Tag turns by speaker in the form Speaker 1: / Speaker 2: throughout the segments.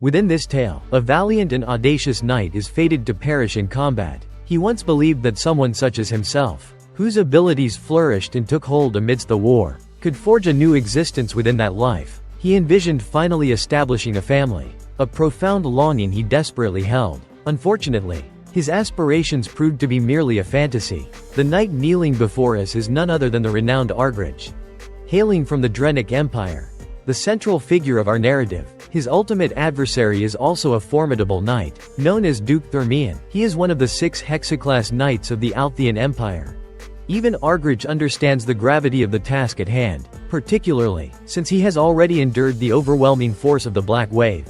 Speaker 1: Within this tale, a valiant and audacious knight is fated to perish in combat. He once believed that someone such as himself, whose abilities flourished and took hold amidst the war, could forge a new existence within that life. He envisioned finally establishing a family, a profound longing he desperately held. Unfortunately, his aspirations proved to be merely a fantasy. The knight kneeling before us is none other than the renowned Argr. Hailing from the Drenic Empire, the central figure of our narrative, his ultimate adversary is also a formidable knight, known as Duke Thermion. He is one of the 6 hexaclass knights of the Althian Empire. Even Argr understands the gravity of the task at hand, particularly since he has already endured the overwhelming force of the Black Wave.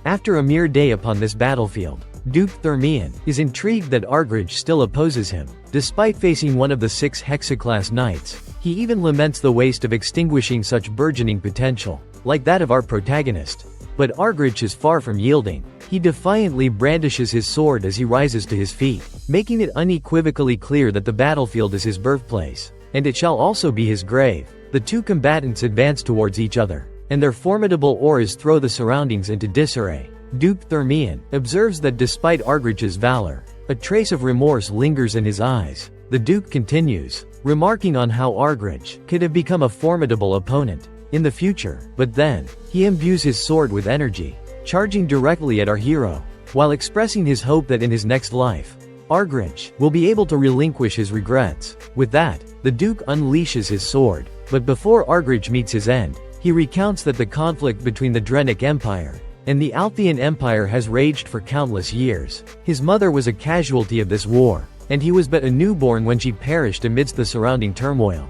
Speaker 1: After a mere day upon this battlefield, Duke Thermion is intrigued that Argr still opposes him. Despite facing one of the 6 hexaclass knights, he even laments the waste of extinguishing such burgeoning potential, like that of our protagonist. But Argr is far from yielding. He defiantly brandishes his sword as he rises to his feet, making it unequivocally clear that the battlefield is his birthplace, and it shall also be his grave. The two combatants advance towards each other, and their formidable auras throw the surroundings into disarray. Duke Thermion observes that despite Argr's valor, a trace of remorse lingers in his eyes. The Duke continues, remarking on how Argr could have become a formidable opponent in the future, but then, he imbues his sword with energy, charging directly at our hero, while expressing his hope that in his next life, Argr will be able to relinquish his regrets. With that, the Duke unleashes his sword, but before Argr meets his end, he recounts that the conflict between the Drenic Empire and the Althian Empire has raged for countless years. His mother was a casualty of this war, and he was but a newborn when she perished amidst the surrounding turmoil,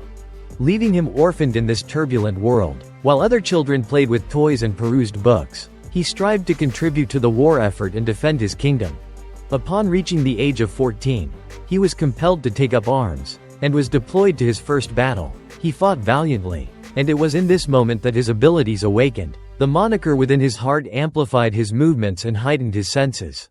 Speaker 1: leaving him orphaned in this turbulent world. While other children played with toys and perused books, he strived to contribute to the war effort and defend his kingdom. Upon reaching the age of 14, he was compelled to take up arms, and was deployed to his first battle. He fought valiantly, and it was in this moment that his abilities awakened. The moniker within his heart amplified his movements and heightened his senses.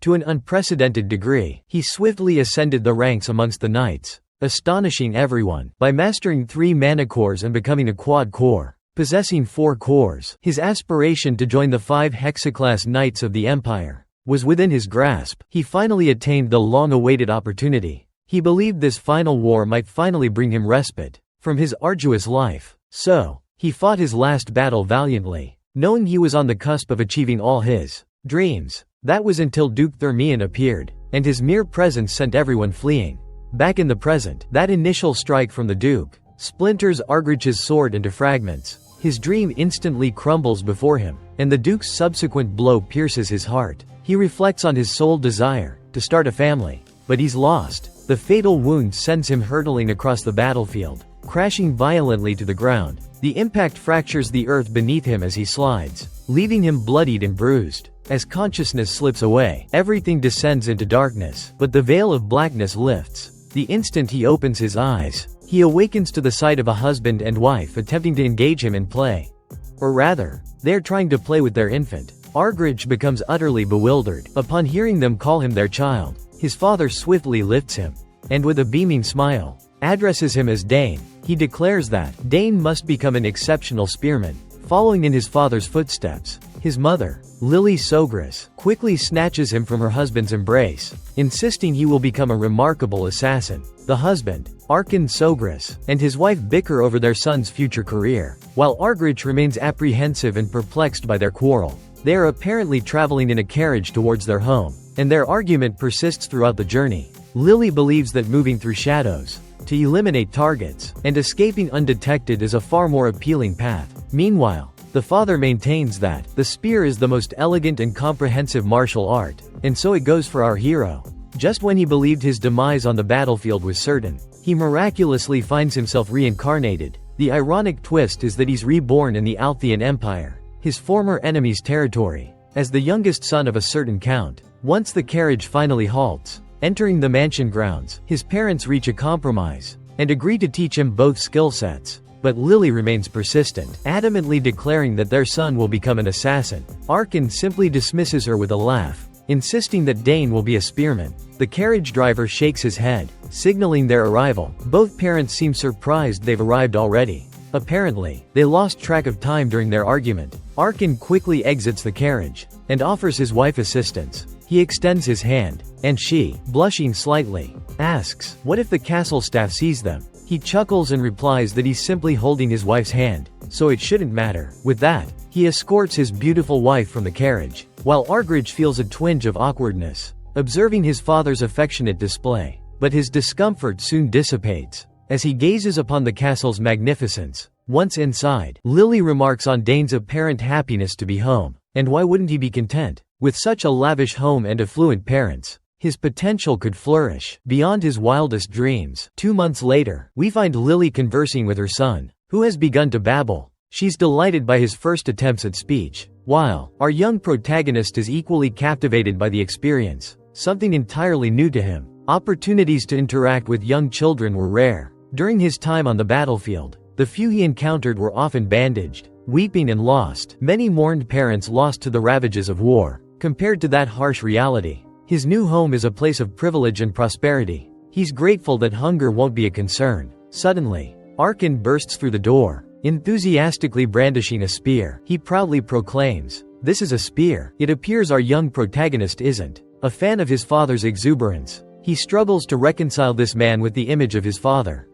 Speaker 1: To an unprecedented degree, he swiftly ascended the ranks amongst the knights, astonishing everyone by mastering 3 mana cores and becoming a quad core, possessing 4 cores. His aspiration to join the 5 hexaclass knights of the Empire was within his grasp. He finally attained the long-awaited opportunity. He believed this final war might finally bring him respite from his arduous life. So, he fought his last battle valiantly, knowing he was on the cusp of achieving all his dreams. That was until Duke Thermion appeared, and his mere presence sent everyone fleeing. Back in the present, that initial strike from the Duke splinters Argr's sword into fragments. His dream instantly crumbles before him, and the Duke's subsequent blow pierces his heart. He reflects on his sole desire, to start a family. But he's lost. The fatal wound sends him hurtling across the battlefield, crashing violently to the ground. The impact fractures the earth beneath him as he slides, leaving him bloodied and bruised. As consciousness slips away, everything descends into darkness, but the veil of blackness lifts. The instant he opens his eyes, he awakens to the sight of a husband and wife attempting to engage him in play. Or rather, they're trying to play with their infant. Argr becomes utterly bewildered upon hearing them call him their child. His father swiftly lifts him, and with a beaming smile, addresses him as Dane. He declares that Dane must become an exceptional spearman, following in his father's footsteps. His mother, Lily Sogris, quickly snatches him from her husband's embrace, insisting he will become a remarkable assassin. The husband, Arkan Sogris, and his wife bicker over their son's future career, while Argr remains apprehensive and perplexed by their quarrel. They are apparently traveling in a carriage towards their home, and their argument persists throughout the journey. Lily believes that moving through shadows, to eliminate targets, and escaping undetected is a far more appealing path. Meanwhile, the father maintains that the spear is the most elegant and comprehensive martial art, and so it goes for our hero. Just when he believed his demise on the battlefield was certain, he miraculously finds himself reincarnated. The ironic twist is that he's reborn in the Althian Empire, his former enemy's territory, as the youngest son of a certain count. Once the carriage finally halts, entering the mansion grounds, his parents reach a compromise and agree to teach him both skill sets. But Lily remains persistent, adamantly declaring that their son will become an assassin. Arkan simply dismisses her with a laugh, insisting that Dane will be a spearman. The carriage driver shakes his head, signaling their arrival. Both parents seem surprised they've arrived already. Apparently, they lost track of time during their argument. Arkin quickly exits the carriage and offers his wife assistance. He extends his hand, and she, blushing slightly, asks, what if the castle staff sees them? He chuckles and replies that he's simply holding his wife's hand, so it shouldn't matter. With that, he escorts his beautiful wife from the carriage, while Argr feels a twinge of awkwardness, observing his father's affectionate display. But his discomfort soon dissipates as he gazes upon the castle's magnificence. Once inside, Lily remarks on Dane's apparent happiness to be home, and why wouldn't he be content? With such a lavish home and affluent parents, his potential could flourish beyond his wildest dreams. 2 months later, we find Lily conversing with her son, who has begun to babble. She's delighted by his first attempts at speech, while our young protagonist is equally captivated by the experience, something entirely new to him. Opportunities to interact with young children were rare. During his time on the battlefield, the few he encountered were often bandaged, weeping and lost. Many mourned parents lost to the ravages of war. Compared to that harsh reality, his new home is a place of privilege and prosperity. He's grateful that hunger won't be a concern. Suddenly, Arkin bursts through the door, enthusiastically brandishing a spear. He proudly proclaims, "This is a spear." It appears our young protagonist isn't a fan of his father's exuberance. He struggles to reconcile this man with the image of his father,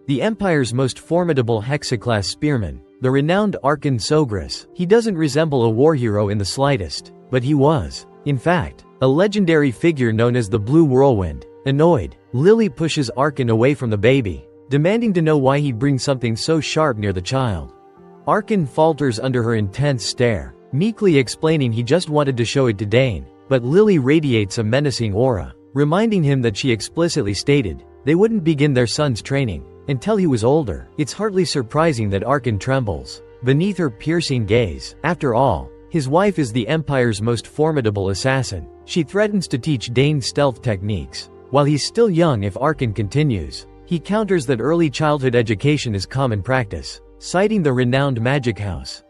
Speaker 1: the Empire's most formidable hexaclass spearman, the renowned Arkin Sogris. He doesn't resemble a war hero in the slightest, but he was, in fact, a legendary figure known as the Blue Whirlwind. Annoyed, Lily pushes Arkin away from the baby, demanding to know why he brings something so sharp near the child. Arkin falters under her intense stare, meekly explaining he just wanted to show it to Dane, but Lily radiates a menacing aura, reminding him that she explicitly stated they wouldn't begin their son's training until he was older. It's hardly surprising that Arkin trembles beneath her piercing gaze. After all, his wife is the Empire's most formidable assassin. She threatens to teach Dane stealth techniques. While he's still young, if Arkin continues, he counters that early childhood education is common practice, citing the renowned magic house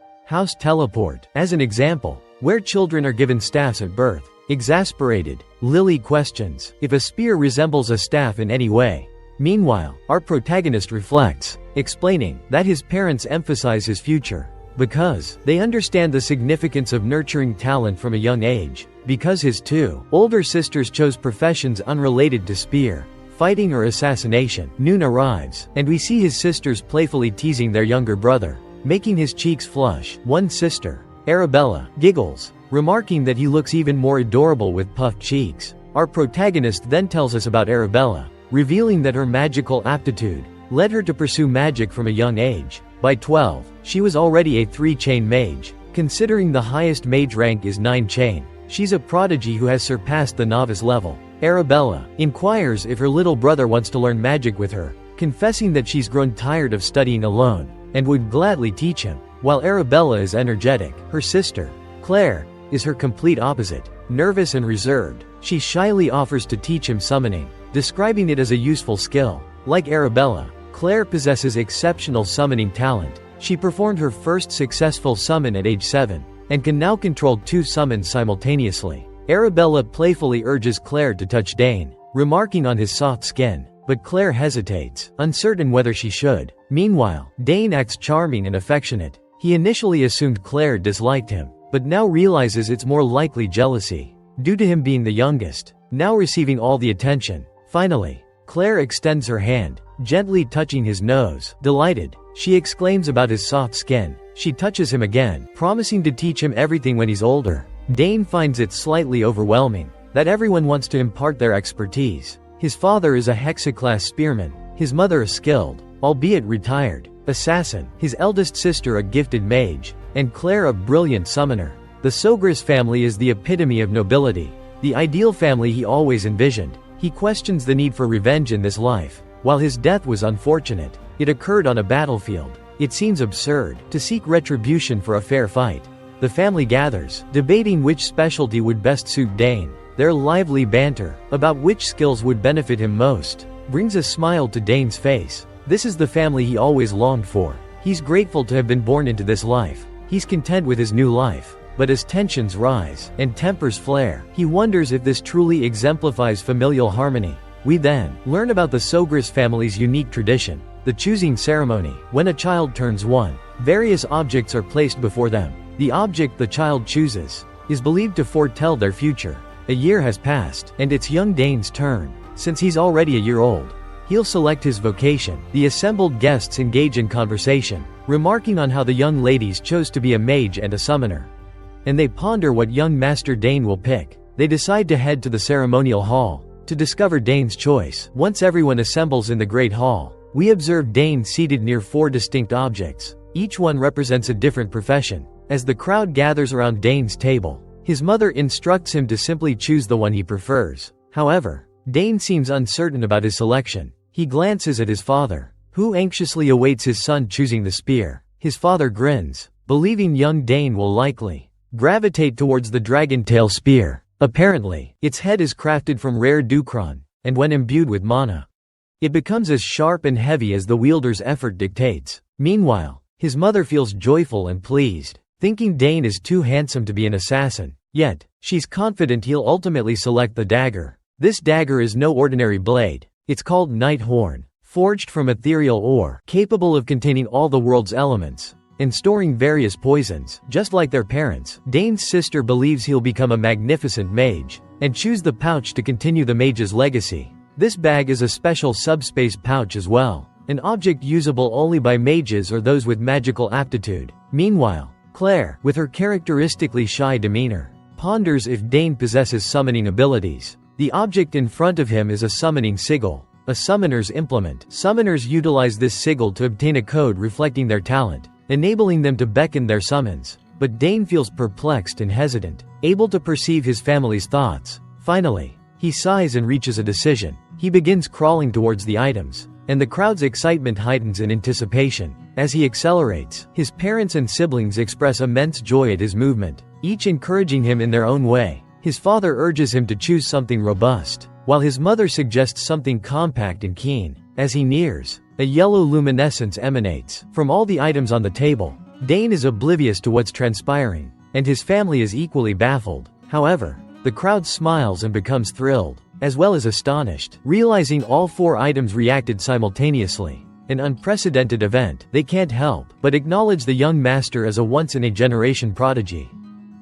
Speaker 1: teleport, as an example, where children are given staffs at birth. Exasperated, Lily questions if a spear resembles a staff in any way. Meanwhile, our protagonist reflects, explaining that his parents emphasize his future because they understand the significance of nurturing talent from a young age. Because his 2 older sisters chose professions unrelated to spear fighting or assassination, noon arrives, and we see his sisters playfully teasing their younger brother, making his cheeks flush. One sister, Arabella, giggles, remarking that he looks even more adorable with puffed cheeks. Our protagonist then tells us about Arabella, revealing that her magical aptitude led her to pursue magic from a young age. By 12, she was already a 3-chain mage. Considering the highest mage rank is 9-chain, she's a prodigy who has surpassed the novice level. Arabella inquires if her little brother wants to learn magic with her, confessing that she's grown tired of studying alone and would gladly teach him. While Arabella is energetic, her sister, Claire, is her complete opposite. Nervous and reserved, she shyly offers to teach him summoning, describing it as a useful skill. Like Arabella, Claire possesses exceptional summoning talent. She performed her first successful summon at age 7, and can now control 2 summons simultaneously. Arabella playfully urges Claire to touch Dane, remarking on his soft skin, but Claire hesitates, uncertain whether she should. Meanwhile, Dane acts charming and affectionate. He initially assumed Claire disliked him, but now realizes it's more likely jealousy, due to him being the youngest, now receiving all the attention. Finally, Claire extends her hand, gently touching his nose. Delighted, she exclaims about his soft skin. She touches him again, promising to teach him everything when he's older. Dane finds it slightly overwhelming that everyone wants to impart their expertise. His father is a hexaclass spearman, his mother a skilled, albeit retired, assassin, his eldest sister a gifted mage, and Claire a brilliant summoner. The Sogris family is the epitome of nobility, the ideal family he always envisioned. He questions the need for revenge in this life. While his death was unfortunate, it occurred on a battlefield. It seems absurd to seek retribution for a fair fight. The family gathers, debating which specialty would best suit Dane. Their lively banter about which skills would benefit him most brings a smile to Dane's face. This is the family he always longed for. He's grateful to have been born into this life. He's content with his new life. But as tensions rise and tempers flare, he wonders if this truly exemplifies familial harmony. We then learn about the Sogris family's unique tradition. The choosing ceremony. When a child turns 1, various objects are placed before them. The object the child chooses is believed to foretell their future. A year has passed, and it's young Dane's turn. Since he's already a year old, he'll select his vocation. The assembled guests engage in conversation, remarking on how the young ladies chose to be a mage and a summoner. And they ponder what young Master Dane will pick. They decide to head to the ceremonial hall to discover Dane's choice. Once everyone assembles in the Great Hall, we observe Dane seated near 4 distinct objects. Each one represents a different profession. As the crowd gathers around Dane's table, his mother instructs him to simply choose the one he prefers. However, Dane seems uncertain about his selection. He glances at his father, who anxiously awaits his son choosing the spear. His father grins, believing young Dane will likely gravitate towards the dragon tail spear. Apparently, its head is crafted from rare Ducron, and when imbued with mana, it becomes as sharp and heavy as the wielder's effort dictates. Meanwhile, his mother feels joyful and pleased, thinking Dane is too handsome to be an assassin. Yet, she's confident he'll ultimately select the dagger. This dagger is no ordinary blade. It's called Night Horn, forged from ethereal ore, capable of containing all the world's elements and storing various poisons. Just like their parents, Dane's sister believes he'll become a magnificent mage and choose the pouch to continue the mage's legacy. This bag is a special subspace pouch as well, an object usable only by mages or those with magical aptitude. Meanwhile, Claire, with her characteristically shy demeanor, ponders if Dane possesses summoning abilities. The object in front of him is a summoning sigil, a summoner's implement. Summoners utilize this sigil to obtain a code reflecting their talent, enabling them to beckon their summons. But Dane feels perplexed and hesitant, able to perceive his family's thoughts. Finally, he sighs and reaches a decision. He begins crawling towards the items, and the crowd's excitement heightens in anticipation. As he accelerates, his parents and siblings express immense joy at his movement, each encouraging him in their own way. His father urges him to choose something robust, while his mother suggests something compact and keen. As he nears, a yellow luminescence emanates from all the items on the table. Dane is oblivious to what's transpiring, and his family is equally baffled. However, the crowd smiles and becomes thrilled, as well as astonished, realizing all 4 items reacted simultaneously. An unprecedented event. They can't help but acknowledge the young master as a once-in-a-generation prodigy.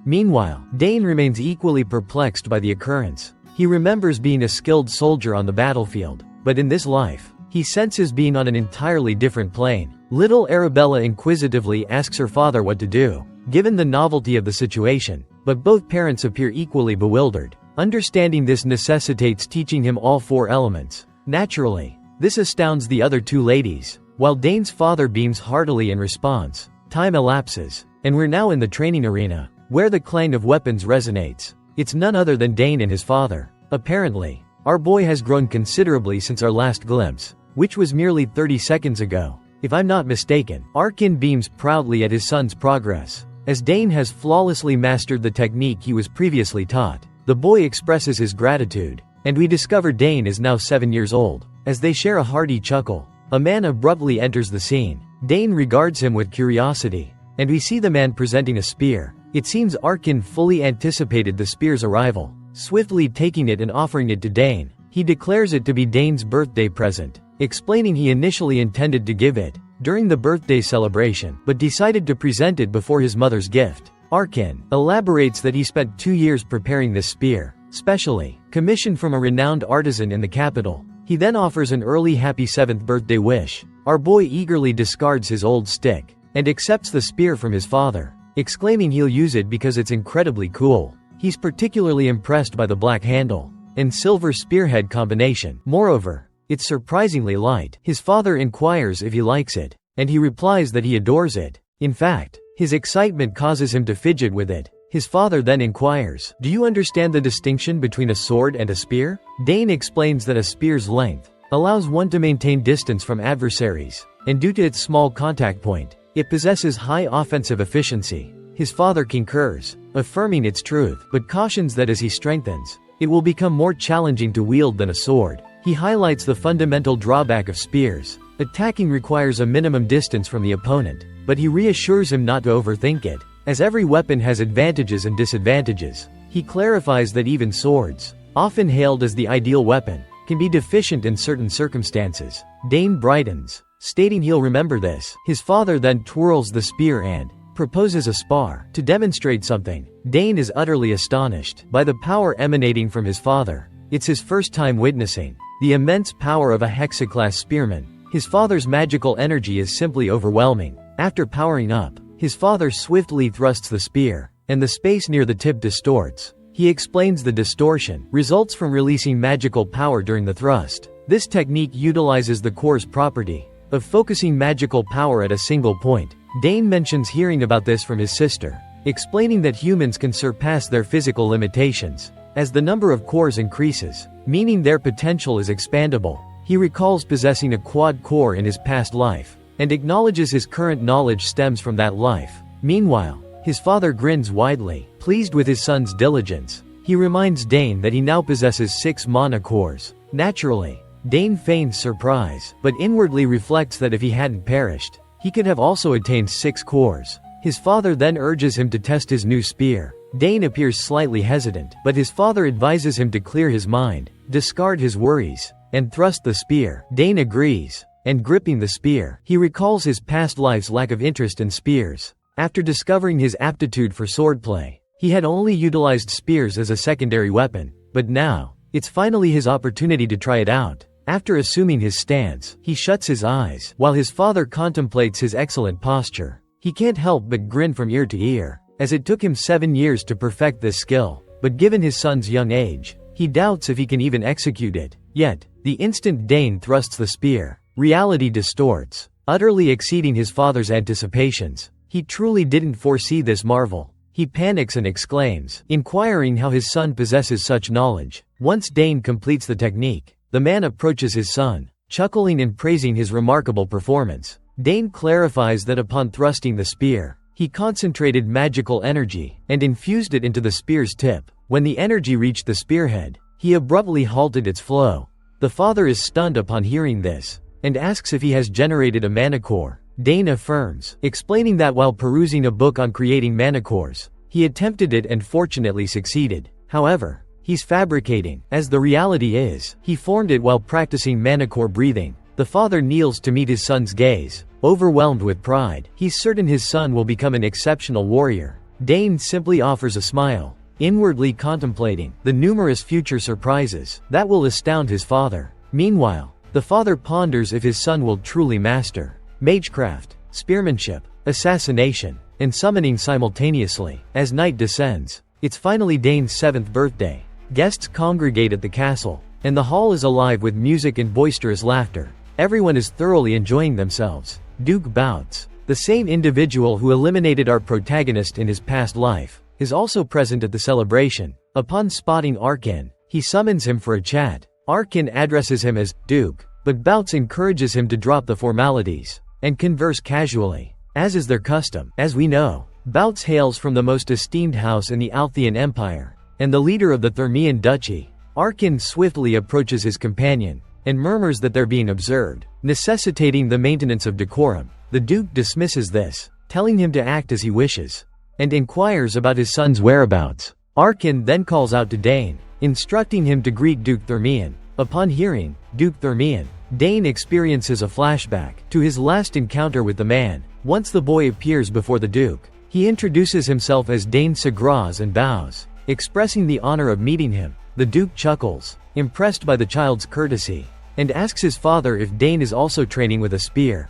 Speaker 1: Meanwhile, Dane remains equally perplexed by the occurrence. He remembers being a skilled soldier on the battlefield, but in this life, he senses being on an entirely different plane. Little Arabella inquisitively asks her father what to do, given the novelty of the situation, but both parents appear equally bewildered. Understanding this necessitates teaching him all 4 elements. Naturally, this astounds the other 2 ladies. While Dane's father beams heartily in response, time elapses, and we're now in the training arena, where the clang of weapons resonates. It's none other than Dane and his father. Apparently, our boy has grown considerably since our last glimpse, which was merely 30 seconds ago. If I'm not mistaken, Arkin beams proudly at his son's progress, as Dane has flawlessly mastered the technique he was previously taught. The boy expresses his gratitude, and we discover Dane is now 7 years old. As they share a hearty chuckle, a man abruptly enters the scene. Dane regards him with curiosity, and we see the man presenting a spear. It seems Arkin fully anticipated the spear's arrival, swiftly taking it and offering it to Dane. He declares it to be Dane's birthday present, explaining he initially intended to give it during the birthday celebration, but decided to present it before his mother's gift. Arkin elaborates that he spent 2 years preparing this spear, specially commissioned from a renowned artisan in the capital. He then offers an early happy 7th birthday wish. Our boy eagerly discards his old stick and accepts the spear from his father, exclaiming he'll use it because it's incredibly cool. He's particularly impressed by the black handle and silver spearhead combination. Moreover, it's surprisingly light. His father inquires if he likes it, and he replies that he adores it. In fact, his excitement causes him to fidget with it. His father then inquires, "Do you understand the distinction between a sword and a spear?" Dane explains that a spear's length allows one to maintain distance from adversaries, and due to its small contact point, it possesses high offensive efficiency. His father concurs, affirming its truth, but cautions that as he strengthens, it will become more challenging to wield than a sword. He highlights the fundamental drawback of spears. Attacking requires a minimum distance from the opponent, but he reassures him not to overthink it, as every weapon has advantages and disadvantages. He clarifies that even swords, often hailed as the ideal weapon, can be deficient in certain circumstances. Dane brightens, stating he'll remember this. His father then twirls the spear and proposes a spar to demonstrate something. Dane is utterly astonished by the power emanating from his father. It's his first time witnessing the immense power of a hexaclass spearman. His father's magical energy is simply overwhelming. After powering up, his father swiftly thrusts the spear, and the space near the tip distorts. He explains the distortion results from releasing magical power during the thrust. This technique utilizes the core's property of focusing magical power at a single point. Dane mentions hearing about this from his sister, explaining that humans can surpass their physical limitations as the number of cores increases, meaning their potential is expandable. He recalls possessing a quad core in his past life, and acknowledges his current knowledge stems from that life. Meanwhile, his father grins widely, pleased with his son's diligence. He reminds Dane that he now possesses 6 mana cores. Naturally, Dane feigns surprise, but inwardly reflects that if he hadn't perished, he could have also attained 6 cores. His father then urges him to test his new spear. Dane appears slightly hesitant, but his father advises him to clear his mind, discard his worries, and thrust the spear. Dane agrees, and gripping the spear, he recalls his past life's lack of interest in spears. After discovering his aptitude for swordplay, he had only utilized spears as a secondary weapon, but now, it's finally his opportunity to try it out. After assuming his stance, he shuts his eyes, while his father contemplates his excellent posture. He can't help but grin from ear to ear, as it took him 7 years to perfect this skill, but given his son's young age, he doubts if he can even execute it. Yet, the instant Dane thrusts the spear, reality distorts, utterly exceeding his father's anticipations. He truly didn't foresee this marvel. He panics and exclaims, inquiring how his son possesses such knowledge. Once Dane completes the technique, the man approaches his son, chuckling and praising his remarkable performance. Dane clarifies that upon thrusting the spear, he concentrated magical energy and infused it into the spear's tip. When the energy reached the spearhead, he abruptly halted its flow. The father is stunned upon hearing this, and asks if he has generated a mana core. Dane affirms, explaining that while perusing a book on creating mana cores, he attempted it and fortunately succeeded. However, he's fabricating, as the reality is, he formed it while practicing mana core breathing. The father kneels to meet his son's gaze, overwhelmed with pride. He's certain his son will become an exceptional warrior. Dane simply offers a smile, inwardly contemplating the numerous future surprises that will astound his father. Meanwhile, the father ponders if his son will truly master magecraft, spearmanship, assassination, and summoning simultaneously. As night descends, it's finally Dane's 7th birthday. Guests congregate at the castle, and the hall is alive with music and boisterous laughter. Everyone is thoroughly enjoying themselves. Duke Bouts, the same individual who eliminated our protagonist in his past life, is also present at the celebration. Upon spotting Arkin, he summons him for a chat. Arkin addresses him as Duke, but Bouts encourages him to drop the formalities and converse casually, as is their custom. As we know, Bouts hails from the most esteemed house in the Althian Empire, and the leader of the Thermian Duchy. Arkin swiftly approaches his companion, and murmurs that they're being observed, necessitating the maintenance of decorum. The Duke dismisses this, telling him to act as he wishes, and inquires about his son's whereabouts. Arkin then calls out to Dane, instructing him to greet Duke Thermian. Upon hearing Duke Thermian, Dane experiences a flashback to his last encounter with the man. Once the boy appears before the Duke, he introduces himself as Dane Sagraz and bows, expressing the honor of meeting him. The Duke chuckles, impressed by the child's courtesy, and asks his father if Dane is also training with a spear.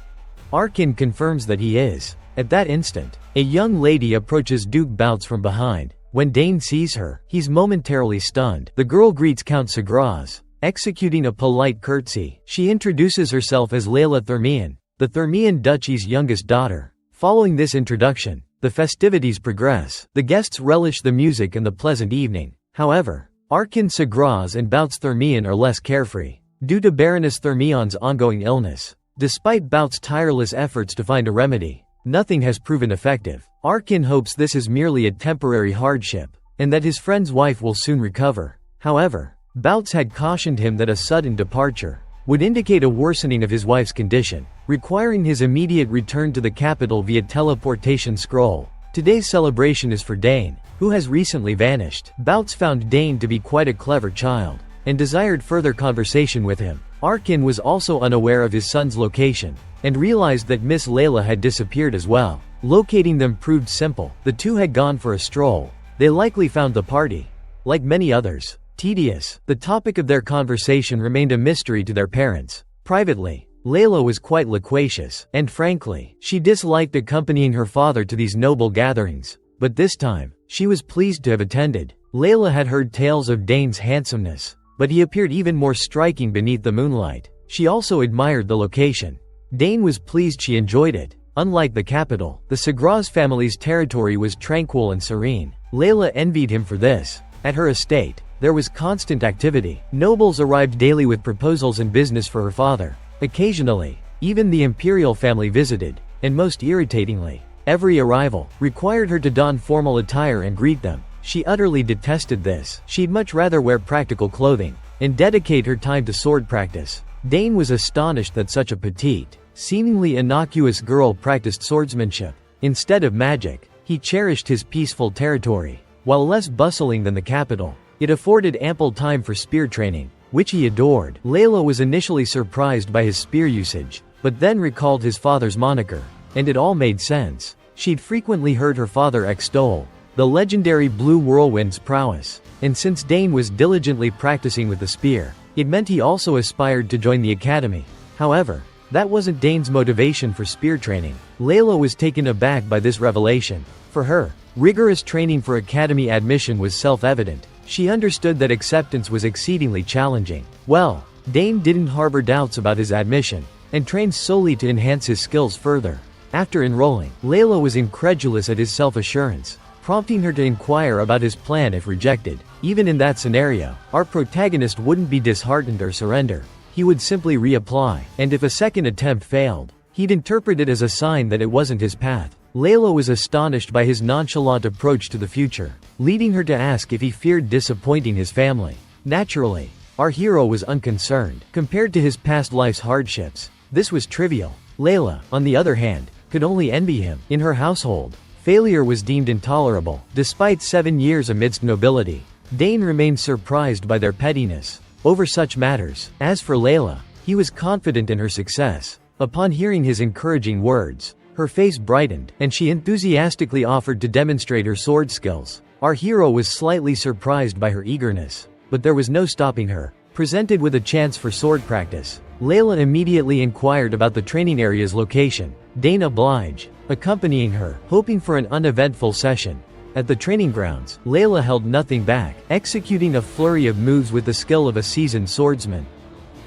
Speaker 1: Arkin confirms that he is. At that instant, a young lady approaches Duke Bouts from behind. When Dane sees her, he's momentarily stunned. The girl greets Count Sagraz, executing a polite curtsy. She introduces herself as Leila Thermian, the Thermian Duchy's youngest daughter. Following this introduction, the festivities progress. The guests relish the music and the pleasant evening. However, Arkin Sagraz and Bouts Thermian are less carefree, due to Baroness Thermian's ongoing illness. Despite Bouts' tireless efforts to find a remedy, nothing has proven effective. Arkin hopes this is merely a temporary hardship, and that his friend's wife will soon recover. However, Bouts had cautioned him that a sudden departure would indicate a worsening of his wife's condition, requiring his immediate return to the capital via teleportation scroll. Today's celebration is for Dane, who has recently vanished. Bouts found Dane to be quite a clever child, and desired further conversation with him. Arkin was also unaware of his son's location, and realized that Miss Leila had disappeared as well. Locating them proved simple. The two had gone for a stroll. They likely found the party, like many others, tedious. The topic of their conversation remained a mystery to their parents. Privately, Leila was quite loquacious, and frankly, she disliked accompanying her father to these noble gatherings. But this time, she was pleased to have attended. Leila had heard tales of Dane's handsomeness, but he appeared even more striking beneath the moonlight. She also admired the location. Dane was pleased she enjoyed it. Unlike the capital, the Sagraz family's territory was tranquil and serene. Leila envied him for this. At her estate, there was constant activity. Nobles arrived daily with proposals and business for her father. Occasionally, even the imperial family visited, and most irritatingly, every arrival required her to don formal attire and greet them. She utterly detested this. She'd much rather wear practical clothing and dedicate her time to sword practice. Dane was astonished that such a petite, seemingly innocuous girl practiced swordsmanship. Instead of magic, he cherished his peaceful territory. While less bustling than the capital, it afforded ample time for spear training, which he adored. Leila was initially surprised by his spear usage, but then recalled his father's moniker, and it all made sense. She'd frequently heard her father extol the legendary Blue Whirlwind's prowess, and since Dane was diligently practicing with the spear, it meant he also aspired to join the academy. However, that wasn't Dane's motivation for spear training. Leila was taken aback by this revelation. For her, rigorous training for academy admission was self-evident. She understood that acceptance was exceedingly challenging. Well, Dane didn't harbor doubts about his admission, and trained solely to enhance his skills further. After enrolling, Leila was incredulous at his self-assurance, prompting her to inquire about his plan if rejected. Even in that scenario, our protagonist wouldn't be disheartened or surrender. He would simply reapply, and if a second attempt failed, he'd interpret it as a sign that it wasn't his path. Leila was astonished by his nonchalant approach to the future, leading her to ask if he feared disappointing his family. Naturally, our hero was unconcerned. Compared to his past life's hardships, this was trivial. Leila, on the other hand, could only envy him. In her household, failure was deemed intolerable. Despite 7 years amidst nobility, Dane remained surprised by their pettiness over such matters. As for Leila, he was confident in her success. Upon hearing his encouraging words, her face brightened, and she enthusiastically offered to demonstrate her sword skills. Our hero was slightly surprised by her eagerness, but there was no stopping her. Presented with a chance for sword practice, Leila immediately inquired about the training area's location. Dane obliged, accompanying her, hoping for an uneventful session. At the training grounds, Leila held nothing back, executing a flurry of moves with the skill of a seasoned swordsman.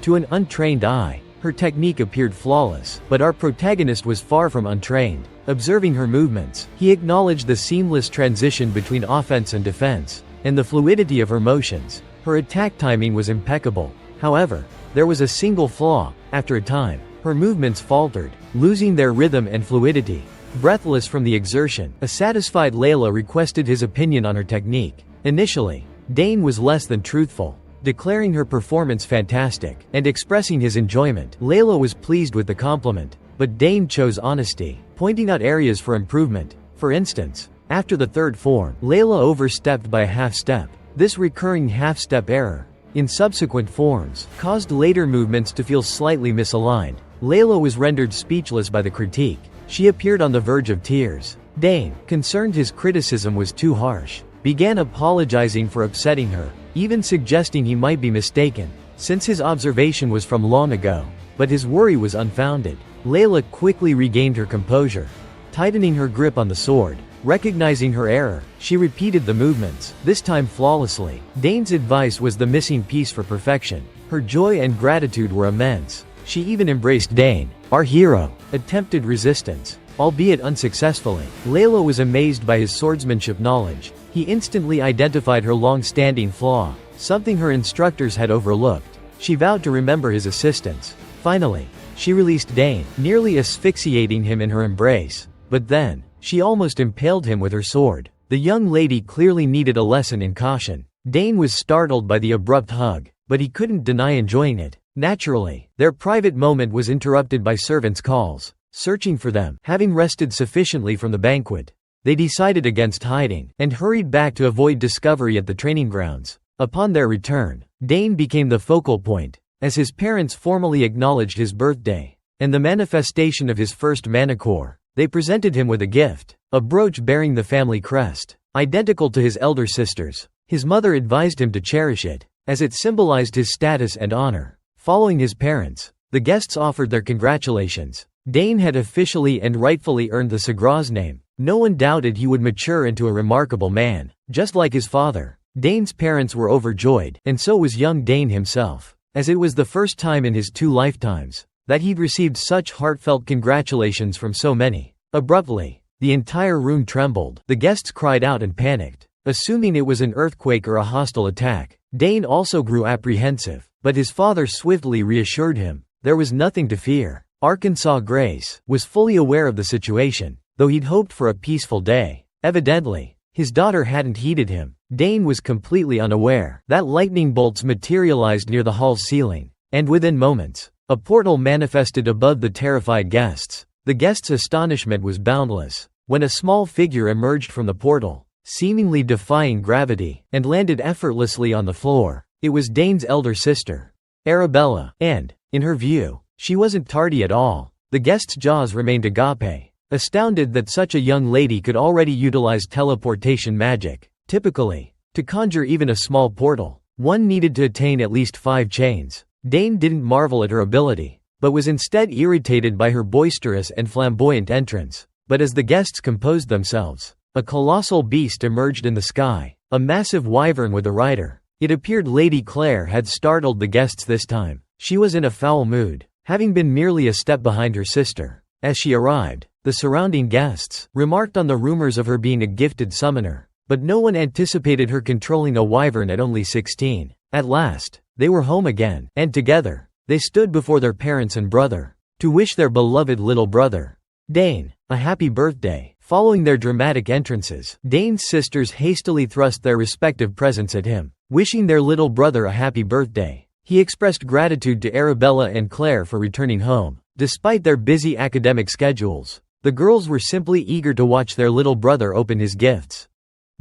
Speaker 1: To an untrained eye, her technique appeared flawless, but our protagonist was far from untrained. Observing her movements, he acknowledged the seamless transition between offense and defense, and the fluidity of her motions. Her attack timing was impeccable. However, there was a single flaw. After a time, her movements faltered, losing their rhythm and fluidity. Breathless from the exertion, a satisfied Leila requested his opinion on her technique. Initially, Dane was less than truthful, declaring her performance fantastic, and expressing his enjoyment. Leila was pleased with the compliment, but Dane chose honesty, pointing out areas for improvement. For instance, after the third form, Leila overstepped by a half-step. This recurring half-step error, in subsequent forms, caused later movements to feel slightly misaligned. Leila was rendered speechless by the critique. She appeared on the verge of tears. Dane, concerned his criticism was too harsh, began apologizing for upsetting her, even suggesting he might be mistaken, since his observation was from long ago. But his worry was unfounded. Leila quickly regained her composure. Tightening her grip on the sword, recognizing her error, she repeated the movements, this time flawlessly. Dane's advice was the missing piece for perfection. Her joy and gratitude were immense. She even embraced Dane, our hero, attempted resistance, albeit unsuccessfully. Leila was amazed by his swordsmanship knowledge. He instantly identified her long-standing flaw, something her instructors had overlooked. She vowed to remember his assistance. Finally, she released Dane, nearly asphyxiating him in her embrace. But then, she almost impaled him with her sword. The young lady clearly needed a lesson in caution. Dane was startled by the abrupt hug, but he couldn't deny enjoying it. Naturally, their private moment was interrupted by servants' calls, searching for them. Having rested sufficiently from the banquet, they decided against hiding, and hurried back to avoid discovery at the training grounds. Upon their return, Dane became the focal point, as his parents formally acknowledged his birthday, and the manifestation of his first manicore. They presented him with a gift, a brooch bearing the family crest, identical to his elder sister's. His mother advised him to cherish it, as it symbolized his status and honor. Following his parents, the guests offered their congratulations. Dane had officially and rightfully earned the Sagra's name. No one doubted he would mature into a remarkable man, just like his father. Dane's parents were overjoyed, and so was young Dane himself, as it was the first time in his 2 lifetimes that he'd received such heartfelt congratulations from so many. Abruptly, the entire room trembled. The guests cried out and panicked, assuming it was an earthquake or a hostile attack. Dane also grew apprehensive, but his father swiftly reassured him there was nothing to fear. Arkansas Grace was fully aware of the situation, though he'd hoped for a peaceful day. Evidently, his daughter hadn't heeded him. Dane was completely unaware that lightning bolts materialized near the hall's ceiling, and within moments, a portal manifested above the terrified guests. The guests' astonishment was boundless when a small figure emerged from the portal, seemingly defying gravity, and landed effortlessly on the floor. It was Dane's elder sister, Arabella, and, in her view, she wasn't tardy at all. The guests' jaws remained agape, astounded that such a young lady could already utilize teleportation magic. Typically, to conjure even a small portal, one needed to attain at least 5 chains. Dane didn't marvel at her ability, but was instead irritated by her boisterous and flamboyant entrance. But as the guests composed themselves, a colossal beast emerged in the sky, a massive wyvern with a rider. It appeared Lady Claire had startled the guests this time. She was in a foul mood, having been merely a step behind her sister. As she arrived, the surrounding guests remarked on the rumors of her being a gifted summoner, but no one anticipated her controlling a wyvern at only 16. At last, they were home again, and together, they stood before their parents and brother to wish their beloved little brother, Dane, a happy birthday. Following their dramatic entrances, Dane's sisters hastily thrust their respective presents at him, wishing their little brother a happy birthday. He expressed gratitude to Arabella and Claire for returning home. Despite their busy academic schedules, the girls were simply eager to watch their little brother open his gifts.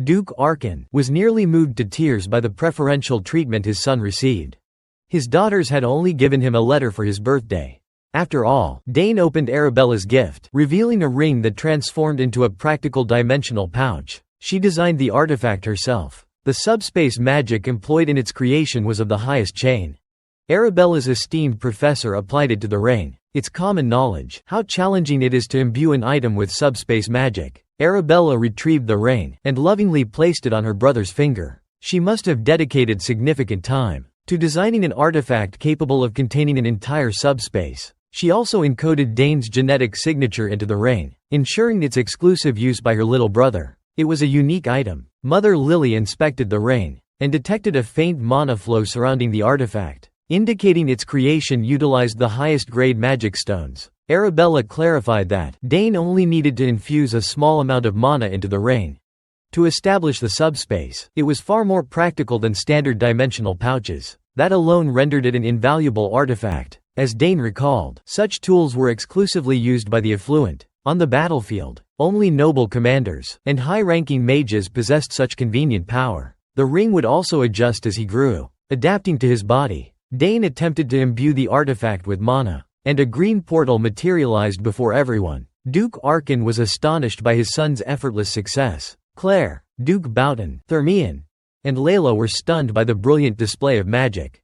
Speaker 1: Duke Arkin was nearly moved to tears by the preferential treatment his son received. His daughters had only given him a letter for his birthday. After all, Dane opened Arabella's gift, revealing a ring that transformed into a practical dimensional pouch. She designed the artifact herself. The subspace magic employed in its creation was of the highest chain. Arabella's esteemed professor applied it to the ring. It's common knowledge how challenging it is to imbue an item with subspace magic. Arabella retrieved the ring and lovingly placed it on her brother's finger. She must have dedicated significant time to designing an artifact capable of containing an entire subspace. She also encoded Dane's genetic signature into the ring, ensuring its exclusive use by her little brother. It was a unique item. Mother Lily inspected the ring and detected a faint mana flow surrounding the artifact, indicating its creation utilized the highest grade magic stones. Arabella clarified that Dane only needed to infuse a small amount of mana into the ring to establish the subspace. It was far more practical than standard dimensional pouches. That alone rendered it an invaluable artifact. As Dane recalled, such tools were exclusively used by the affluent. On the battlefield, only noble commanders and high-ranking mages possessed such convenient power. The ring would also adjust as he grew, adapting to his body. Dane attempted to imbue the artifact with mana, and a green portal materialized before everyone. Duke Arkin was astonished by his son's effortless success. Claire, Duke Boughton, Thermian, and Leila were stunned by the brilliant display of magic.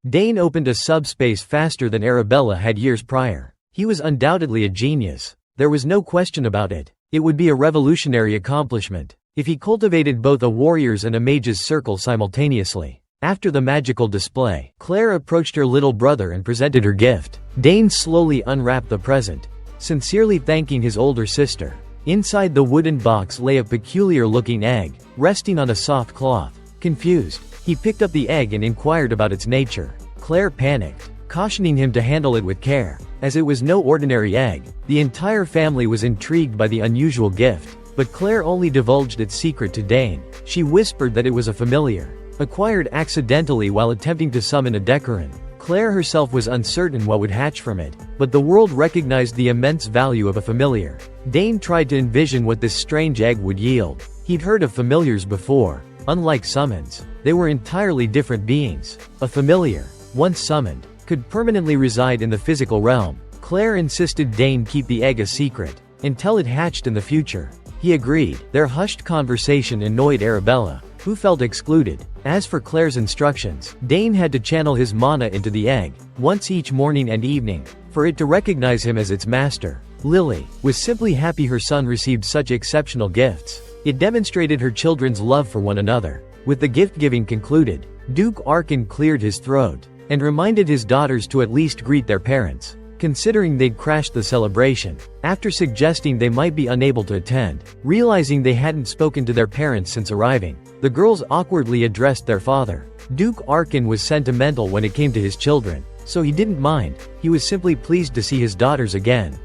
Speaker 1: Dane opened a subspace faster than Arabella had years prior. He was undoubtedly a genius. There was no question about it. It would be a revolutionary accomplishment if he cultivated both a warrior's and a mage's circle simultaneously. After the magical display, Claire approached her little brother and presented her gift. Dane slowly unwrapped the present, sincerely thanking his older sister. Inside the wooden box lay a peculiar-looking egg, resting on a soft cloth. Confused, he picked up the egg and inquired about its nature. Claire panicked, cautioning him to handle it with care, as it was no ordinary egg. The entire family was intrigued by the unusual gift, but Claire only divulged its secret to Dane. She whispered that it was a familiar, acquired accidentally while attempting to summon a Decoran. Claire herself was uncertain what would hatch from it, but the world recognized the immense value of a familiar. Dane tried to envision what this strange egg would yield. He'd heard of familiars before, Unlike summons, they were entirely different beings. A familiar, once summoned, could permanently reside in the physical realm. Claire insisted Dane keep the egg a secret until it hatched in the future. He agreed. Their hushed conversation annoyed Arabella, who felt excluded. As for Claire's instructions, Dane had to channel his mana into the egg, once each morning and evening, for it to recognize him as its master. Lily was simply happy her son received such exceptional gifts. It demonstrated her children's love for one another. With the gift-giving concluded, Duke Arkin cleared his throat and reminded his daughters to at least greet their parents, considering they'd crashed the celebration. After suggesting they might be unable to attend, realizing they hadn't spoken to their parents since arriving, the girls awkwardly addressed their father. Duke Arkin was sentimental when it came to his children, so he didn't mind. He was simply pleased to see his daughters again.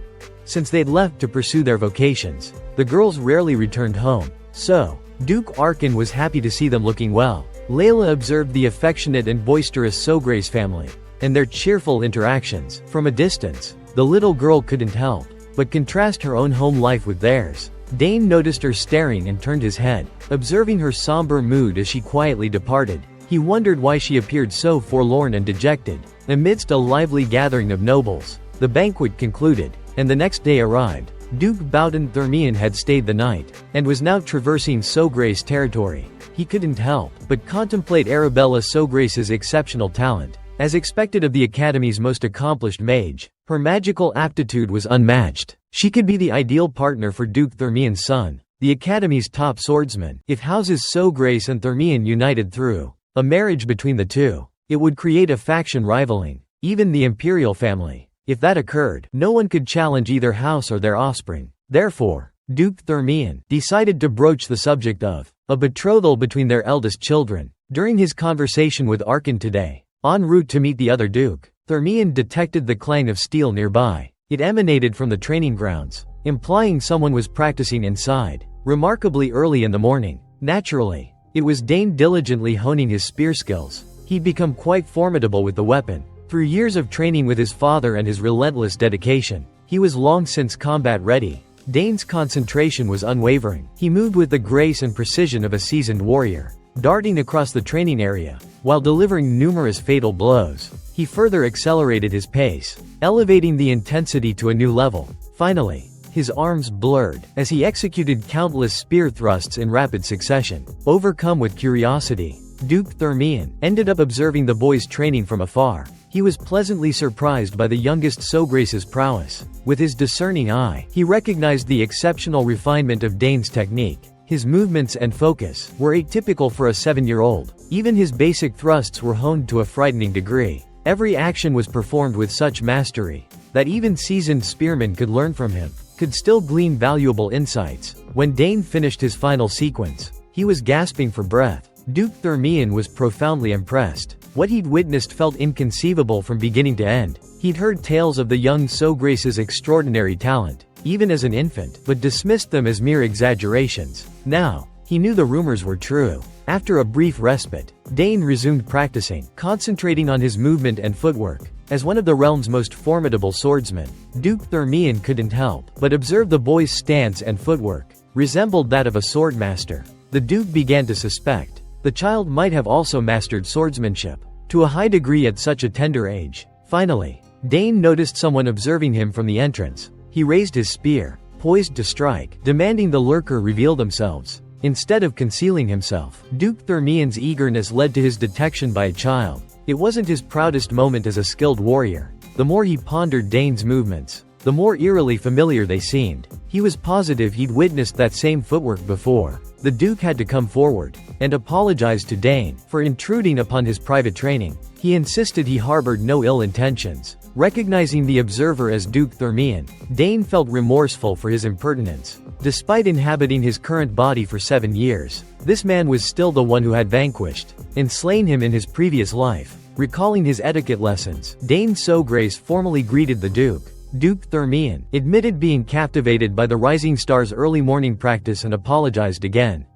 Speaker 1: Since they'd left to pursue their vocations, the girls rarely returned home, so Duke Arkin was happy to see them looking well. Leila observed the affectionate and boisterous Sograce family and their cheerful interactions. From a distance, the little girl couldn't help but contrast her own home life with theirs. Dane noticed her staring and turned his head, observing her somber mood as she quietly departed. He wondered why she appeared so forlorn and dejected. Amidst a lively gathering of nobles, the banquet concluded, and the next day arrived. Duke Bowden Thermian had stayed the night, and was now traversing Sograce territory. He couldn't help but contemplate Arabella Sograce's exceptional talent. As expected of the Academy's most accomplished mage, her magical aptitude was unmatched. She could be the ideal partner for Duke Thermian's son, the Academy's top swordsman. If houses Sograce and Thermian united through a marriage between the two, it would create a faction rivaling even the imperial family. If that occurred, no one could challenge either house or their offspring. Therefore, Duke Thermian decided to broach the subject of a betrothal between their eldest children. During his conversation with Arkin today, en route to meet the other Duke, Thermian detected the clang of steel nearby. It emanated from the training grounds, implying someone was practicing inside. Remarkably early in the morning, naturally, it was Dane diligently honing his spear skills. He'd become quite formidable with the weapon. Through years of training with his father and his relentless dedication, he was long since combat ready. Dane's concentration was unwavering. He moved with the grace and precision of a seasoned warrior, darting across the training area, while delivering numerous fatal blows. He further accelerated his pace, elevating the intensity to a new level. Finally, his arms blurred as he executed countless spear thrusts in rapid succession. Overcome with curiosity, Duke Thermian ended up observing the boys training from afar. He was pleasantly surprised by the youngest Sograce's prowess. With his discerning eye, he recognized the exceptional refinement of Dane's technique. His movements and focus were atypical for a 7-year-old. Even his basic thrusts were honed to a frightening degree. Every action was performed with such mastery that even seasoned spearmen could learn from him, could still glean valuable insights. When Dane finished his final sequence, he was gasping for breath. Duke Thermian was profoundly impressed. What he'd witnessed felt inconceivable from beginning to end. He'd heard tales of the young Sograce's extraordinary talent, even as an infant, but dismissed them as mere exaggerations. Now, he knew the rumors were true. After a brief respite, Dane resumed practicing, concentrating on his movement and footwork. As one of the realm's most formidable swordsmen, Duke Thermian couldn't help but observe the boy's stance and footwork resembled that of a swordmaster. The Duke began to suspect the child might have also mastered swordsmanship to a high degree at such a tender age. Finally, Dane noticed someone observing him from the entrance. He raised his spear, poised to strike, demanding the lurker reveal themselves. Instead of concealing himself, Duke Thermian's eagerness led to his detection by a child. It wasn't his proudest moment as a skilled warrior. The more he pondered Dane's movements, the more eerily familiar they seemed. He was positive he'd witnessed that same footwork before. The Duke had to come forward and apologize to Dane for intruding upon his private training. He insisted he harbored no ill intentions. Recognizing the observer as Duke Thermian, Dane felt remorseful for his impertinence. Despite inhabiting his current body for 7 years, this man was still the one who had vanquished and slain him in his previous life. Recalling his etiquette lessons, Dane Sograce formally greeted the Duke. Duke Thermian admitted being captivated by the Rising Star's early morning practice and apologized again.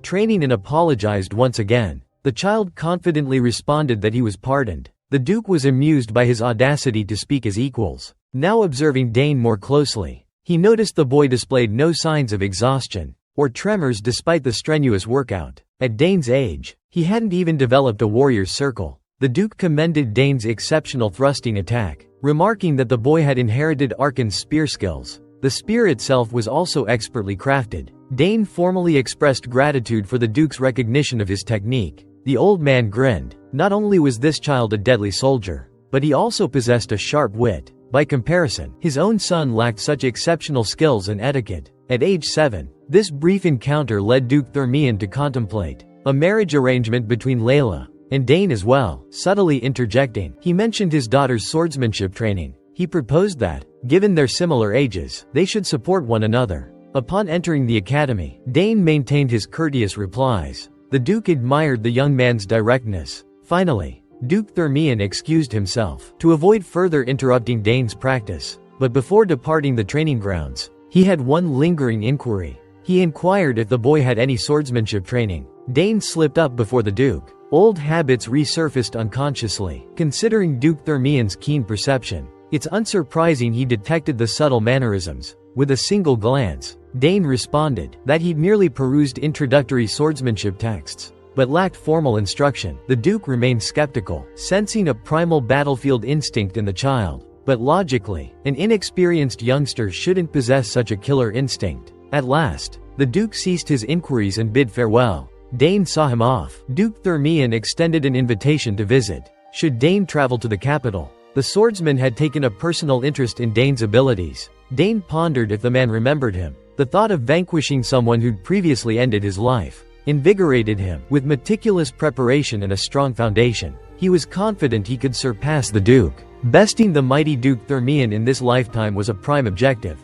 Speaker 1: Training and apologized once again. The child confidently responded that he was pardoned. The Duke was amused by his audacity to speak as equals. Now observing Dane more closely, he noticed the boy displayed no signs of exhaustion. or tremors despite the strenuous workout. At Dane's age, he hadn't even developed a warrior's circle. The Duke commended Dane's exceptional thrusting attack, remarking that the boy had inherited Arkan's spear skills. The spear itself was also expertly crafted. Dane formally expressed gratitude for the Duke's recognition of his technique. The old man grinned. Not only was this child a deadly soldier, but he also possessed a sharp wit. By comparison, his own son lacked such exceptional skills and etiquette. At age 7, this brief encounter led Duke Thermian to contemplate a marriage arrangement between Leila and Dane as well, subtly interjecting. He mentioned his daughter's swordsmanship training. He proposed that, given their similar ages, they should support one another. Upon entering the academy, Dane maintained his courteous replies. The Duke admired the young man's directness. Finally, Duke Thermian excused himself to avoid further interrupting Dane's practice. But before departing the training grounds, he had one lingering inquiry. He inquired if the boy had any swordsmanship training. Dane slipped up before the Duke. Old habits resurfaced unconsciously. Considering Duke Thermian's keen perception, it's unsurprising he detected the subtle mannerisms. With a single glance, Dane responded that he'd merely perused introductory swordsmanship texts, but lacked formal instruction. The Duke remained skeptical, sensing a primal battlefield instinct in the child. But logically, an inexperienced youngster shouldn't possess such a killer instinct. At last, the Duke ceased his inquiries and bid farewell. Dane saw him off. Duke Thermian extended an invitation to visit. Should Dane travel to the capital? The swordsman had taken a personal interest in Dane's abilities. Dane pondered if the man remembered him. The thought of vanquishing someone who'd previously ended his life invigorated him. With meticulous preparation and a strong foundation, he was confident he could surpass the Duke. Besting the mighty Duke Thermian in this lifetime was a prime objective.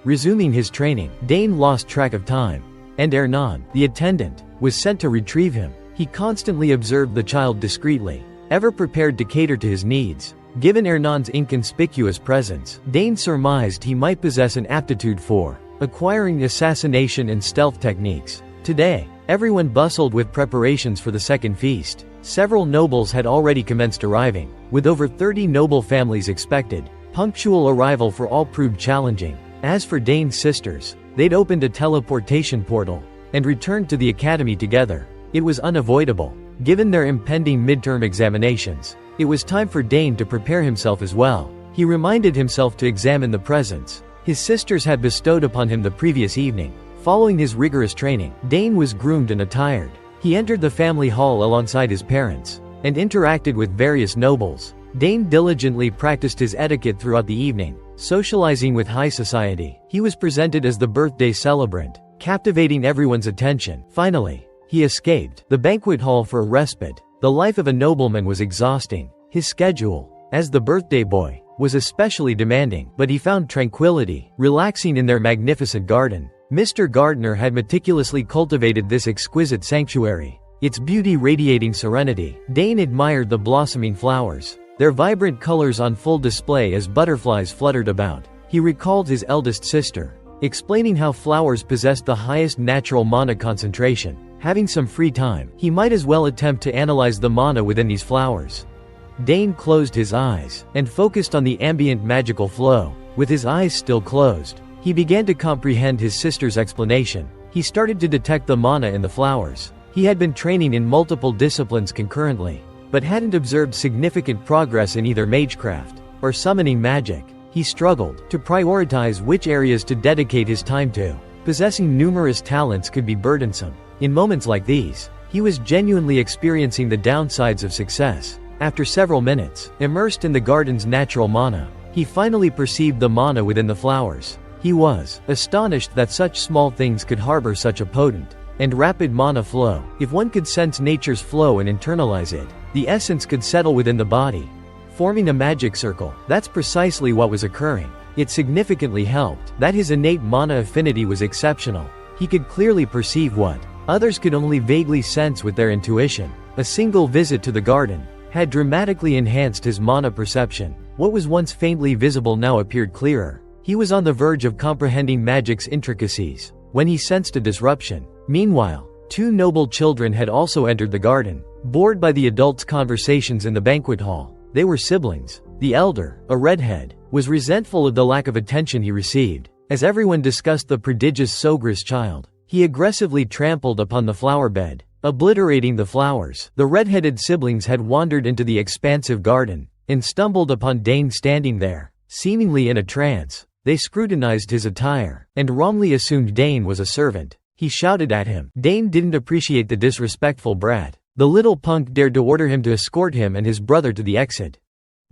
Speaker 1: Resuming his training, Dane lost track of time, and Ernan, the attendant, was sent to retrieve him. He constantly observed the child discreetly, ever prepared to cater to his needs. Given Ernan's inconspicuous presence, Dane surmised he might possess an aptitude for acquiring assassination and stealth techniques. Today, everyone bustled with preparations for the second feast. Several nobles had already commenced arriving. With over 30 noble families expected, punctual arrival for all proved challenging. As for Dane's sisters, they'd opened a teleportation portal and returned to the academy together. It was unavoidable. Given their impending midterm examinations, it was time for Dane to prepare himself as well. He reminded himself to examine the presents his sisters had bestowed upon him the previous evening. Following his rigorous training, Dane was groomed and attired. He entered the family hall alongside his parents and interacted with various nobles. Dane diligently practiced his etiquette throughout the evening, socializing with high society. He was presented as the birthday celebrant, captivating everyone's attention. Finally, he escaped the banquet hall for a respite. The life of a nobleman was exhausting. His schedule, as the birthday boy, was especially demanding, but he found tranquility, relaxing in their magnificent garden. Mr. Gardner had meticulously cultivated this exquisite sanctuary, its beauty radiating serenity. Dane admired the blossoming flowers, their vibrant colors on full display as butterflies fluttered about. He recalled his eldest sister, explaining how flowers possessed the highest natural mana concentration. Having some free time, he might as well attempt to analyze the mana within these flowers. Dane closed his eyes and focused on the ambient magical flow. With his eyes still closed, he began to comprehend his sister's explanation. He started to detect the mana in the flowers. He had been training in multiple disciplines concurrently, but hadn't observed significant progress in either magecraft or summoning magic. He struggled to prioritize which areas to dedicate his time to. Possessing numerous talents could be burdensome. In moments like these, he was genuinely experiencing the downsides of success. After several minutes, immersed in the garden's natural mana, he finally perceived the mana within the flowers. He was astonished that such small things could harbor such a potent and rapid mana flow. If one could sense nature's flow and internalize it, the essence could settle within the body, forming a magic circle. That's precisely what was occurring. It significantly helped that his innate mana affinity was exceptional. He could clearly perceive what others could only vaguely sense with their intuition. A single visit to the garden had dramatically enhanced his mana perception. What was once faintly visible now appeared clearer. He was on the verge of comprehending magic's intricacies when he sensed a disruption. Meanwhile, two noble children had also entered the garden, bored by the adults' conversations in the banquet hall. They were siblings. The elder, a redhead, was resentful of the lack of attention he received. As everyone discussed the prodigious Sogris child, He aggressively trampled upon the flower bed, obliterating the flowers. The red-headed siblings had wandered into the expansive garden, and stumbled upon Dane standing there, seemingly in a trance. They scrutinized his attire, and wrongly assumed Dane was a servant. He shouted at him. Dane didn't appreciate the disrespectful brat. The little punk dared to order him to escort him and his brother to the exit.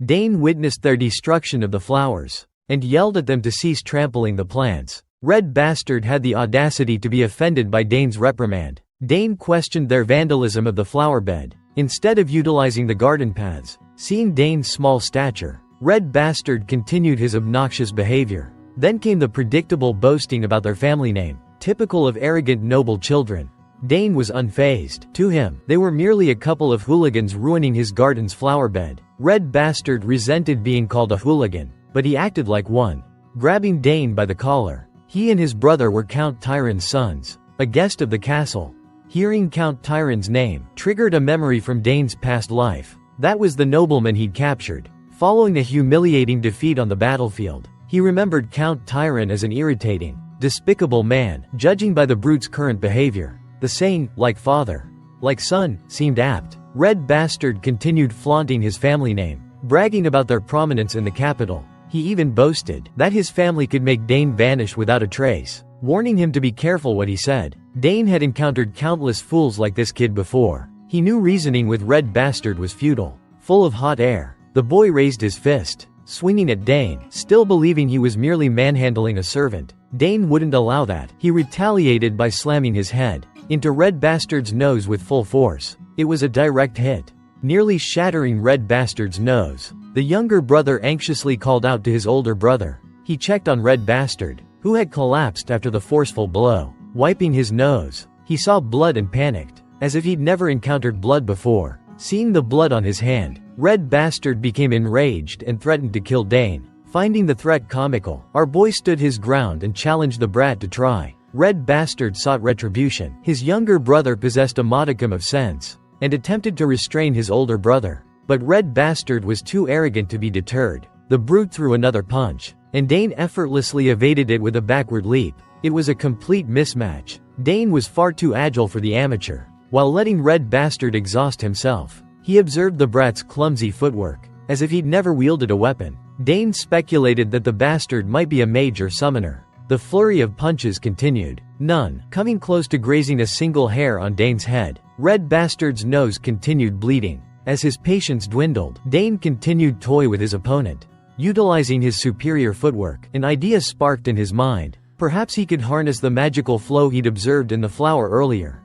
Speaker 1: Dane witnessed their destruction of the flowers, and yelled at them to cease trampling the plants. Red Bastard had the audacity to be offended by Dane's reprimand. Dane questioned their vandalism of the flower bed, instead of utilizing the garden paths. Seeing Dane's small stature, Red Bastard continued his obnoxious behavior. Then came the predictable boasting about their family name, typical of arrogant noble children. Dane was unfazed. To him, they were merely a couple of hooligans ruining his garden's flower bed. Red Bastard resented being called a hooligan, but he acted like one. Grabbing Dane by the collar, he and his brother were Count Tyron's sons, a guest of the castle. Hearing Count Tyron's name triggered a memory from Dane's past life. That was the nobleman he'd captured. Following a humiliating defeat on the battlefield, he remembered Count Tyron as an irritating, despicable man. Judging by the brute's current behavior, the saying, like father, like son, seemed apt. Red Bastard continued flaunting his family name, bragging about their prominence in the capital. He even boasted that his family could make Dane vanish without a trace, warning him to be careful what he said. Dane had encountered countless fools like this kid before. He knew reasoning with Red Bastard was futile. Full of hot air, the boy raised his fist, swinging at Dane, still believing he was merely manhandling a servant. Dane wouldn't allow that. He retaliated by slamming his head into Red Bastard's nose with full force. It was a direct hit, nearly shattering Red Bastard's nose. The younger brother anxiously called out to his older brother. He checked on Red Bastard, who had collapsed after the forceful blow. Wiping his nose, he saw blood and panicked, as if he'd never encountered blood before. Seeing the blood on his hand, Red Bastard became enraged and threatened to kill Dane. Finding the threat comical, our boy stood his ground and challenged the brat to try. Red Bastard sought retribution. His younger brother possessed a modicum of sense, and attempted to restrain his older brother. But Red Bastard was too arrogant to be deterred. The brute threw another punch, and Dane effortlessly evaded it with a backward leap. It was a complete mismatch. Dane was far too agile for the amateur. While letting Red Bastard exhaust himself, he observed the brat's clumsy footwork, as if he'd never wielded a weapon. Dane speculated that the bastard might be a mage or summoner. The flurry of punches continued, none coming close to grazing a single hair on Dane's head. Red Bastard's nose continued bleeding. As his patience dwindled, Dane continued toy with his opponent. Utilizing his superior footwork, an idea sparked in his mind. Perhaps he could harness the magical flow he'd observed in the flower earlier,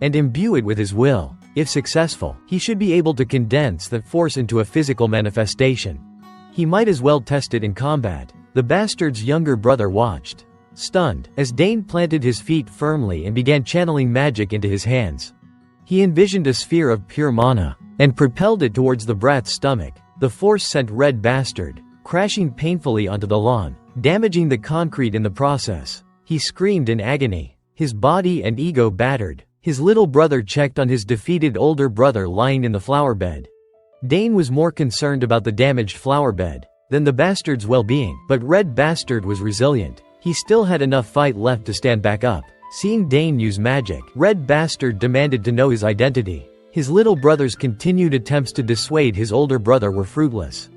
Speaker 1: and imbue it with his will. If successful, he should be able to condense that force into a physical manifestation. He might as well test it in combat. The bastard's younger brother watched, stunned, as Dane planted his feet firmly and began channeling magic into his hands. He envisioned a sphere of pure mana, and propelled it towards the brat's stomach. The force sent Red Bastard crashing painfully onto the lawn, damaging the concrete in the process. He screamed in agony, his body and ego battered. His little brother checked on his defeated older brother lying in the flower bed. Dane was more concerned about the damaged flower bed than the bastard's well-being, but Red Bastard was resilient. He still had enough fight left to stand back up. Seeing Dane use magic, Red Bastard demanded to know his identity. His little brother's continued attempts to dissuade his older brother were fruitless.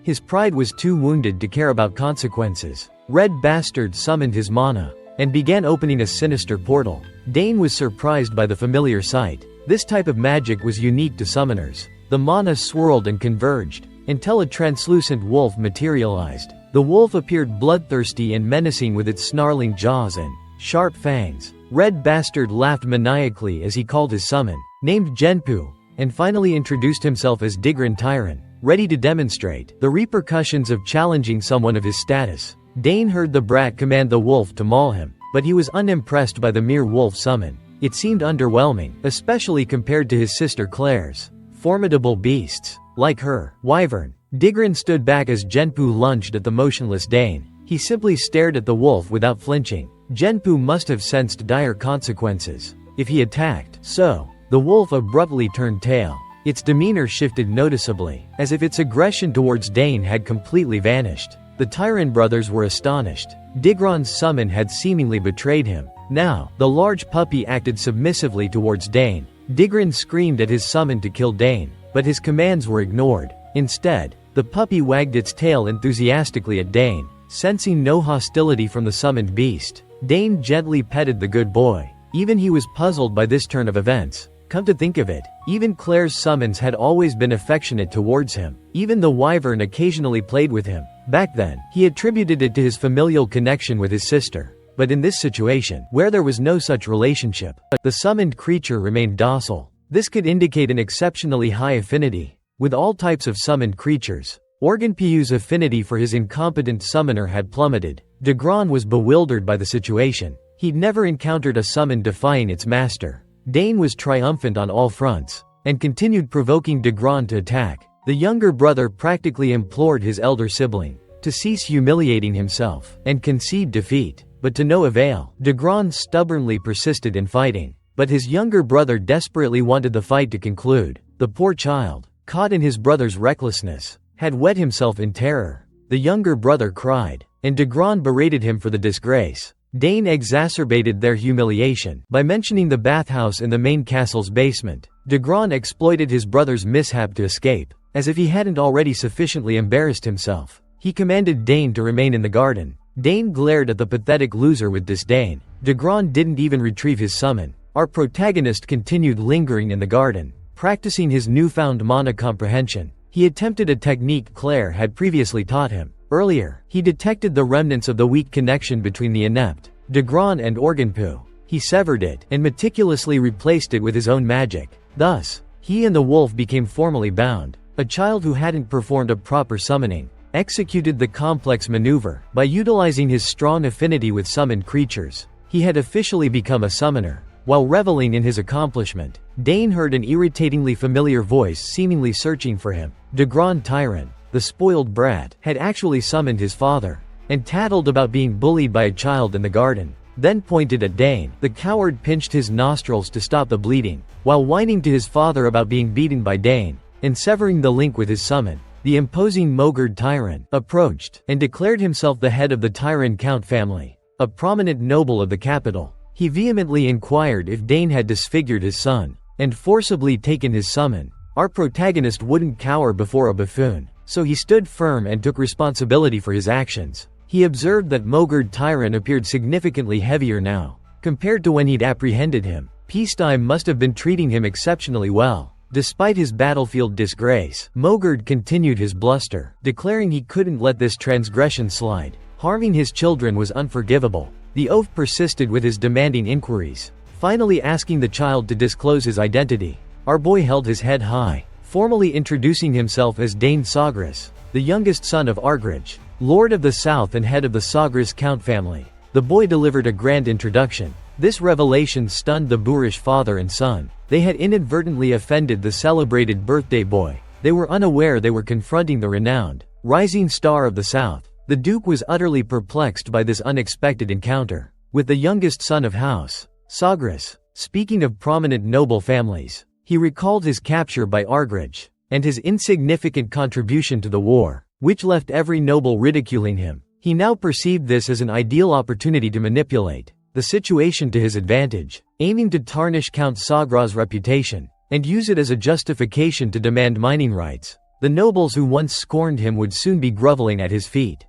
Speaker 1: His pride was too wounded to care about consequences. Red Bastard summoned his mana, and began opening a sinister portal. Dane was surprised by the familiar sight. This type of magic was unique to summoners. The mana swirled and converged, until a translucent wolf materialized. The wolf appeared bloodthirsty and menacing with its snarling jaws and sharp fangs. Red Bastard laughed maniacally as he called his summon, named Genpu, and finally introduced himself as Digran Tyron, ready to demonstrate the repercussions of challenging someone of his status. Dane heard the brat command the wolf to maul him, but he was unimpressed by the mere wolf summon. It seemed underwhelming, especially compared to his sister Claire's formidable beasts. Like her wyvern, Digran stood back as Genpu lunged at the motionless Dane. He simply stared at the wolf without flinching. Genpu must have sensed dire consequences if he attacked, so the wolf abruptly turned tail. Its demeanor shifted noticeably, as if its aggression towards Dane had completely vanished. The Tyron brothers were astonished. Digran's summon had seemingly betrayed him. Now, the large puppy acted submissively towards Dane. Digran screamed at his summon to kill Dane, but his commands were ignored. Instead, the puppy wagged its tail enthusiastically at Dane, sensing no hostility from the summoned beast. Dane gently petted the good boy. Even he was puzzled by this turn of events. Come to think of it, even Claire's summons had always been affectionate towards him. Even the wyvern occasionally played with him. Back then, he attributed it to his familial connection with his sister. But in this situation, where there was no such relationship, the summoned creature remained docile. This could indicate an exceptionally high affinity with all types of summoned creatures. Organpiu's affinity for his incompetent summoner had plummeted. Degron was bewildered by the situation. He'd never encountered a summon defying its master. Dane was triumphant on all fronts, and continued provoking Degron to attack. The younger brother practically implored his elder sibling to cease humiliating himself and concede defeat, but to no avail. Degron stubbornly persisted in fighting, but his younger brother desperately wanted the fight to conclude. The poor child, caught in his brother's recklessness, had wet himself in terror. The younger brother cried, and Degron berated him for the disgrace. Dane exacerbated their humiliation by mentioning the bathhouse in the main castle's basement. Degron exploited his brother's mishap to escape, as if he hadn't already sufficiently embarrassed himself. He commanded Dane to remain in the garden. Dane glared at the pathetic loser with disdain. Degron didn't even retrieve his summon. Our protagonist continued lingering in the garden, practicing his newfound mana comprehension. He attempted a technique Claire had previously taught him. Earlier, he detected the remnants of the weak connection between the inept Degron and Organpiu. He severed it and meticulously replaced it with his own magic. Thus, he and the wolf became formally bound. A child who hadn't performed a proper summoning executed the complex maneuver. By utilizing his strong affinity with summoned creatures, he had officially become a summoner. While reveling in his accomplishment, Dane heard an irritatingly familiar voice seemingly searching for him. Degron Tyrant, the spoiled brat, had actually summoned his father, and tattled about being bullied by a child in the garden. Then pointed at Dane. The coward pinched his nostrils to stop the bleeding, while whining to his father about being beaten by Dane, and severing the link with his summon. The imposing Mogurd Tyrant approached, and declared himself the head of the Tyrant Count family, a prominent noble of the capital. He vehemently inquired if Dane had disfigured his son, and forcibly taken his summon. Our protagonist wouldn't cower before a buffoon, so he stood firm and took responsibility for his actions. He observed that Mogurd Tyrant appeared significantly heavier now, compared to when he'd apprehended him. Peacetime must have been treating him exceptionally well. Despite his battlefield disgrace, Mogurd continued his bluster, declaring he couldn't let this transgression slide. Harming his children was unforgivable. The oaf persisted with his demanding inquiries, finally asking the child to disclose his identity. Our boy held his head high, formally introducing himself as Dane Sagras, the youngest son of Argr, Lord of the South and head of the Sagras Count family. The boy delivered a grand introduction. This revelation stunned the boorish father and son. They had inadvertently offended the celebrated birthday boy. They were unaware they were confronting the renowned, rising star of the South. The Duke was utterly perplexed by this unexpected encounter with the youngest son of House Sagras. Speaking of prominent noble families, he recalled his capture by Argr, and his insignificant contribution to the war, which left every noble ridiculing him. He now perceived this as an ideal opportunity to manipulate the situation to his advantage, aiming to tarnish Count Sagras' reputation, and use it as a justification to demand mining rights. The nobles who once scorned him would soon be groveling at his feet.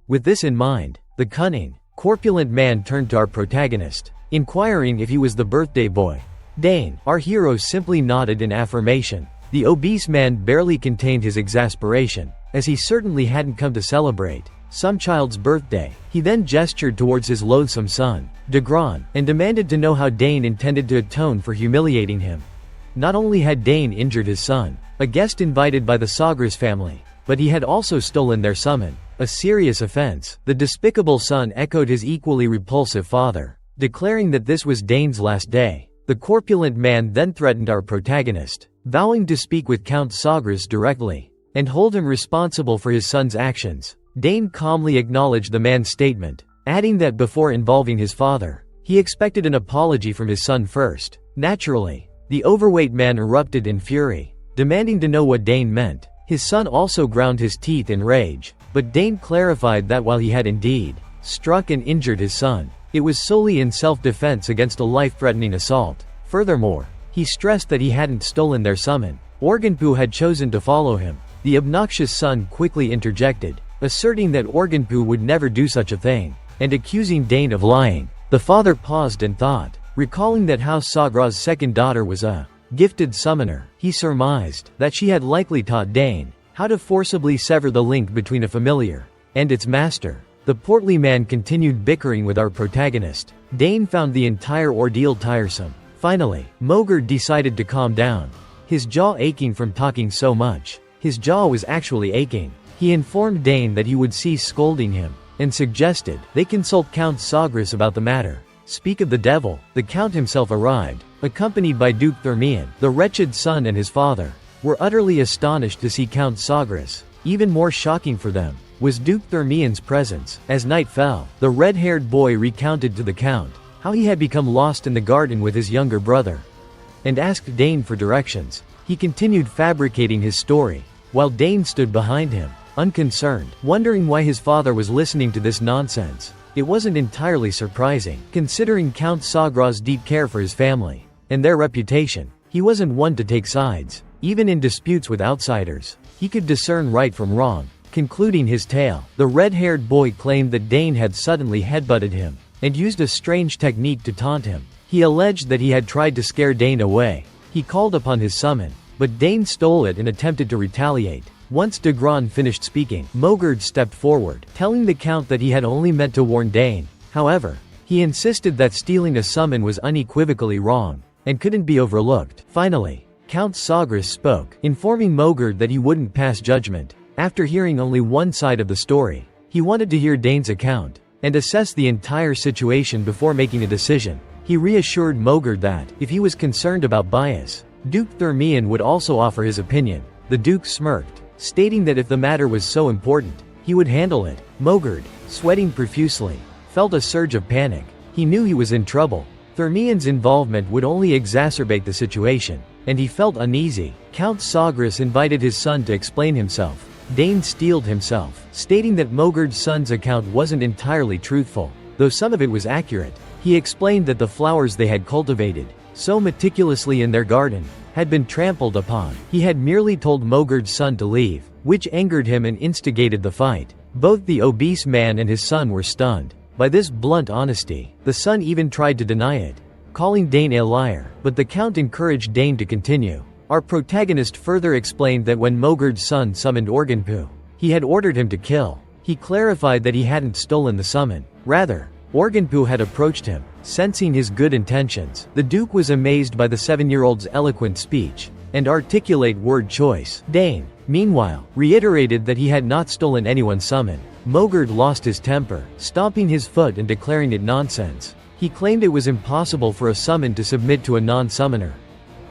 Speaker 1: With this in mind, the cunning, corpulent man turned to our protagonist, inquiring if he was the birthday boy. Dane, our hero, simply nodded in affirmation. The obese man barely contained his exasperation, as he certainly hadn't come to celebrate some child's birthday. He then gestured towards his loathsome son, Degron, and demanded to know how Dane intended to atone for humiliating him. Not only had Dane injured his son, a guest invited by the Sagras family, but he had also stolen their summon, a serious offense. The despicable son echoed his equally repulsive father, declaring that this was Dane's last day. The corpulent man then threatened our protagonist, vowing to speak with Count Sagras directly, and hold him responsible for his son's actions. Dane calmly acknowledged the man's statement, adding that before involving his father, he expected an apology from his son first. Naturally, the overweight man erupted in fury, demanding to know what Dane meant. His son also ground his teeth in rage, but Dane clarified that while he had indeed struck and injured his son, It was solely in self-defense against a life-threatening assault. Furthermore, he stressed that he hadn't stolen their summon. Organpoo had chosen to follow him. The obnoxious son quickly interjected, asserting that Organpoo would never do such a thing, and accusing Dane of lying. The father paused and thought, recalling that House Sagra's second daughter was a gifted summoner. He surmised that she had likely taught Dane how to forcibly sever the link between a familiar and its master. The portly man continued bickering with our protagonist. Dane found the entire ordeal tiresome. Finally, Mogert decided to calm down, his jaw aching from talking so much. His jaw was actually aching. He informed Dane that he would cease scolding him, and suggested they consult Count Sagras about the matter. Speak of the devil, the Count himself arrived, accompanied by Duke Thermian. The wretched son and his father were utterly astonished to see Count Sagras. Even more shocking for them was Duke Thermian's presence. As night fell, the red-haired boy recounted to the Count how he had become lost in the garden with his younger brother, and asked Dane for directions. He continued fabricating his story, while Dane stood behind him, unconcerned, wondering why his father was listening to this nonsense. It wasn't entirely surprising, considering Count Sagra's deep care for his family and their reputation. He wasn't one to take sides, even in disputes with outsiders. He could discern right from wrong. Concluding his tale, the red-haired boy claimed that Dane had suddenly headbutted him and used a strange technique to taunt him. He alleged that he had tried to scare Dane away. He called upon his summon, but Dane stole it and attempted to retaliate. Once de Grand finished speaking, Mogert stepped forward, telling the Count that he had only meant to warn Dane. However, he insisted that stealing a summon was unequivocally wrong and couldn't be overlooked. Finally, Count Sagras spoke, informing Mogert that he wouldn't pass judgment. After hearing only one side of the story, he wanted to hear Dane's account and assess the entire situation before making a decision. He reassured Mogert that, if he was concerned about bias, Duke Thermian would also offer his opinion. The Duke smirked, stating that if the matter was so important, he would handle it. Mogert, sweating profusely, felt a surge of panic. He knew he was in trouble. Thermian's involvement would only exacerbate the situation, and he felt uneasy. Count Sagras invited his son to explain himself. Dane steeled himself, stating that Mogert's son's account wasn't entirely truthful, though some of it was accurate. He explained that the flowers they had cultivated so meticulously in their garden had been trampled upon. He had merely told Mogert's son to leave, which angered him and instigated the fight. Both the obese man and his son were stunned by this blunt honesty. The son even tried to deny it, calling Dane a liar, but the Count encouraged Dane to continue. Our protagonist further explained that when Mogert's son summoned Organpoo, he had ordered him to kill. He clarified that he hadn't stolen the summon. Rather, Organpoo had approached him, sensing his good intentions. The Duke was amazed by the 7-year-old's eloquent speech and articulate word choice. Dane, meanwhile, reiterated that he had not stolen anyone's summon. Mogert lost his temper, stomping his foot and declaring it nonsense. He claimed it was impossible for a summon to submit to a non-summoner,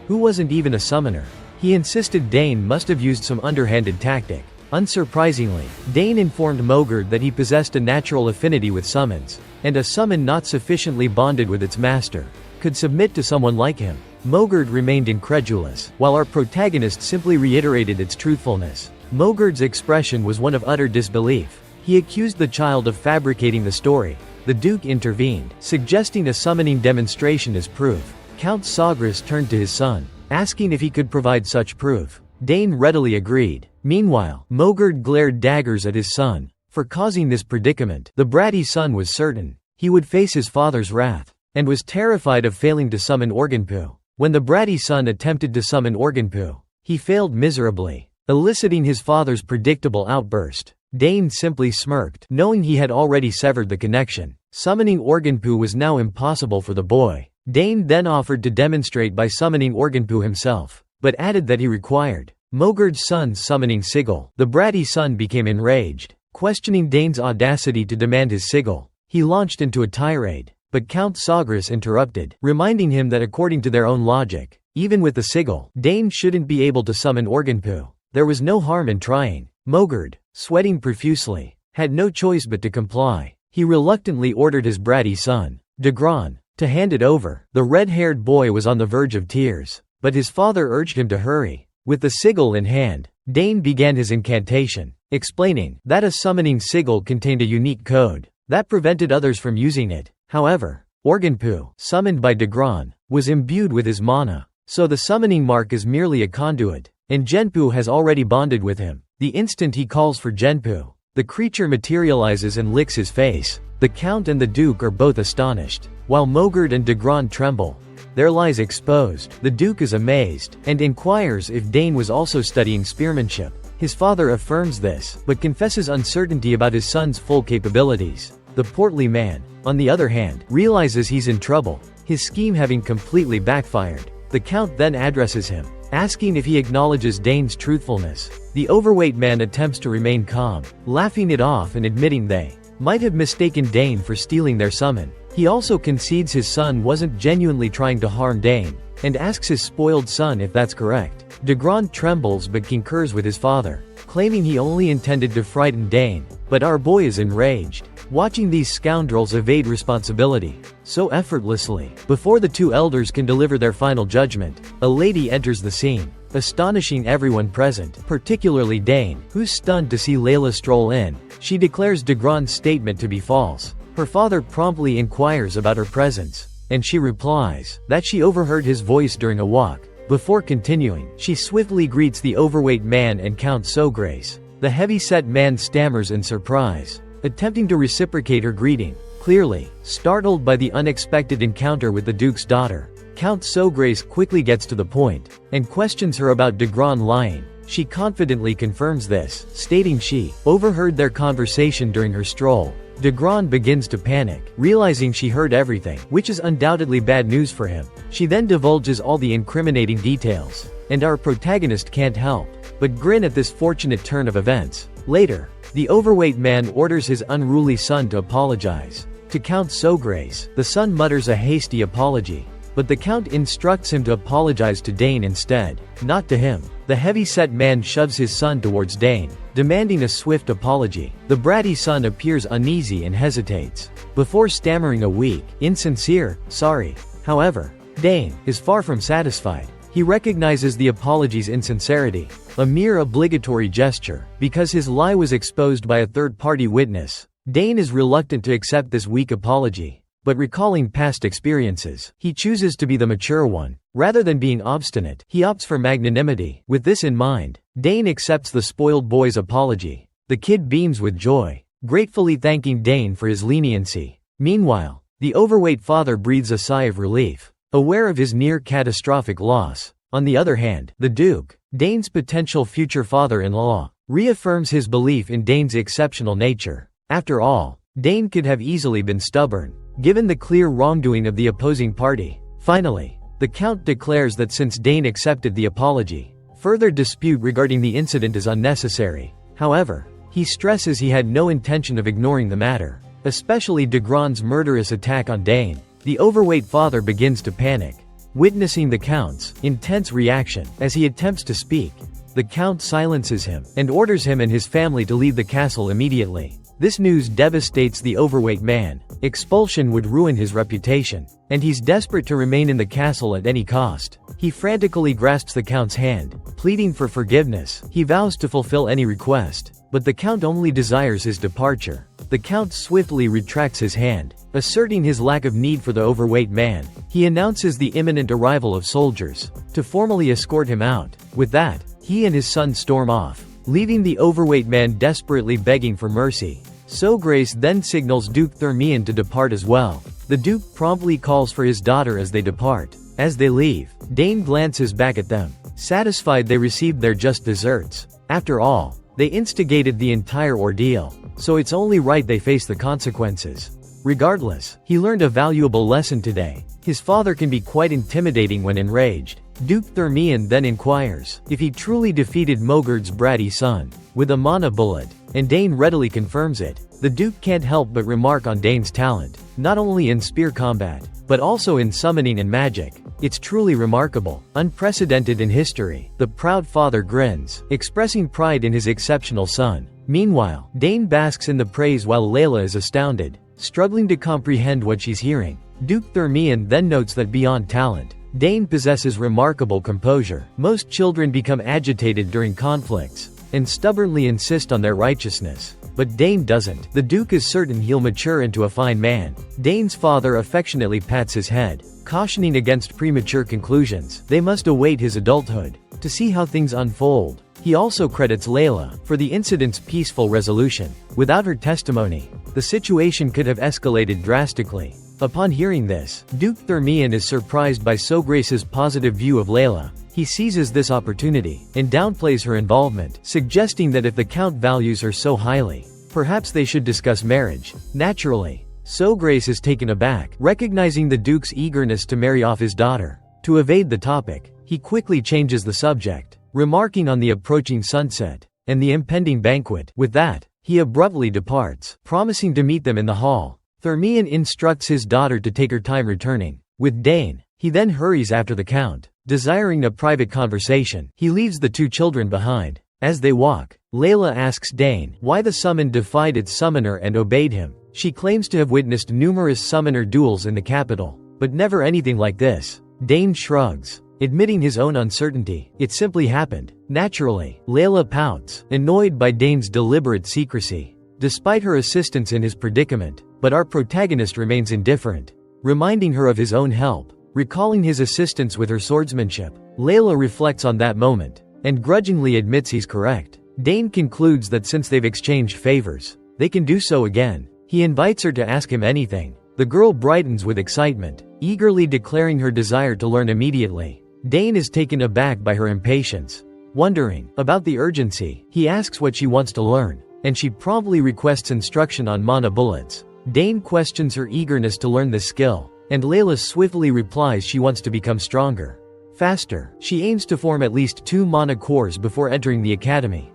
Speaker 1: who wasn't even a summoner. He insisted Dane must have used some underhanded tactic. Unsurprisingly, Dane informed Mogert that he possessed a natural affinity with summons, and a summon not sufficiently bonded with its master could submit to someone like him. Mogert remained incredulous, while our protagonist simply reiterated its truthfulness. Mogert's expression was one of utter disbelief. He accused the child of fabricating the story. The Duke intervened, suggesting a summoning demonstration as proof. Count Sagras turned to his son, asking if he could provide such proof. Dane readily agreed. Meanwhile, Mogert glared daggers at his son for causing this predicament. The bratty son was certain he would face his father's wrath, and was terrified of failing to summon Organpoo. When the bratty son attempted to summon Organpoo, he failed miserably, eliciting his father's predictable outburst. Dane simply smirked, knowing he had already severed the connection. Summoning Organpoo was now impossible for the boy. Dane then offered to demonstrate by summoning Organpoo himself, but added that he required Mogert's son's summoning sigil. The bratty son became enraged, questioning Dane's audacity to demand his sigil. He launched into a tirade, but Count Sagras interrupted, reminding him that according to their own logic, even with the sigil, Dane shouldn't be able to summon Organpoo. There was no harm in trying. Mogert, sweating profusely, had no choice but to comply. He reluctantly ordered his bratty son, de Grand, to hand it over. The red-haired boy was on the verge of tears, but his father urged him to hurry. With the sigil in hand, Dane began his incantation, explaining that a summoning sigil contained a unique code that prevented others from using it. However, Organpu, summoned by Dagron, was imbued with his mana, so the summoning mark is merely a conduit, and Genpu has already bonded with him. The instant he calls for Genpu, the creature materializes and licks his face. The Count and the Duke are both astonished, while Mogurt and Dagron tremble. Their lies exposed, the Duke is amazed, and inquires if Dane was also studying spearmanship. His father affirms this, but confesses uncertainty about his son's full capabilities. The portly man, on the other hand, realizes he's in trouble, his scheme having completely backfired. The Count then addresses him, asking if he acknowledges Dane's truthfulness. The overweight man attempts to remain calm, laughing it off and admitting they might have mistaken Dane for stealing their summon. He also concedes his son wasn't genuinely trying to harm Dane, and asks his spoiled son if that's correct. Dagron trembles but concurs with his father, claiming he only intended to frighten Dane, but our boy is enraged, watching these scoundrels evade responsibility so effortlessly. Before the two elders can deliver their final judgment, a lady enters the scene, astonishing everyone present, particularly Dane, who's stunned to see Leila stroll in. She declares Dagron's statement to be false. Her father promptly inquires about her presence, and she replies that she overheard his voice during a walk. Before continuing, she swiftly greets the overweight man and Count Sograce. The heavy-set man stammers in surprise, attempting to reciprocate her greeting. Clearly startled by the unexpected encounter with the Duke's daughter, Count Sograce quickly gets to the point, and questions her about Dagron lying. She confidently confirms this, stating she overheard their conversation during her stroll. Dagron begins to panic, realizing she heard everything, which is undoubtedly bad news for him. She then divulges all the incriminating details, and our protagonist can't help but grin at this fortunate turn of events. Later, the overweight man orders his unruly son to apologize to Count Sograce. The son mutters a hasty apology, but the Count instructs him to apologize to Dane instead, not to him. The heavy-set man shoves his son towards Dane, demanding a swift apology. The bratty son appears uneasy and hesitates, before stammering a weak, insincere, sorry. However, Dane is far from satisfied. He recognizes the apology's insincerity, a mere obligatory gesture, because his lie was exposed by a third-party witness. Dane is reluctant to accept this weak apology, but recalling past experiences, he chooses to be the mature one. Rather than being obstinate, he opts for magnanimity. With this in mind, Dane accepts the spoiled boy's apology. The kid beams with joy, gratefully thanking Dane for his leniency. Meanwhile, the overweight father breathes a sigh of relief, aware of his near-catastrophic loss. On the other hand, the Duke, Dane's potential future father-in-law, reaffirms his belief in Dane's exceptional nature. After all, Dane could have easily been stubborn, given the clear wrongdoing of the opposing party. Finally, the Count declares that since Dane accepted the apology, further dispute regarding the incident is unnecessary. However, he stresses he had no intention of ignoring the matter, especially Dagron's murderous attack on Dane. The overweight father begins to panic, witnessing the Count's intense reaction. As he attempts to speak, the Count silences him, and orders him and his family to leave the castle immediately. This news devastates the overweight man. Expulsion would ruin his reputation, and he's desperate to remain in the castle at any cost. He frantically grasps the Count's hand, pleading for forgiveness. He vows to fulfill any request, but the Count only desires his departure. The Count swiftly retracts his hand, asserting his lack of need for the overweight man. He announces the imminent arrival of soldiers to formally escort him out. With that, he and his son storm off, leaving the overweight man desperately begging for mercy. Sograce then signals Duke Thermian to depart as well. The Duke promptly calls for his daughter as they depart. As they leave, Dane glances back at them, satisfied they received their just desserts. After all, they instigated the entire ordeal, so it's only right they face the consequences. Regardless, he learned a valuable lesson today. His father can be quite intimidating when enraged. Duke Thermian then inquires if he truly defeated Mogurt's bratty son with a mana bullet, and Dane readily confirms it. The Duke can't help but remark on Dane's talent, not only in spear combat, but also in summoning and magic. It's truly remarkable, unprecedented in history. The proud father grins, expressing pride in his exceptional son. Meanwhile, Dane basks in the praise while Leila is astounded, struggling to comprehend what she's hearing. Duke Thermian then notes that beyond talent, Dane possesses remarkable composure. Most children become agitated during conflicts, and stubbornly insist on their righteousness. but Dane doesn't. The Duke is certain he'll mature into a fine man. Dane's father affectionately pats his head, cautioning against premature conclusions. They must await his adulthood to see how things unfold. He also credits Leila for the incident's peaceful resolution. Without her testimony, the situation could have escalated drastically. Upon hearing this, Duke Thermion is surprised by Sograce's positive view of Leila. He seizes this opportunity and downplays her involvement, suggesting that if the Count values her so highly, perhaps they should discuss marriage. Naturally, Sograce is taken aback, recognizing the Duke's eagerness to marry off his daughter. To evade the topic, he quickly changes the subject, remarking on the approaching sunset and the impending banquet. With that, he abruptly departs, promising to meet them in the hall. Thermion instructs his daughter to take her time returning. With Dane, he then hurries after the Count, desiring a private conversation. He leaves the two children behind. As they walk, Leila asks Dane why the summon defied its summoner and obeyed him. She claims to have witnessed numerous summoner duels in the capital, but never anything like this. Dane shrugs, admitting his own uncertainty. It simply happened. Naturally, Leila pouts, annoyed by Dane's deliberate secrecy, despite her assistance in his predicament. But our protagonist remains indifferent, reminding her of his own help, recalling his assistance with her swordsmanship. Leila reflects on that moment, and grudgingly admits he's correct. Dane concludes that since they've exchanged favors, they can do so again. He invites her to ask him anything. The girl brightens with excitement, eagerly declaring her desire to learn immediately. Dane is taken aback by her impatience. Wondering about the urgency, he asks what she wants to learn, and she promptly requests instruction on mana bullets. Dane questions her eagerness to learn this skill, and Leila swiftly replies she wants to become stronger, faster. She aims to form at least 2 mana cores before entering the academy.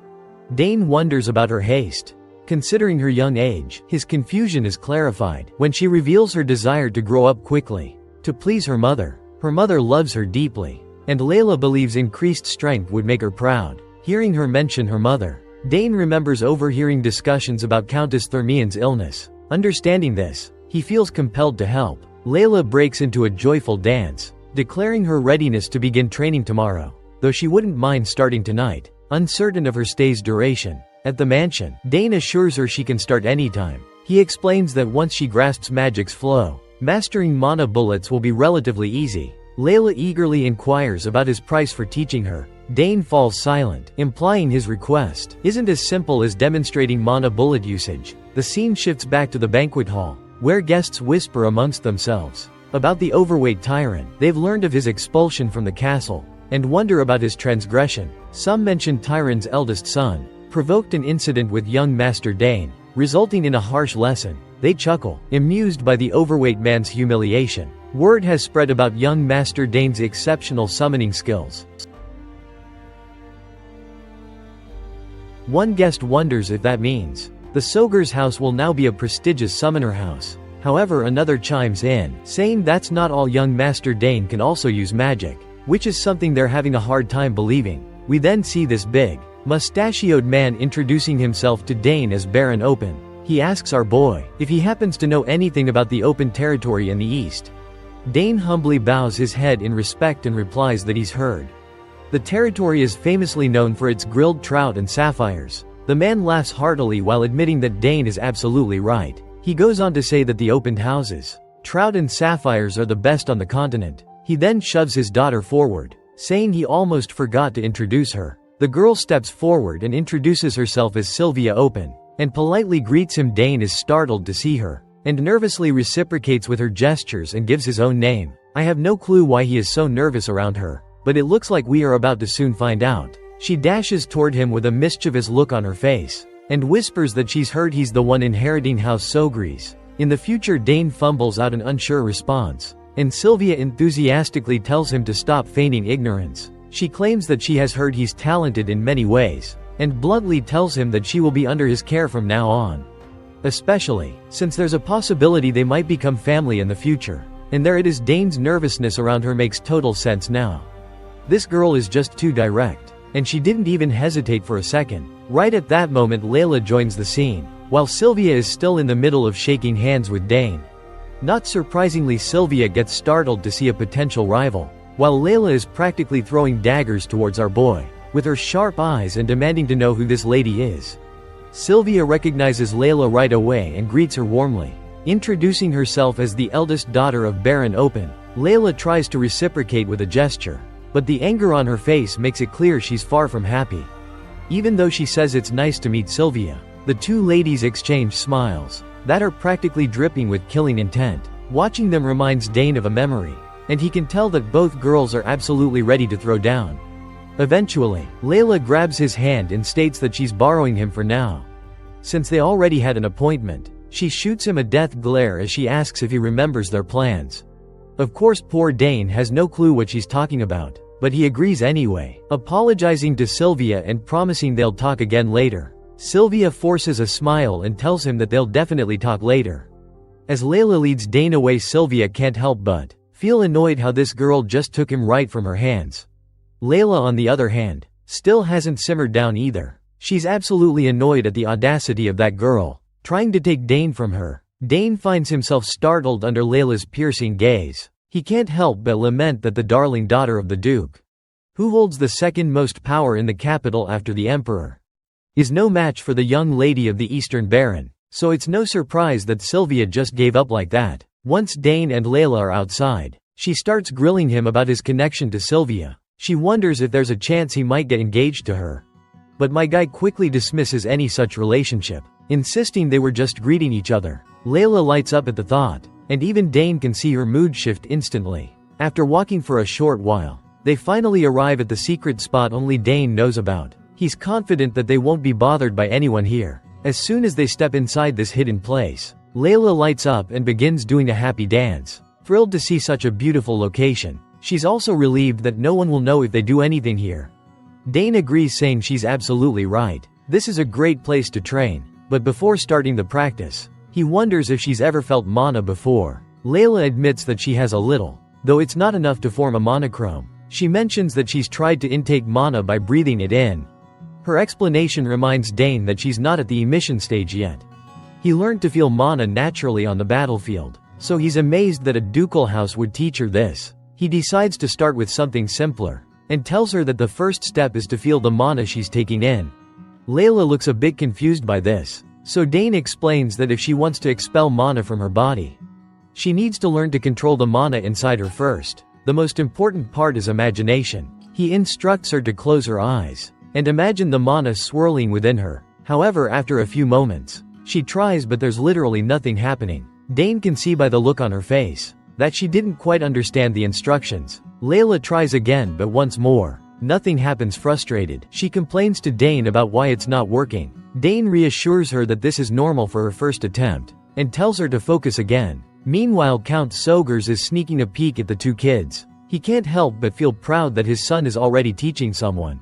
Speaker 1: Dane wonders about her haste. Considering her young age, his confusion is clarified when she reveals her desire to grow up quickly, to please her mother. Her mother loves her deeply, and Leila believes increased strength would make her proud. Hearing her mention her mother, Dane remembers overhearing discussions about Countess Thermion's illness. Understanding this, he feels compelled to help. Leila breaks into a joyful dance, declaring her readiness to begin training tomorrow, though she wouldn't mind starting tonight. Uncertain of her stay's duration at the mansion, Dane assures her she can start anytime. He explains that once she grasps magic's flow, mastering mana bullets will be relatively easy. Leila eagerly inquires about his price for teaching her. Dane falls silent, implying his request isn't as simple as demonstrating mana bullet usage. The scene shifts back to the banquet hall, where guests whisper amongst themselves about the overweight tyrant. They've learned of his expulsion from the castle, and wonder about his transgression. Some mention Tyrant's eldest son provoked an incident with young Master Dane, resulting in a harsh lesson. They chuckle, amused by the overweight man's humiliation. Word has spread about young Master Dane's exceptional summoning skills. One guest wonders if that means the Soger's house will now be a prestigious summoner house. However, another chimes in, saying that's not all. Young Master Dane can also use magic, which is something they're having a hard time believing. We then see this big, mustachioed man introducing himself to Dane as Baron Open. He asks our boy if he happens to know anything about the open territory in the east. Dane humbly bows his head in respect and replies that he's heard. The territory is famously known for its grilled trout and sapphires. The man laughs heartily while admitting that Dane is absolutely right. He goes on to say that the opened houses, trout and sapphires are the best on the continent. He then shoves his daughter forward, saying he almost forgot to introduce her. The girl steps forward and introduces herself as Sylvia Open, and politely greets him. Dane is startled to see her, and nervously reciprocates with her gestures and gives his own name. I have no clue why he is so nervous around her, but it looks like we are about to soon find out. She dashes toward him with a mischievous look on her face, and whispers that she's heard he's the one inheriting House Sogris. In the future, Dane fumbles out an unsure response, and Sylvia enthusiastically tells him to stop feigning ignorance. She claims that she has heard he's talented in many ways, and bluntly tells him that she will be under his care from now on. Especially, since there's a possibility they might become family in the future. And there it is. Dane's nervousness around her makes total sense now. This girl is just too direct, and she didn't even hesitate for a second. Right at that moment, Leila joins the scene, while Sylvia is still in the middle of shaking hands with Dane. Not surprisingly, Sylvia gets startled to see a potential rival, while Leila is practically throwing daggers towards our boy, with her sharp eyes and demanding to know who this lady is. Sylvia recognizes Leila right away and greets her warmly. Introducing herself as the eldest daughter of Baron Open, Leila tries to reciprocate with a gesture. But the anger on her face makes it clear she's far from happy. Even though she says it's nice to meet Sylvia, the two ladies exchange smiles that are practically dripping with killing intent. Watching them reminds Dane of a memory, and he can tell that both girls are absolutely ready to throw down. Eventually, Leila grabs his hand and states that she's borrowing him for now. Since they already had an appointment, she shoots him a death glare as she asks if he remembers their plans. Of course, poor Dane has no clue what she's talking about, but he agrees anyway, apologizing to Sylvia and promising they'll talk again later. Sylvia forces a smile and tells him that they'll definitely talk later. As Leila leads Dane away, Sylvia can't help but feel annoyed how this girl just took him right from her hands. Leila, on the other hand, still hasn't simmered down either. She's absolutely annoyed at the audacity of that girl trying to take Dane from her. Dane finds himself startled under Leila's piercing gaze. He can't help but lament that the darling daughter of the Duke, who holds the second most power in the capital after the Emperor, is no match for the young lady of the Eastern Baron, so it's no surprise that Sylvia just gave up like that. Once Dane and Leila are outside, she starts grilling him about his connection to Sylvia. She wonders if there's a chance he might get engaged to her. But my guy quickly dismisses any such relationship, insisting they were just greeting each other. Leila lights up at the thought, and even Dane can see her mood shift instantly. After walking for a short while, they finally arrive at the secret spot only Dane knows about. He's confident that they won't be bothered by anyone here. As soon as they step inside this hidden place, Leila lights up and begins doing a happy dance. Thrilled to see such a beautiful location, she's also relieved that no one will know if they do anything here. Dane agrees, saying she's absolutely right. This is a great place to train, but before starting the practice, he wonders if she's ever felt mana before. Leila admits that she has a little, though it's not enough to form a monochrome. She mentions that she's tried to intake mana by breathing it in. Her explanation reminds Dane that she's not at the emission stage yet. He learned to feel mana naturally on the battlefield, so he's amazed that a ducal house would teach her this. He decides to start with something simpler, and tells her that the first step is to feel the mana she's taking in. Leila looks a bit confused by this, so Dane explains that if she wants to expel mana from her body, she needs to learn to control the mana inside her first. The most important part is imagination. He instructs her to close her eyes and imagine the mana swirling within her. However, after a few moments, she tries, but there's literally nothing happening. Dane can see by the look on her face that she didn't quite understand the instructions. Leila tries again, but once more, nothing happens. Frustrated, she complains to Dane about why it's not working. Dane reassures her that this is normal for her first attempt, and tells her to focus again. Meanwhile, Count Sogers is sneaking a peek at the two kids. He can't help but feel proud that his son is already teaching someone.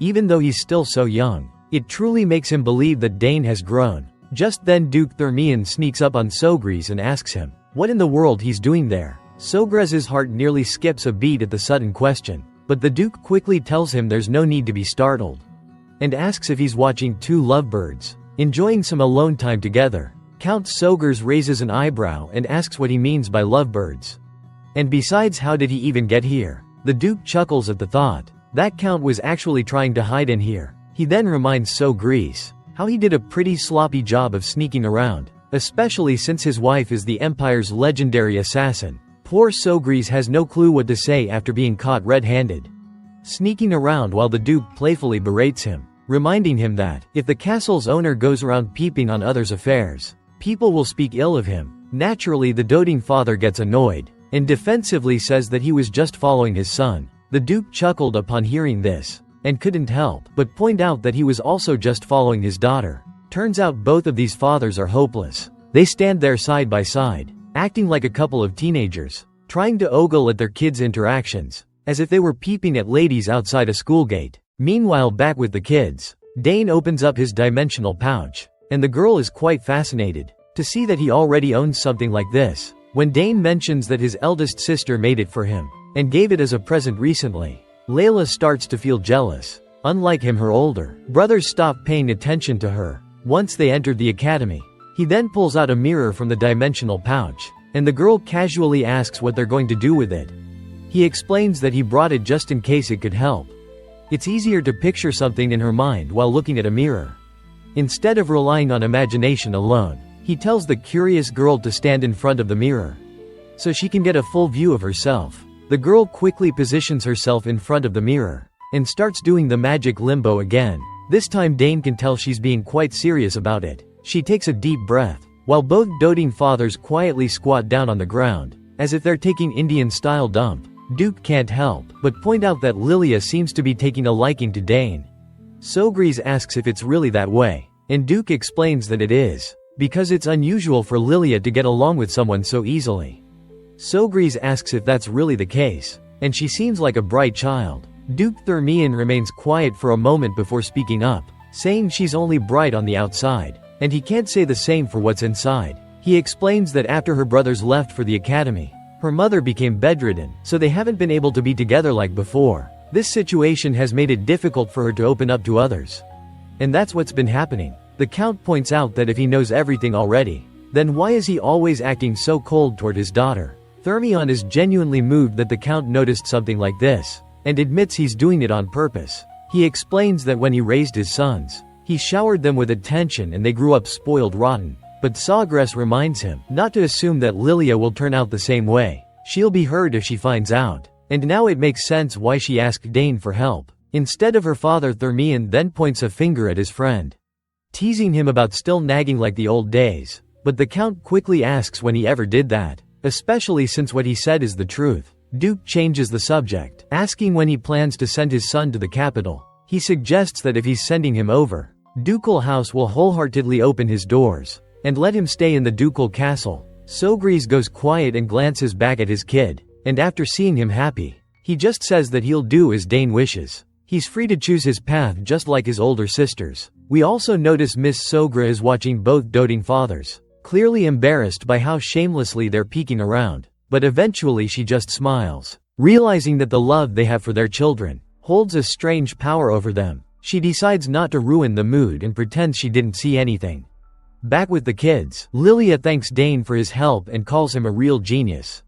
Speaker 1: Even though he's still so young, it truly makes him believe that Dane has grown. Just then Duke Thermion sneaks up on Sogres and asks him what in the world he's doing there. Sogres's heart nearly skips a beat at the sudden question, but the Duke quickly tells him there's no need to be startled, and asks if he's watching two lovebirds enjoying some alone time together. Count Sogers raises an eyebrow and asks what he means by lovebirds. And besides, how did he even get here? The Duke chuckles at the thought that Count was actually trying to hide in here. He then reminds Sogres how he did a pretty sloppy job of sneaking around, especially since his wife is the Empire's legendary assassin. Poor Sogres has no clue what to say after being caught red-handed sneaking around, while the Duke playfully berates him, reminding him that if the castle's owner goes around peeping on others' affairs, people will speak ill of him. Naturally, the doting father gets annoyed and defensively says that he was just following his son. The Duke chuckled upon hearing this, and couldn't help but point out that he was also just following his daughter. Turns out both of these fathers are hopeless. They stand there side by side, acting like a couple of teenagers, trying to ogle at their kids' interactions, as if they were peeping at ladies outside a school gate. Meanwhile, back with the kids, Dane opens up his dimensional pouch, and the girl is quite fascinated to see that he already owns something like this. When Dane mentions that his eldest sister made it for him and gave it as a present recently, Leila starts to feel jealous. Unlike him, her older brothers stop paying attention to her once they entered the academy. He then pulls out a mirror from the dimensional pouch, and the girl casually asks what they're going to do with it. He explains that he brought it just in case it could help. It's easier to picture something in her mind while looking at a mirror. Instead of relying on imagination alone, he tells the curious girl to stand in front of the mirror so she can get a full view of herself. The girl quickly positions herself in front of the mirror and starts doing the magic limbo again. This time Dane can tell she's being quite serious about it. She takes a deep breath, while both doting fathers quietly squat down on the ground, as if they're taking Indian-style dump. Duke can't help but point out that Lilia seems to be taking a liking to Dane. Sogris asks if it's really that way, and Duke explains that it is, because it's unusual for Lilia to get along with someone so easily. Sogris asks if that's really the case, and she seems like a bright child. Duke Thermian remains quiet for a moment before speaking up, saying she's only bright on the outside, and he can't say the same for what's inside. He explains that after her brothers left for the academy, her mother became bedridden, so they haven't been able to be together like before. This situation has made it difficult for her to open up to others. And that's what's been happening. The Count points out that if he knows everything already, then why is he always acting so cold toward his daughter? Thermion is genuinely moved that the Count noticed something like this, and admits he's doing it on purpose. He explains that when he raised his sons, he showered them with attention and they grew up spoiled rotten. But Sogres reminds him not to assume that Lilia will turn out the same way. She'll be hurt if she finds out. And now it makes sense why she asked Dane for help. Instead of her father, Thermion then points a finger at his friend, teasing him about still nagging like the old days. But the Count quickly asks when he ever did that, especially since what he said is the truth. Duke changes the subject, asking when he plans to send his son to the capital. He suggests that if he's sending him over, Ducal House will wholeheartedly open his doors and let him stay in the ducal castle. Sogris goes quiet and glances back at his kid, and after seeing him happy, he just says that he'll do as Dane wishes. He's free to choose his path just like his older sisters. We also notice Miss Sogra is watching both doting fathers, clearly embarrassed by how shamelessly they're peeking around, but eventually she just smiles, realizing that the love they have for their children holds a strange power over them. She decides not to ruin the mood and pretends she didn't see anything. Back with the kids, Lilia thanks Dane for his help and calls him a real genius.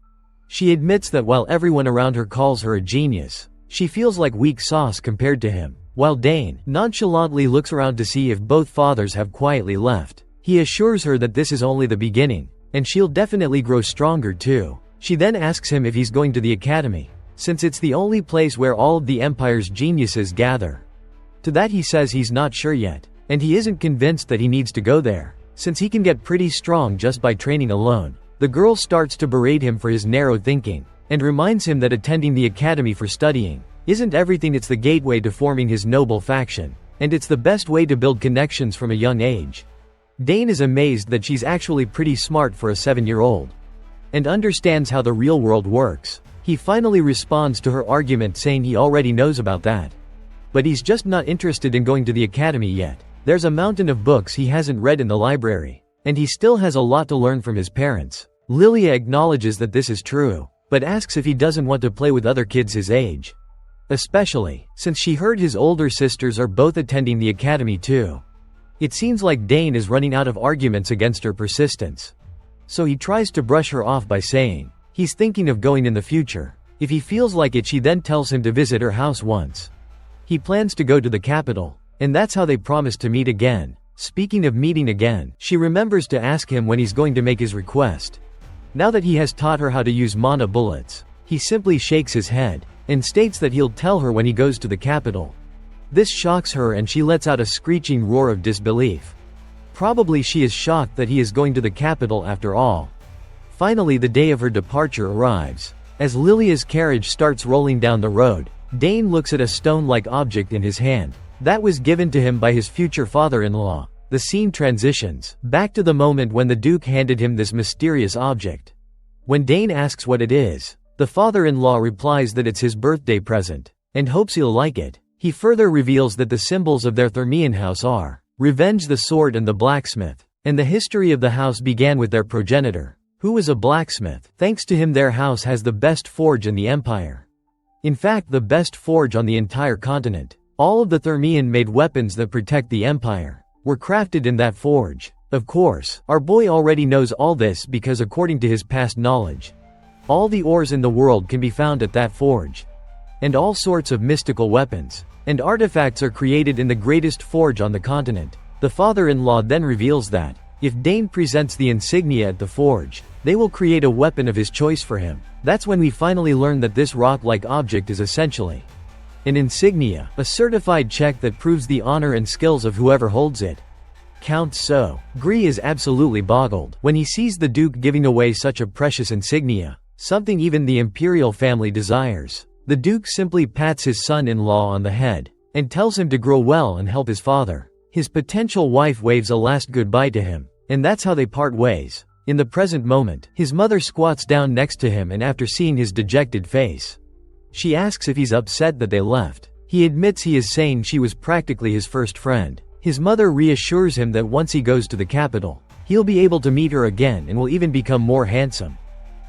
Speaker 1: She admits that while everyone around her calls her a genius, she feels like weak sauce compared to him. While Dane nonchalantly looks around to see if both fathers have quietly left, he assures her that this is only the beginning, and she'll definitely grow stronger too. She then asks him if he's going to the academy, since it's the only place where all of the Empire's geniuses gather. To that he says he's not sure yet, and he isn't convinced that he needs to go there, since he can get pretty strong just by training alone. The girl starts to berate him for his narrow thinking, and reminds him that attending the academy for studying isn't everything. It's the gateway to forming his noble faction, and it's the best way to build connections from a young age. Dane is amazed that she's actually pretty smart for a 7-year-old, and understands how the real world works. He finally responds to her argument saying he already knows about that, but he's just not interested in going to the academy yet. There's a mountain of books he hasn't read in the library, and he still has a lot to learn from his parents. Lilia acknowledges that this is true, but asks if he doesn't want to play with other kids his age, especially since she heard his older sisters are both attending the academy too. It seems like Dane is running out of arguments against her persistence, so he tries to brush her off by saying he's thinking of going in the future. If he feels like it, she then tells him to visit her house once he plans to go to the capital, and that's how they promise to meet again. Speaking of meeting again, she remembers to ask him when he's going to make his request. Now that he has taught her how to use mana bullets, he simply shakes his head and states that he'll tell her when he goes to the capital. This shocks her and she lets out a screeching roar of disbelief. Probably she is shocked that he is going to the capital after all. Finally, the day of her departure arrives. As Lilia's carriage starts rolling down the road, Dane looks at a stone-like object in his hand that was given to him by his future father-in-law. The scene transitions back to the moment when the Duke handed him this mysterious object. When Dane asks what it is, the father-in-law replies that it's his birthday present, and hopes he'll like it. He further reveals that the symbols of their Thermian house are Revenge, the sword, and the blacksmith, and the history of the house began with their progenitor, who was a blacksmith. Thanks to him, their house has the best forge in the Empire. In fact, the best forge on the entire continent. All of the Thermian-made weapons that protect the Empire were crafted in that forge. Of course, our boy already knows all this because according to his past knowledge, all the ores in the world can be found at that forge. And all sorts of mystical weapons and artifacts are created in the greatest forge on the continent. The father-in-law then reveals that, if Dane presents the insignia at the forge, they will create a weapon of his choice for him. That's when we finally learn that this rock-like object is essentially an insignia, a certified check that proves the honor and skills of whoever holds it. Count So Gree is absolutely boggled when he sees the Duke giving away such a precious insignia, something even the imperial family desires. The Duke simply pats his son-in-law on the head and tells him to grow well and help his father. His potential wife waves a last goodbye to him, and that's how they part ways. In the present moment, his mother squats down next to him, and after seeing his dejected face, she asks if he's upset that they left. He admits he is, saying she was practically his first friend. His mother reassures him that once he goes to the capital, he'll be able to meet her again and will even become more handsome,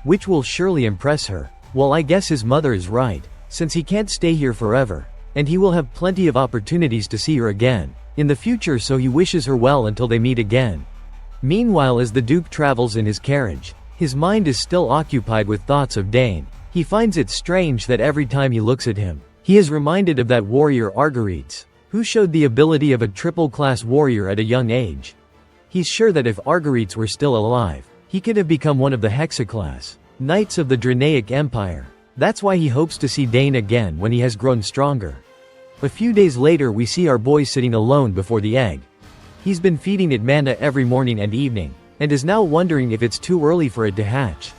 Speaker 1: which will surely impress her. Well, I guess his mother is right, since he can't stay here forever, and he will have plenty of opportunities to see her again in the future, so he wishes her well until they meet again. Meanwhile, as the Duke travels in his carriage, his mind is still occupied with thoughts of Dane. He finds it strange that every time he looks at him, he is reminded of that warrior Argr, who showed the ability of a triple-class warrior at a young age. He's sure that if Argr were still alive, he could have become one of the hexaclass knights of the Dranaic Empire. That's why he hopes to see Dane again when he has grown stronger. A few days later, we see our boy sitting alone before the egg. He's been feeding it mana every morning and evening, and is now wondering if it's too early for it to hatch.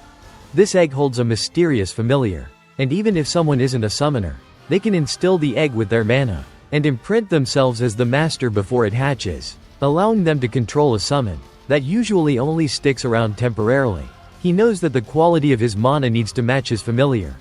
Speaker 1: This egg holds a mysterious familiar, and even if someone isn't a summoner, they can instill the egg with their mana and imprint themselves as the master before it hatches, allowing them to control a summon that usually only sticks around temporarily. He knows that the quality of his mana needs to match his familiar,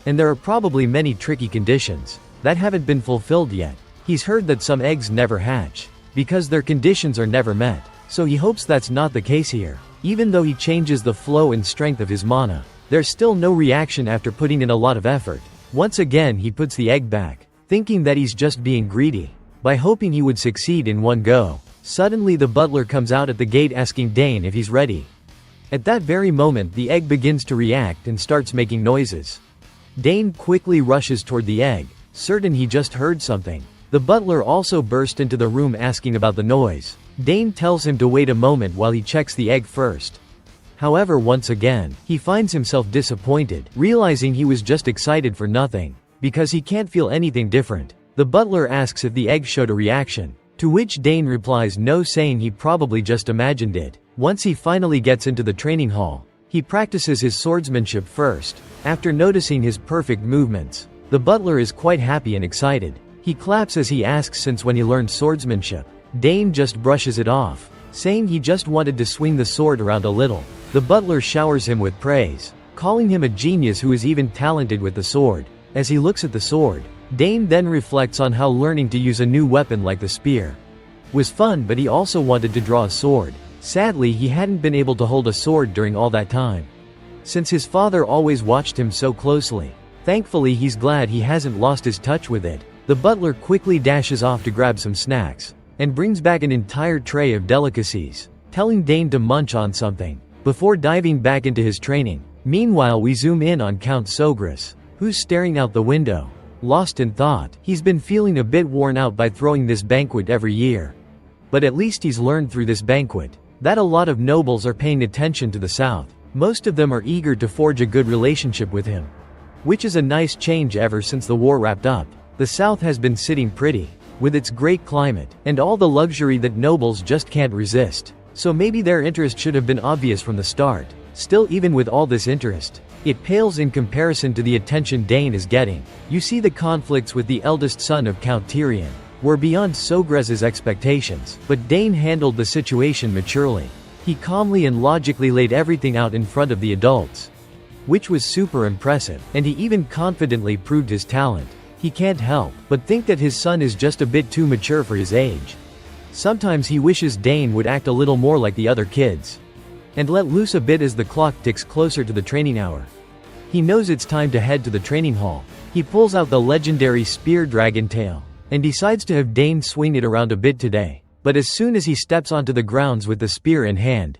Speaker 1: and there are probably many tricky conditions that haven't been fulfilled yet. He's heard that some eggs never hatch because their conditions are never met, so he hopes that's not the case here. Even though he changes the flow and strength of his mana, there's still no reaction after putting in a lot of effort. Once again, he puts the egg back, thinking that he's just being greedy by hoping he would succeed in one go. Suddenly the butler comes out at the gate asking Dane if he's ready. At that very moment, the egg begins to react and starts making noises. Dane quickly rushes toward the egg, certain he just heard something. The butler also burst into the room asking about the noise. Dane tells him to wait a moment while he checks the egg first. However, once again, he finds himself disappointed, realizing he was just excited for nothing, because he can't feel anything different. The butler asks if the egg showed a reaction, to which Dane replies no, saying he probably just imagined it. Once he finally gets into the training hall, he practices his swordsmanship first. After noticing his perfect movements, the butler is quite happy and excited. He claps as he asks since when he learned swordsmanship. Dane just brushes it off, saying he just wanted to swing the sword around a little. The butler showers him with praise, calling him a genius who is even talented with the sword. As he looks at the sword, Dane then reflects on how learning to use a new weapon like the spear was fun, but he also wanted to draw a sword. Sadly, he hadn't been able to hold a sword during all that time, since his father always watched him so closely. Thankfully, he's glad he hasn't lost his touch with it. The butler quickly dashes off to grab some snacks, and brings back an entire tray of delicacies, telling Dane to munch on something before diving back into his training. Meanwhile, we zoom in on Count Sogris, who's staring out the window, lost in thought. He's been feeling a bit worn out by throwing this banquet every year, but at least he's learned through this banquet that a lot of nobles are paying attention to the south. Most of them are eager to forge a good relationship with him, which is a nice change ever since the war wrapped up. The south has been sitting pretty, with its great climate, and all the luxury that nobles just can't resist. So maybe their interest should have been obvious from the start. Still, even with all this interest, it pales in comparison to the attention Dane is getting. You see, the conflicts with the eldest son of Count Tyrion were beyond Sogres's expectations, but Dane handled the situation maturely. He calmly and logically laid everything out in front of the adults, which was super impressive, and he even confidently proved his talent. He can't help but think that his son is just a bit too mature for his age. Sometimes he wishes Dane would act a little more like the other kids, and let loose a bit as the clock ticks closer to the training hour. He knows it's time to head to the training hall. He pulls out the legendary spear dragon tail, and decides to have Dane swing it around a bit today. But as soon as he steps onto the grounds with the spear in hand,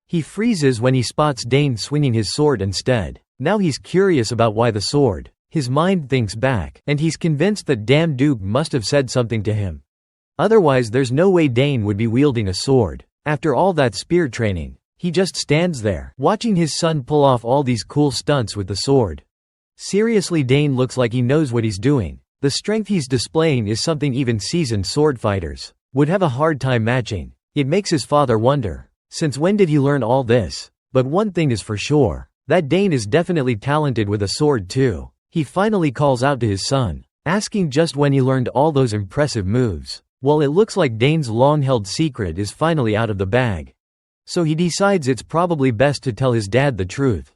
Speaker 1: he freezes when he spots Dane swinging his sword instead. Now he's curious about why the sword. His mind thinks back, and he's convinced that damn Duke must have said something to him. Otherwise there's no way Dane would be wielding a sword. After all that spear training, he just stands there, watching his son pull off all these cool stunts with the sword. Seriously, Dane looks like he knows what he's doing. The strength he's displaying is something even seasoned sword fighters would have a hard time matching. It makes his father wonder, since when did he learn all this? But one thing is for sure, that Dane is definitely talented with a sword too. He finally calls out to his son, asking just when he learned all those impressive moves. Well, it looks like Dane's long-held secret is finally out of the bag. So he decides it's probably best to tell his dad the truth.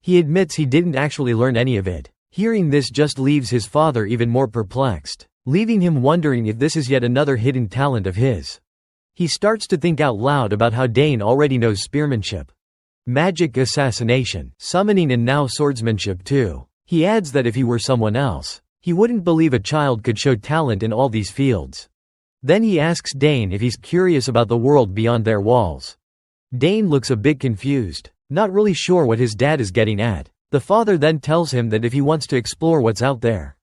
Speaker 1: He admits he didn't actually learn any of it. Hearing this just leaves his father even more perplexed, leaving him wondering if this is yet another hidden talent of his. He starts to think out loud about how Dane already knows spearmanship, magic assassination, summoning, and now swordsmanship too. He adds that if he were someone else, he wouldn't believe a child could show talent in all these fields. Then he asks Dane if he's curious about the world beyond their walls. Dane looks a bit confused, not really sure what his dad is getting at. The father then tells him that if he wants to explore what's out there,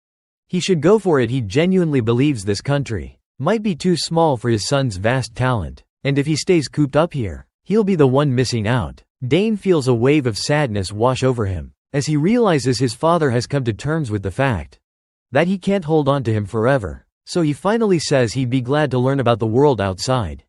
Speaker 1: he should go for it. He genuinely believes this country might be too small for his son's vast talent, and if he stays cooped up here, he'll be the one missing out. Dane feels a wave of sadness wash over him, as he realizes his father has come to terms with the fact that he can't hold on to him forever. So he finally says he'd be glad to learn about the world outside.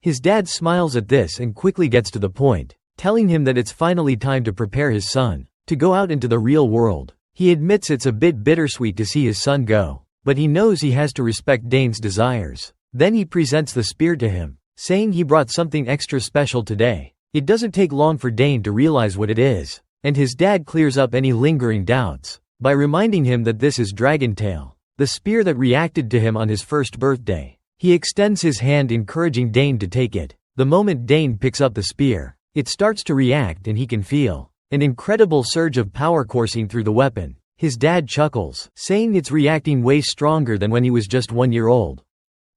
Speaker 1: His dad smiles at this and quickly gets to the point, telling him that it's finally time to prepare his son to go out into the real world. He admits it's a bit bittersweet to see his son go, but he knows he has to respect Dane's desires. Then he presents the spear to him, saying he brought something extra special today. It doesn't take long for Dane to realize what it is, and his dad clears up any lingering doubts by reminding him that this is Dragontail, the spear that reacted to him on his first birthday. He extends his hand, encouraging Dane to take it. The moment Dane picks up the spear, it starts to react and he can feel an incredible surge of power coursing through the weapon. His dad chuckles, saying it's reacting way stronger than when he was just 1 year old.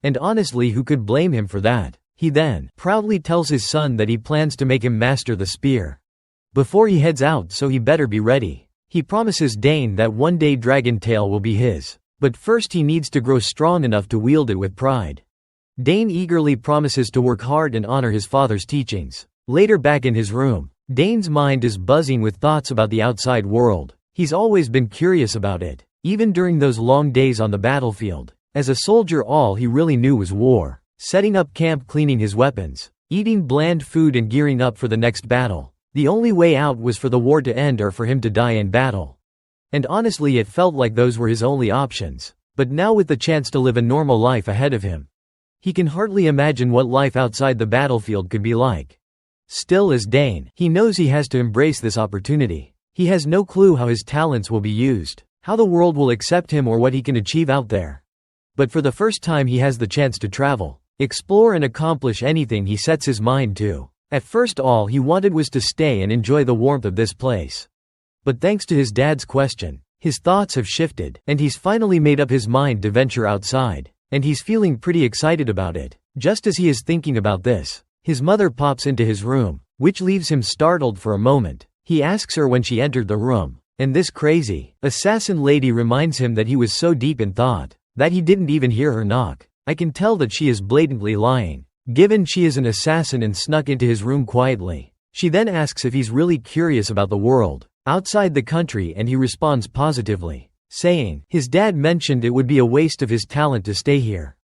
Speaker 1: And honestly, who could blame him for that? He then proudly tells his son that he plans to make him master the spear before he heads out, so he better be ready. He promises Dane that one day Dragontail will be his. But first he needs to grow strong enough to wield it with pride. Dane eagerly promises to work hard and honor his father's teachings. Later, back in his room, Dane's mind is buzzing with thoughts about the outside world. He's always been curious about it, even during those long days on the battlefield. As a soldier, all he really knew was war, setting up camp, cleaning his weapons, eating bland food, and gearing up for the next battle. The only way out was for the war to end or for him to die in battle. And honestly, it felt like those were his only options. But now, with the chance to live a normal life ahead of him, he can hardly imagine what life outside the battlefield could be like. Still, as Dane, he knows he has to embrace this opportunity. He has no clue how his talents will be used, how the world will accept him, or what he can achieve out there. But for the first time, he has the chance to travel, explore, and accomplish anything he sets his mind to. At first, all he wanted was to stay and enjoy the warmth of this place. But thanks to his dad's question, his thoughts have shifted, and he's finally made up his mind to venture outside, and he's feeling pretty excited about it. Just as he is thinking about this, his mother pops into his room, which leaves him startled for a moment. He asks her when she entered the room, and this crazy assassin lady reminds him that he was so deep in thought that he didn't even hear her knock. I can tell that she is blatantly lying, given she is an assassin and snuck into his room quietly. She then asks if he's really curious about the world outside the country, and he responds positively, saying his dad mentioned it would be a waste of his talent to stay here.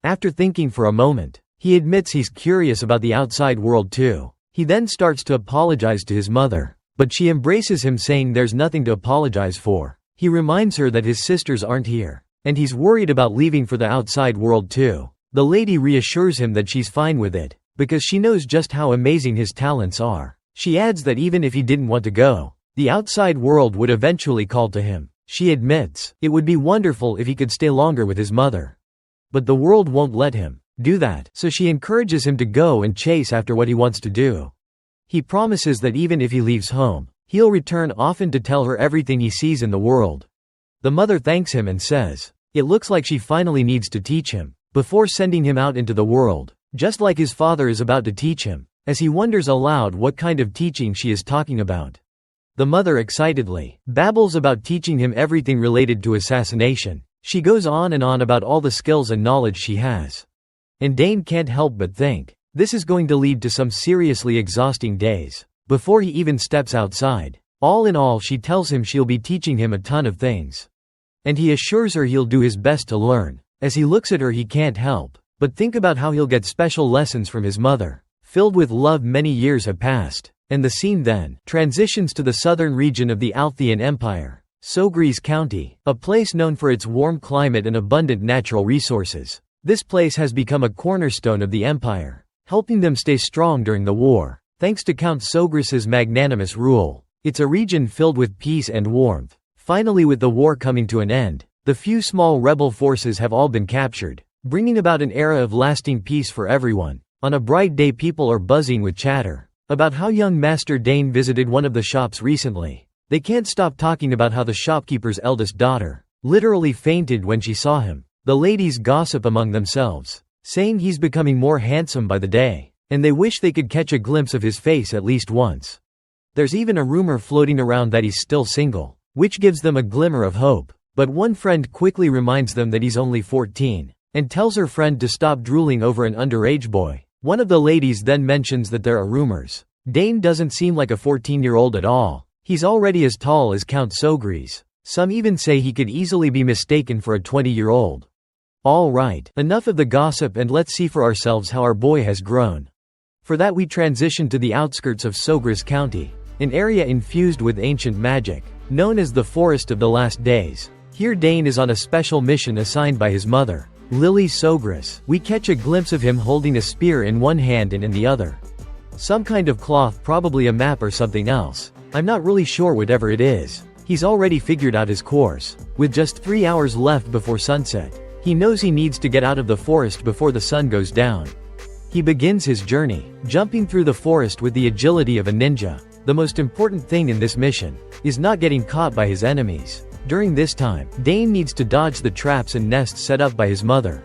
Speaker 1: After thinking for a moment, he admits he's curious about the outside world too. He then starts to apologize to his mother, but she embraces him, saying there's nothing to apologize for. He reminds her that his sisters aren't here, and he's worried about leaving for the outside world too. The lady reassures him that she's fine with it, because she knows just how amazing his talents are. She adds that even if he didn't want to go, the outside world would eventually call to him. She admits it would be wonderful if he could stay longer with his mother. But the world won't let him do that, so she encourages him to go and chase after what he wants to do. He promises that even if he leaves home, he'll return often to tell her everything he sees in the world. The mother thanks him and says it looks like she finally needs to teach him before sending him out into the world, just like his father is about to teach him, as he wonders aloud what kind of teaching she is talking about. The mother excitedly babbles about teaching him everything related to assassination. She goes on and on about all the skills and knowledge she has. And Dane can't help but think, this is going to lead to some seriously exhausting days. Before he even steps outside. All in all, she tells him she'll be teaching him a ton of things. And he assures her he'll do his best to learn. As he looks at her, he can't help but think about how he'll get special lessons from his mother. Filled with love, many years have passed. And the scene then transitions to the southern region of the Althian Empire, Sogris County, a place known for its warm climate and abundant natural resources. This place has become a cornerstone of the empire, helping them stay strong during the war. Thanks to Count Sogris's magnanimous rule, it's a region filled with peace and warmth. Finally, with the war coming to an end, the few small rebel forces have all been captured, bringing about an era of lasting peace for everyone. On a bright day, people are buzzing with chatter about how young Master Dane visited one of the shops recently. They can't stop talking about how the shopkeeper's eldest daughter literally fainted when she saw him. The ladies gossip among themselves, saying he's becoming more handsome by the day, and they wish they could catch a glimpse of his face at least once. There's even a rumor floating around that he's still single, which gives them a glimmer of hope. But one friend quickly reminds them that he's only 14, and tells her friend to stop drooling over an underage boy. One of the ladies then mentions that there are rumors. Dane doesn't seem like a 14-year-old at all. He's already as tall as Count Sogris. Some even say he could easily be mistaken for a 20-year-old. All right, enough of the gossip, and let's see for ourselves how our boy has grown. For that, we transition to the outskirts of Sogris County, an area infused with ancient magic, known as the Forest of the Last Days. Here Dane is on a special mission assigned by his mother, Lily Sogris. We catch a glimpse of him holding a spear in one hand and in the other some kind of cloth, probably a map or something else. I'm not really sure, whatever it is. He's already figured out his course. With just 3 hours left before sunset, he knows he needs to get out of the forest before the sun goes down. He begins his journey, jumping through the forest with the agility of a ninja. The most important thing in this mission is not getting caught by his enemies. During this time, Dane needs to dodge the traps and nests set up by his mother,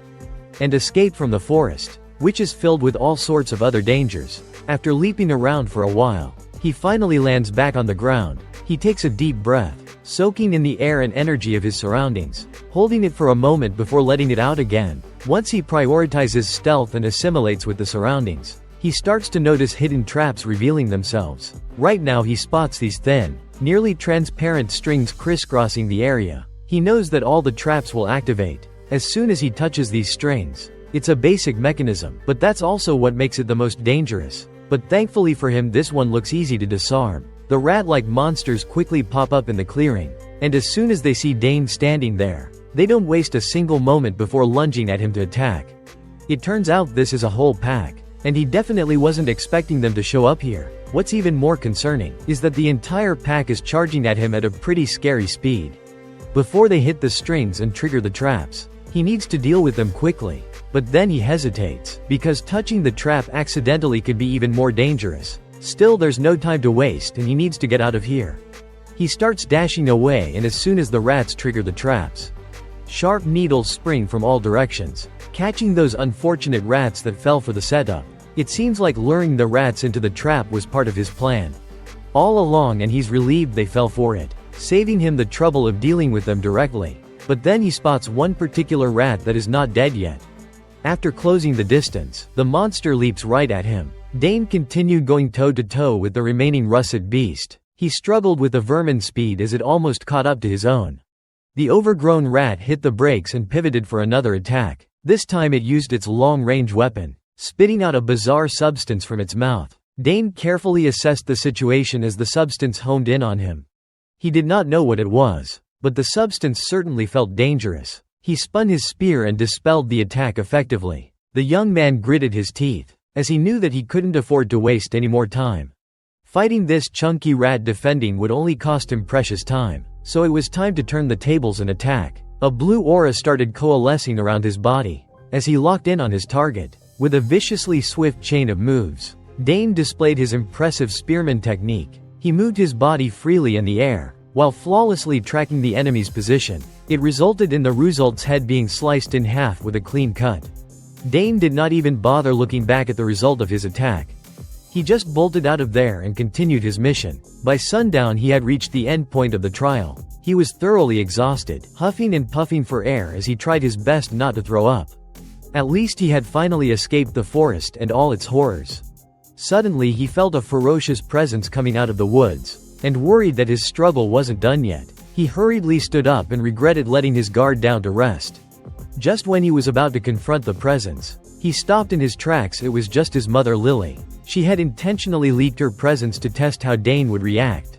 Speaker 1: and escape from the forest, which is filled with all sorts of other dangers. After leaping around for a while, he finally lands back on the ground. He takes a deep breath, soaking in the air and energy of his surroundings, holding it for a moment before letting it out again. Once he prioritizes stealth and assimilates with the surroundings, he starts to notice hidden traps revealing themselves. Right now he spots these thin, nearly transparent strings crisscrossing the area. He knows that all the traps will activate as soon as he touches these strings. It's a basic mechanism, but that's also what makes it the most dangerous. But thankfully for him, this one looks easy to disarm. The rat-like monsters quickly pop up in the clearing, and as soon as they see Dane standing there, they don't waste a single moment before lunging at him to attack. It turns out this is a whole pack, and he definitely wasn't expecting them to show up here. What's even more concerning is that the entire pack is charging at him at a pretty scary speed. Before they hit the strings and trigger the traps, he needs to deal with them quickly. But then he hesitates, because touching the trap accidentally could be even more dangerous. Still, there's no time to waste and he needs to get out of here. He starts dashing away, and as soon as the rats trigger the traps, sharp needles spring from all directions, catching those unfortunate rats that fell for the setup. It seems like luring the rats into the trap was part of his plan all along, and he's relieved they fell for it, saving him the trouble of dealing with them directly. But then he spots one particular rat that is not dead yet. After closing the distance, the monster leaps right at him. Dane continued going toe-to-toe with the remaining russet beast. He struggled with the vermin speed as it almost caught up to his own. The overgrown rat hit the brakes and pivoted for another attack. This time it used its long-range weapon, spitting out a bizarre substance from its mouth. Dane carefully assessed the situation as the substance homed in on him. He did not know what it was, but the substance certainly felt dangerous. He spun his spear and dispelled the attack effectively. The young man gritted his teeth, as he knew that he couldn't afford to waste any more time. Fighting this chunky rat defending would only cost him precious time, so it was time to turn the tables and attack. A blue aura started coalescing around his body, as he locked in on his target. With a viciously swift chain of moves, Dane displayed his impressive spearman technique. He moved his body freely in the air, while flawlessly tracking the enemy's position. It resulted in the result's head being sliced in half with a clean cut. Dane did not even bother looking back at the result of his attack. He just bolted out of there and continued his mission. By sundown he had reached the end point of the trial. He was thoroughly exhausted, huffing and puffing for air as he tried his best not to throw up. At least he had finally escaped the forest and all its horrors. Suddenly he felt a ferocious presence coming out of the woods, and worried that his struggle wasn't done yet. He hurriedly stood up and regretted letting his guard down to rest. Just when he was about to confront the presence, he stopped in his tracks. It was just his mother Lily. She had intentionally leaked her presence to test how Dane would react.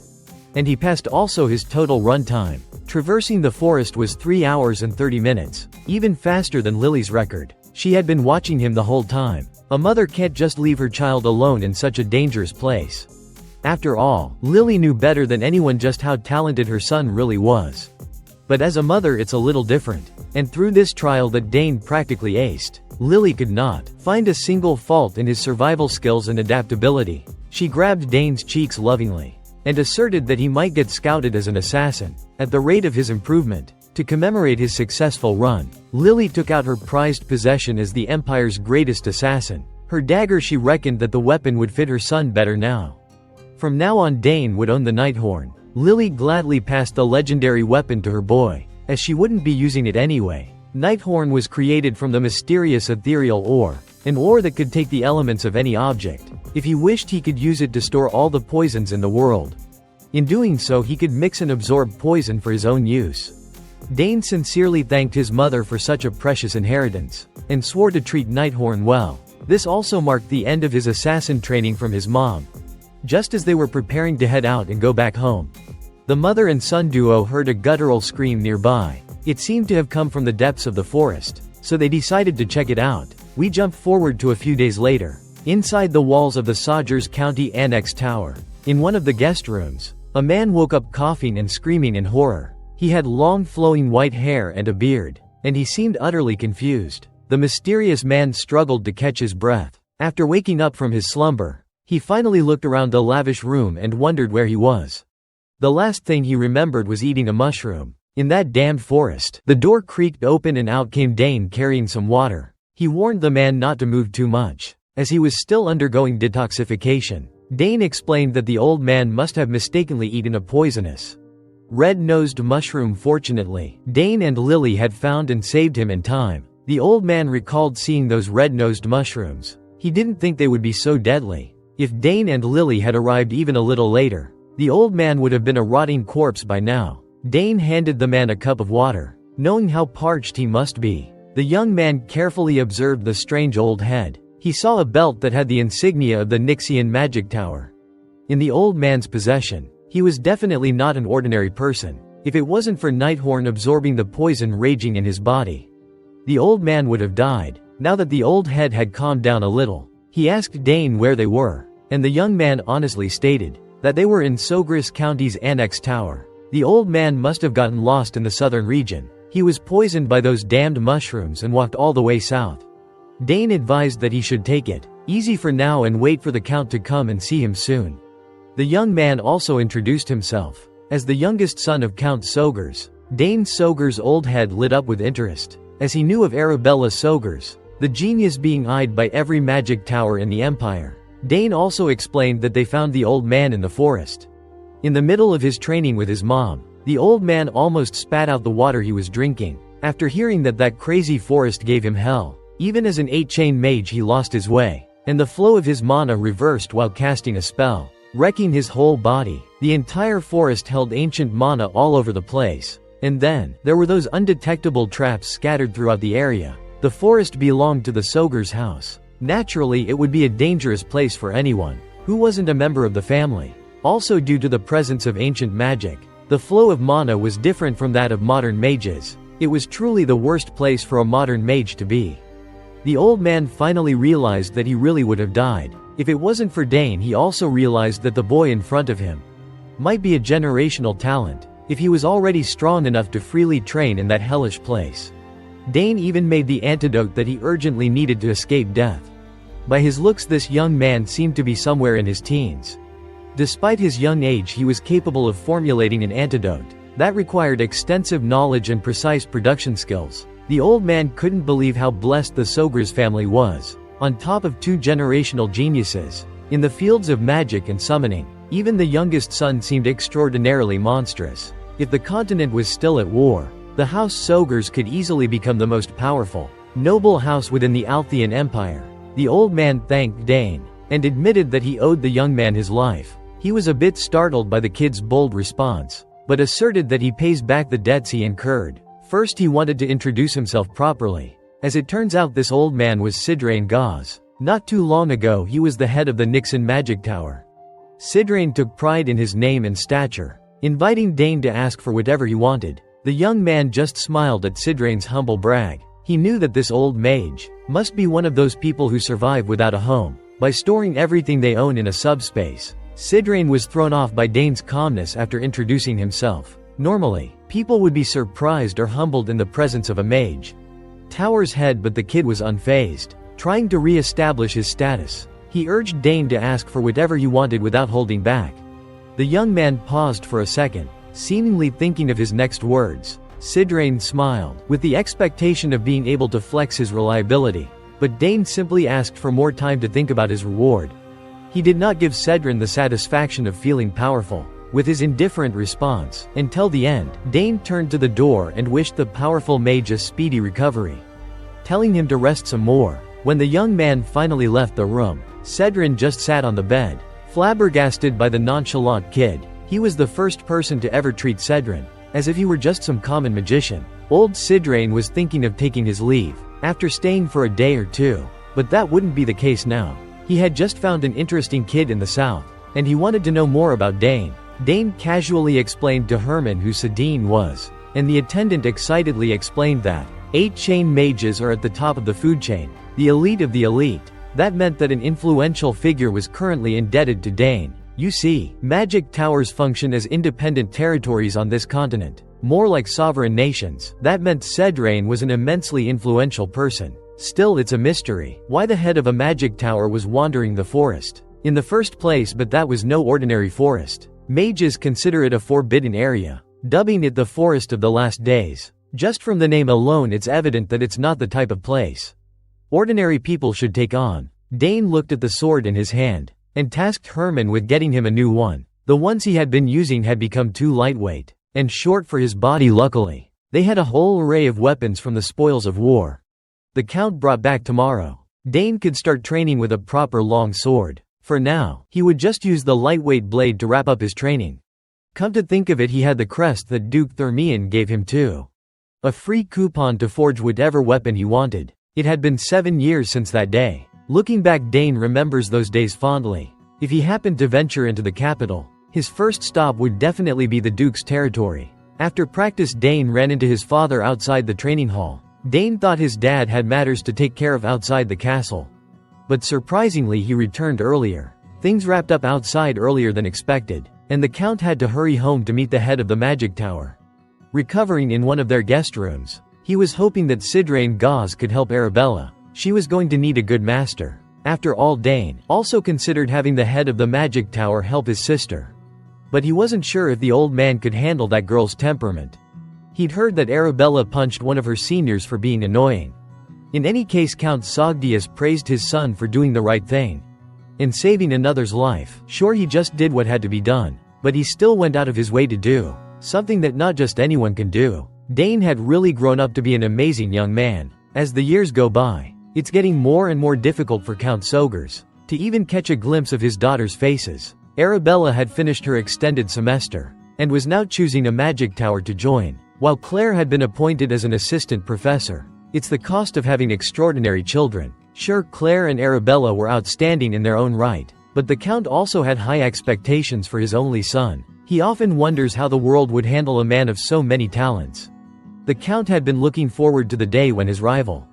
Speaker 1: And he passed also his total run time. Traversing the forest was 3 hours and 30 minutes, even faster than Lily's record. She had been watching him the whole time. A mother can't just leave her child alone in such a dangerous place. After all, Lily knew better than anyone just how talented her son really was. But as a mother it's a little different. And through this trial that Dane practically aced, Lily could not find a single fault in his survival skills and adaptability. She grabbed Dane's cheeks lovingly, and asserted that he might get scouted as an assassin, at the rate of his improvement. To commemorate his successful run, Lily took out her prized possession as the Empire's greatest assassin. Her dagger. She reckoned that the weapon would fit her son better now. From now on Dane would own the Nighthorn. Lily gladly passed the legendary weapon to her boy, as she wouldn't be using it anyway. Nighthorn was created from the mysterious ethereal ore, an ore that could take the elements of any object. If he wished he could use it to store all the poisons in the world. In doing so he could mix and absorb poison for his own use. Dane sincerely thanked his mother for such a precious inheritance, and swore to treat Nighthorn well. This also marked the end of his assassin training from his mom. Just as they were preparing to head out and go back home, the mother and son duo heard a guttural scream nearby. It seemed to have come from the depths of the forest, so they decided to check it out. We jump forward to a few days later. Inside the walls of the Sodgers County Annex Tower, in one of the guest rooms, a man woke up coughing and screaming in horror. He had long flowing white hair and a beard, and he seemed utterly confused. The mysterious man struggled to catch his breath. After waking up from his slumber, he finally looked around the lavish room and wondered where he was. The last thing he remembered was eating a mushroom. In that damned forest. The door creaked open and out came Dane carrying some water. He warned the man not to move too much, as he was still undergoing detoxification. Dane explained that the old man must have mistakenly eaten a poisonous, red-nosed mushroom. Fortunately, Dane and Lily had found and saved him in time. The old man recalled seeing those red-nosed mushrooms. He didn't think they would be so deadly. If Dane and Lily had arrived even a little later, the old man would have been a rotting corpse by now. Dane handed the man a cup of water, knowing how parched he must be. The young man carefully observed the strange old head. He saw a belt that had the insignia of the Nixian magic tower in the old man's possession. He was definitely not an ordinary person. If it wasn't for Nighthorn absorbing the poison raging in his body, the old man would have died. Now that the old head had calmed down a little, he asked Dane where they were, and the young man honestly stated that they were in Sogris County's Annex Tower. The old man must have gotten lost in the southern region. He was poisoned by those damned mushrooms and walked all the way south. Dane advised that he should take it easy for now and wait for the Count to come and see him soon. The young man also introduced himself as the youngest son of Count Sogers. Dane Sogers' old head lit up with interest, as he knew of Arabella Sogers, the genius being eyed by every magic tower in the Empire. Dane also explained that they found the old man in the forest. In the middle of his training with his mom, the old man almost spat out the water he was drinking. After hearing that that crazy forest gave him hell, even as an 8-chain mage he lost his way, and the flow of his mana reversed while casting a spell, wrecking his whole body. The entire forest held ancient mana all over the place. And then, there were those undetectable traps scattered throughout the area. The forest belonged to the Sogers' house. Naturally, it would be a dangerous place for anyone who wasn't a member of the family. Also, due to the presence of ancient magic, the flow of mana was different from that of modern mages. It was truly the worst place for a modern mage to be. The old man finally realized that he really would have died. If it wasn't for Dane, he also realized that the boy in front of him might be a generational talent, if he was already strong enough to freely train in that hellish place. Dane even made the antidote that he urgently needed to escape death. By his looks, this young man seemed to be somewhere in his teens. Despite his young age, he was capable of formulating an antidote that required extensive knowledge and precise production skills. The old man couldn't believe how blessed the Sogers family was. On top of 2 generational geniuses in the fields of magic and summoning, even the youngest son seemed extraordinarily monstrous. If the continent was still at war, the House Sogers could easily become the most powerful. noble house within the Althian Empire. The old man thanked Dane, and admitted that he owed the young man his life. He was a bit startled by the kid's bold response, but asserted that he pays back the debts he incurred. First he wanted to introduce himself properly. As it turns out, this old man was Sidra Gau. Not too long ago he was the head of the Nixon Magic Tower. Sidra took pride in his name and stature, inviting Dane to ask for whatever he wanted. The young man just smiled at Sidra's humble brag. He knew that this old mage must be one of those people who survive without a home, by storing everything they own in a subspace. Sidra was thrown off by Dane's calmness after introducing himself. Normally, people would be surprised or humbled in the presence of a mage tower's head, but the kid was unfazed, trying to re-establish his status. He urged Dane to ask for whatever he wanted without holding back. The young man paused for a second, seemingly thinking of his next words. Sidra smiled, with the expectation of being able to flex his reliability, but Dane simply asked for more time to think about his reward. He did not give Sidra the satisfaction of feeling powerful with his indifferent response. Until the end, Dane turned to the door and wished the powerful mage a speedy recovery, telling him to rest some more. When the young man finally left the room, Sidra just sat on the bed, flabbergasted by the nonchalant kid. He was the first person to ever treat Sidra as if he were just some common magician. Old Sidra was thinking of taking his leave after staying for a day or two, but that wouldn't be the case now. He had just found an interesting kid in the south, and he wanted to know more about Dane. Dane casually explained to Herman who Sidine was, and the attendant excitedly explained that 8 chain mages are at the top of the food chain, the elite of the elite. That meant that an influential figure was currently indebted to Dane. You see, magic towers function as independent territories on this continent, more like sovereign nations. That meant Sidra was an immensely influential person. Still, it's a mystery why the head of a magic tower was wandering the forest in the first place, but that was no ordinary forest. Mages consider it a forbidden area, dubbing it the Forest of the Last Days. Just from the name alone, it's evident that it's not the type of place ordinary people should take on. Dane looked at the sword in his hand, and tasked Herman with getting him a new one. The ones he had been using had become too lightweight and short for his body. Luckily, they had a whole array of weapons from the spoils of war the Count brought back tomorrow. Dane could start training with a proper long sword. For now, he would just use the lightweight blade to wrap up his training. Come to think of it, he had the crest that Duke Thermian gave him too. A free coupon to forge whatever weapon he wanted. It had been 7 years since that day. Looking back, Dane remembers those days fondly. If he happened to venture into the capital, his first stop would definitely be the Duke's territory. After practice, Dane ran into his father outside the training hall. Dane thought his dad had matters to take care of outside the castle, but surprisingly he returned earlier. Things wrapped up outside earlier than expected, and the Count had to hurry home to meet the head of the magic tower. Recovering in one of their guest rooms, he was hoping that Sidra Gau could help Arabella. She was going to need a good master. After all, Dane also considered having the head of the magic tower help his sister, but he wasn't sure if the old man could handle that girl's temperament. He'd heard that Arabella punched one of her seniors for being annoying. In any case, Count Sogdius praised his son for doing the right thing in saving another's life. Sure, he just did what had to be done, but he still went out of his way to do something that not just anyone can do. Dane had really grown up to be an amazing young man. As the years go by, it's getting more and more difficult for Count Sogers to even catch a glimpse of his daughter's faces. Arabella had finished her extended semester and was now choosing a magic tower to join, while Claire had been appointed as an assistant professor. It's the cost of having extraordinary children. Sure, Claire and Arabella were outstanding in their own right, but the Count also had high expectations for his only son. He often wonders how the world would handle a man of so many talents. The Count had been looking forward to the day when his rival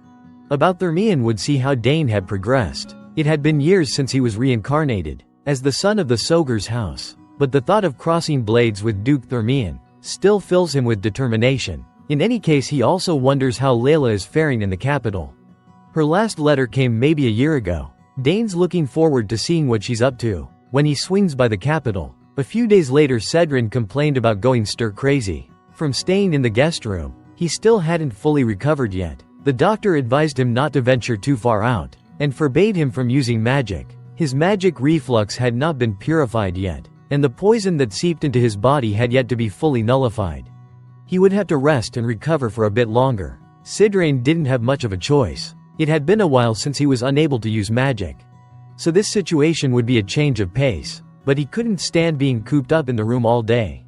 Speaker 1: about Thermian would see how Dane had progressed. It had been years since he was reincarnated as the son of the Sogers house, but the thought of crossing blades with Duke Thermian still fills him with determination. In any case, he also wonders how Leila is faring in the capital. Her last letter came maybe a year ago. Dane's looking forward to seeing what she's up to when he swings by the capital. A few days later, Sidra complained about going stir-crazy from staying in the guest room. He still hadn't fully recovered yet. The doctor advised him not to venture too far out and forbade him from using magic. His magic reflux had not been purified yet, and the poison that seeped into his body had yet to be fully nullified. He would have to rest and recover for a bit longer. Sidrane didn't have much of a choice. It had been a while since he was unable to use magic. So this situation would be a change of pace, but he couldn't stand being cooped up in the room all day.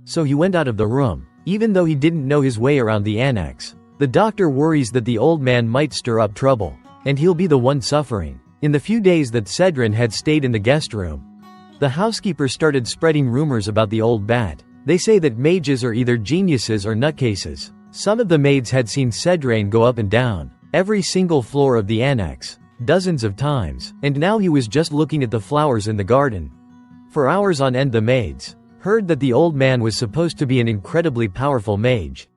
Speaker 1: So he went out of the room, even though he didn't know his way around the annex. The doctor worries that the old man might stir up trouble, and he'll be the one suffering. In the few days that Sidrane had stayed in the guest room, the housekeeper started spreading rumors about the old bat. They say that mages are either geniuses or nutcases. Some of the maids had seen Sidrane go up and down every single floor of the annex, dozens of times, and now he was just looking at the flowers in the garden. For hours on end the maids heard that the old man was supposed to be an incredibly powerful mage.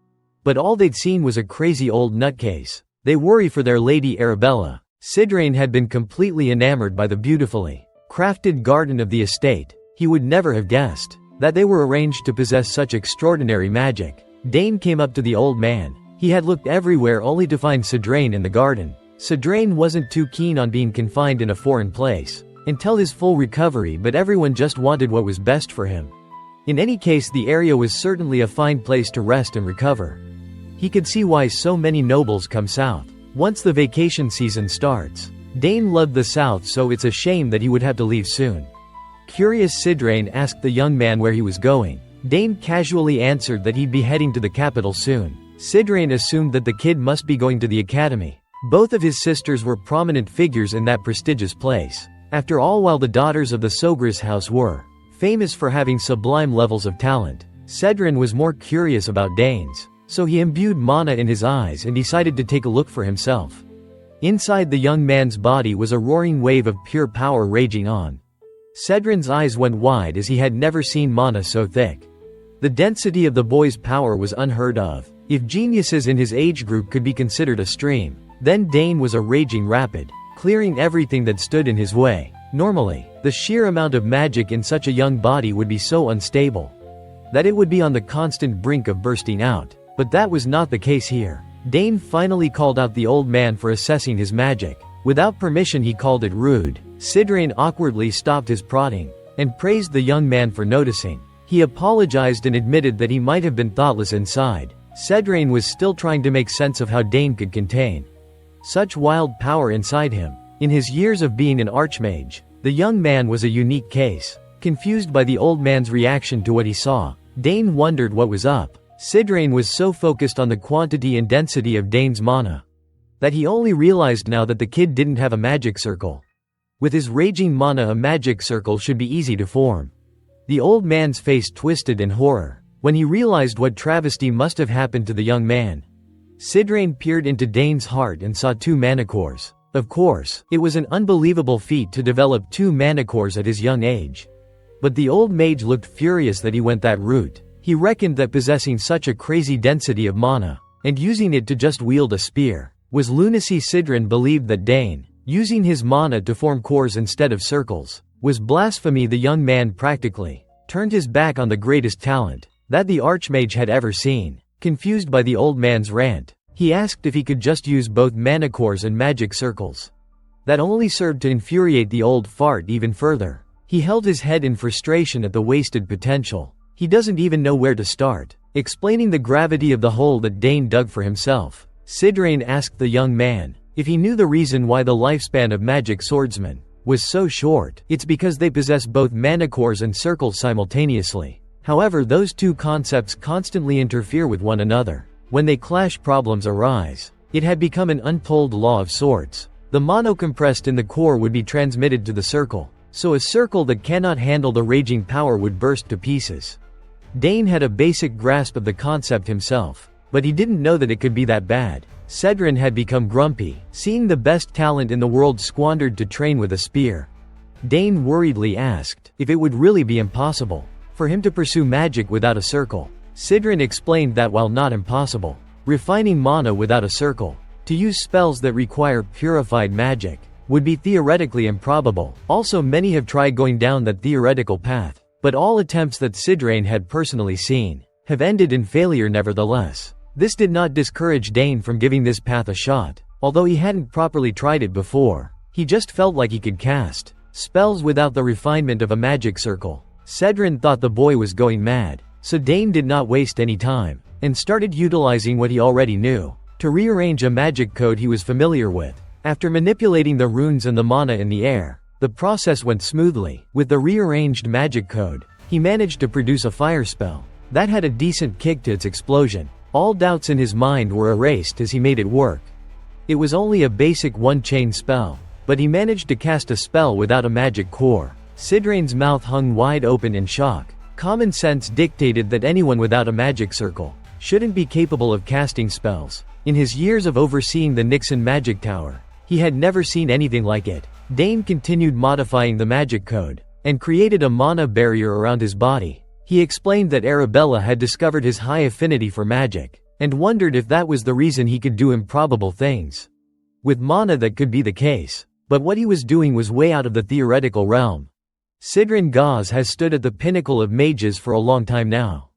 Speaker 1: But all they'd seen was a crazy old nutcase. They worry for their lady Arabella. Sidrane had been completely enamored by the beautifully crafted garden of the estate. He would never have guessed that they were arranged to possess such extraordinary magic. Dane came up to the old man. He had looked everywhere only to find Sidrane in the garden. Sidrane wasn't too keen on being confined in a foreign place until his full recovery, but everyone just wanted what was best for him. In any case, the area was certainly a fine place to rest and recover. He could see why so many nobles come south once the vacation season starts. Dane loved the south, so it's a shame that he would have to leave soon. Curious, Sidrane asked the young man where he was going. Dane casually answered that he'd be heading to the capital soon. Sidrane assumed that the kid must be going to the academy. Both of his sisters were prominent figures in that prestigious place. After all, while the daughters of the Sogris house were famous for having sublime levels of talent, Sidrane was more curious about Dane's. So he imbued mana in his eyes and decided to take a look for himself. Inside the young man's body was a roaring wave of pure power raging on. Sidrane's eyes went wide as he had never seen mana so thick. The density of the boy's power was unheard of. If geniuses in his age group could be considered a stream, then Dane was a raging rapid, clearing everything that stood in his way. Normally, the sheer amount of magic in such a young body would be so unstable that it would be on the constant brink of bursting out. But that was not the case here. Dane finally called out the old man for assessing his magic. Without permission, he called it rude. Sidrane awkwardly stopped his prodding and praised the young man for noticing. He apologized and admitted that he might have been thoughtless inside. Sidrane was still trying to make sense of how Dane could contain such wild power inside him. In his years of being an archmage, the young man was a unique case. Confused by the old man's reaction to what he saw, Dane wondered what was up. Sidrane was so focused on the quantity and density of Dane's mana that he only realized now that the kid didn't have a magic circle. With his raging mana, a magic circle should be easy to form. The old man's face twisted in horror when he realized what travesty must have happened to the young man. Sidrane peered into Dane's heart and saw 2 mana cores. Of course, it was an unbelievable feat to develop 2 mana cores at his young age. But the old mage looked furious that he went that route. He reckoned that possessing such a crazy density of mana, and using it to just wield a spear, was lunacy. Sidrane believed that Dane, using his mana to form cores instead of circles, was blasphemy. The young man practically turned his back on the greatest talent that the archmage had ever seen. Confused by the old man's rant, he asked if he could just use both mana cores and magic circles. That only served to infuriate the old fart even further. He held his head in frustration at the wasted potential. He doesn't even know where to start explaining the gravity of the hole that Dane dug for himself. Sidrane asked the young man if he knew the reason why the lifespan of magic swordsmen was so short. It's because they possess both mana cores and circles simultaneously. However, those 2 concepts constantly interfere with one another. When they clash, problems arise. It had become an untold law of sorts. The mana compressed in the core would be transmitted to the circle, so a circle that cannot handle the raging power would burst to pieces. Dane had a basic grasp of the concept himself, but he didn't know that it could be that bad. Sidrane had become grumpy, seeing the best talent in the world squandered to train with a spear. Dane worriedly asked if it would really be impossible for him to pursue magic without a circle. Sidrane explained that while not impossible, refining mana without a circle to use spells that require purified magic would be theoretically improbable. Also, many have tried going down that theoretical path, but all attempts that Sidrane had personally seen have ended in failure nevertheless. This did not discourage Dane from giving this path a shot. Although he hadn't properly tried it before, he just felt like he could cast spells without the refinement of a magic circle. Sidrane thought the boy was going mad, so Dane did not waste any time and started utilizing what he already knew. to rearrange a magic code he was familiar with. After manipulating the runes and the mana in the air, the process went smoothly. With the rearranged magic code, he managed to produce a fire spell that had a decent kick to its explosion. All doubts in his mind were erased as he made it work. It was only a basic one-chain spell, but he managed to cast a spell without a magic core. Sidrain's mouth hung wide open in shock. Common sense dictated that anyone without a magic circle shouldn't be capable of casting spells. In his years of overseeing the Nixon Magic Tower, he had never seen anything like it. Dane continued modifying the magic code, and created a mana barrier around his body. He explained that Arabella had discovered his high affinity for magic, and wondered if that was the reason he could do improbable things. With mana that could be the case, but what he was doing was way out of the theoretical realm. Sidra Gau has stood at the pinnacle of mages for a long time now.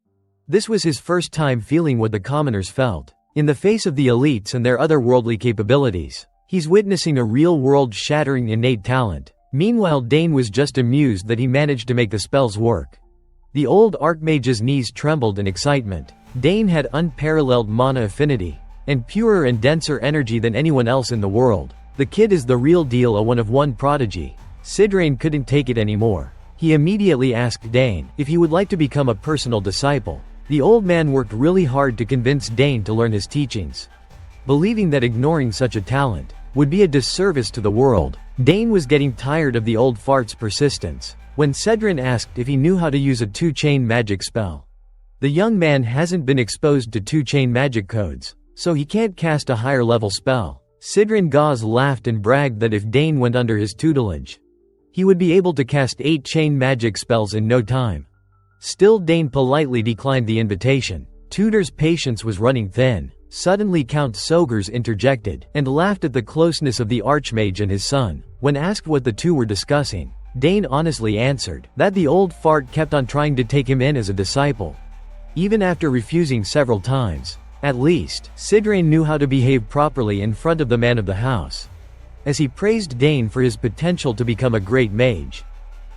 Speaker 1: This was his first time feeling what the commoners felt. In the face of the elites and their otherworldly capabilities, he's witnessing a real-world shattering innate talent. Meanwhile, Dane was just amused that he managed to make the spells work. The old archmage's knees trembled in excitement. Dane had unparalleled mana affinity, and purer and denser energy than anyone else in the world. The kid is the real deal, a one-of-one prodigy. Sidrain couldn't take it anymore. He immediately asked Dane if he would like to become a personal disciple. The old man worked really hard to convince Dane to learn his teachings, believing that ignoring such a talent would be a disservice to the world. Dane was getting tired of the old fart's persistence. When Sidra asked if he knew how to use a two-chain magic spell, the young man hasn't been exposed to two-chain magic codes, so he can't cast a higher-level spell. Sidra Gau laughed and bragged that if Dane went under his tutelage, he would be able to cast 8-chain magic spells in no time. Still, Dane politely declined the invitation. Tutor's patience was running thin. Suddenly Count Sogers interjected, and laughed at the closeness of the Archmage and his son. When asked what the two were discussing, Dane honestly answered that the old fart kept on trying to take him in as a disciple, even after refusing several times. At least, Sidra knew how to behave properly in front of the man of the house, as he praised Dane for his potential to become a great mage.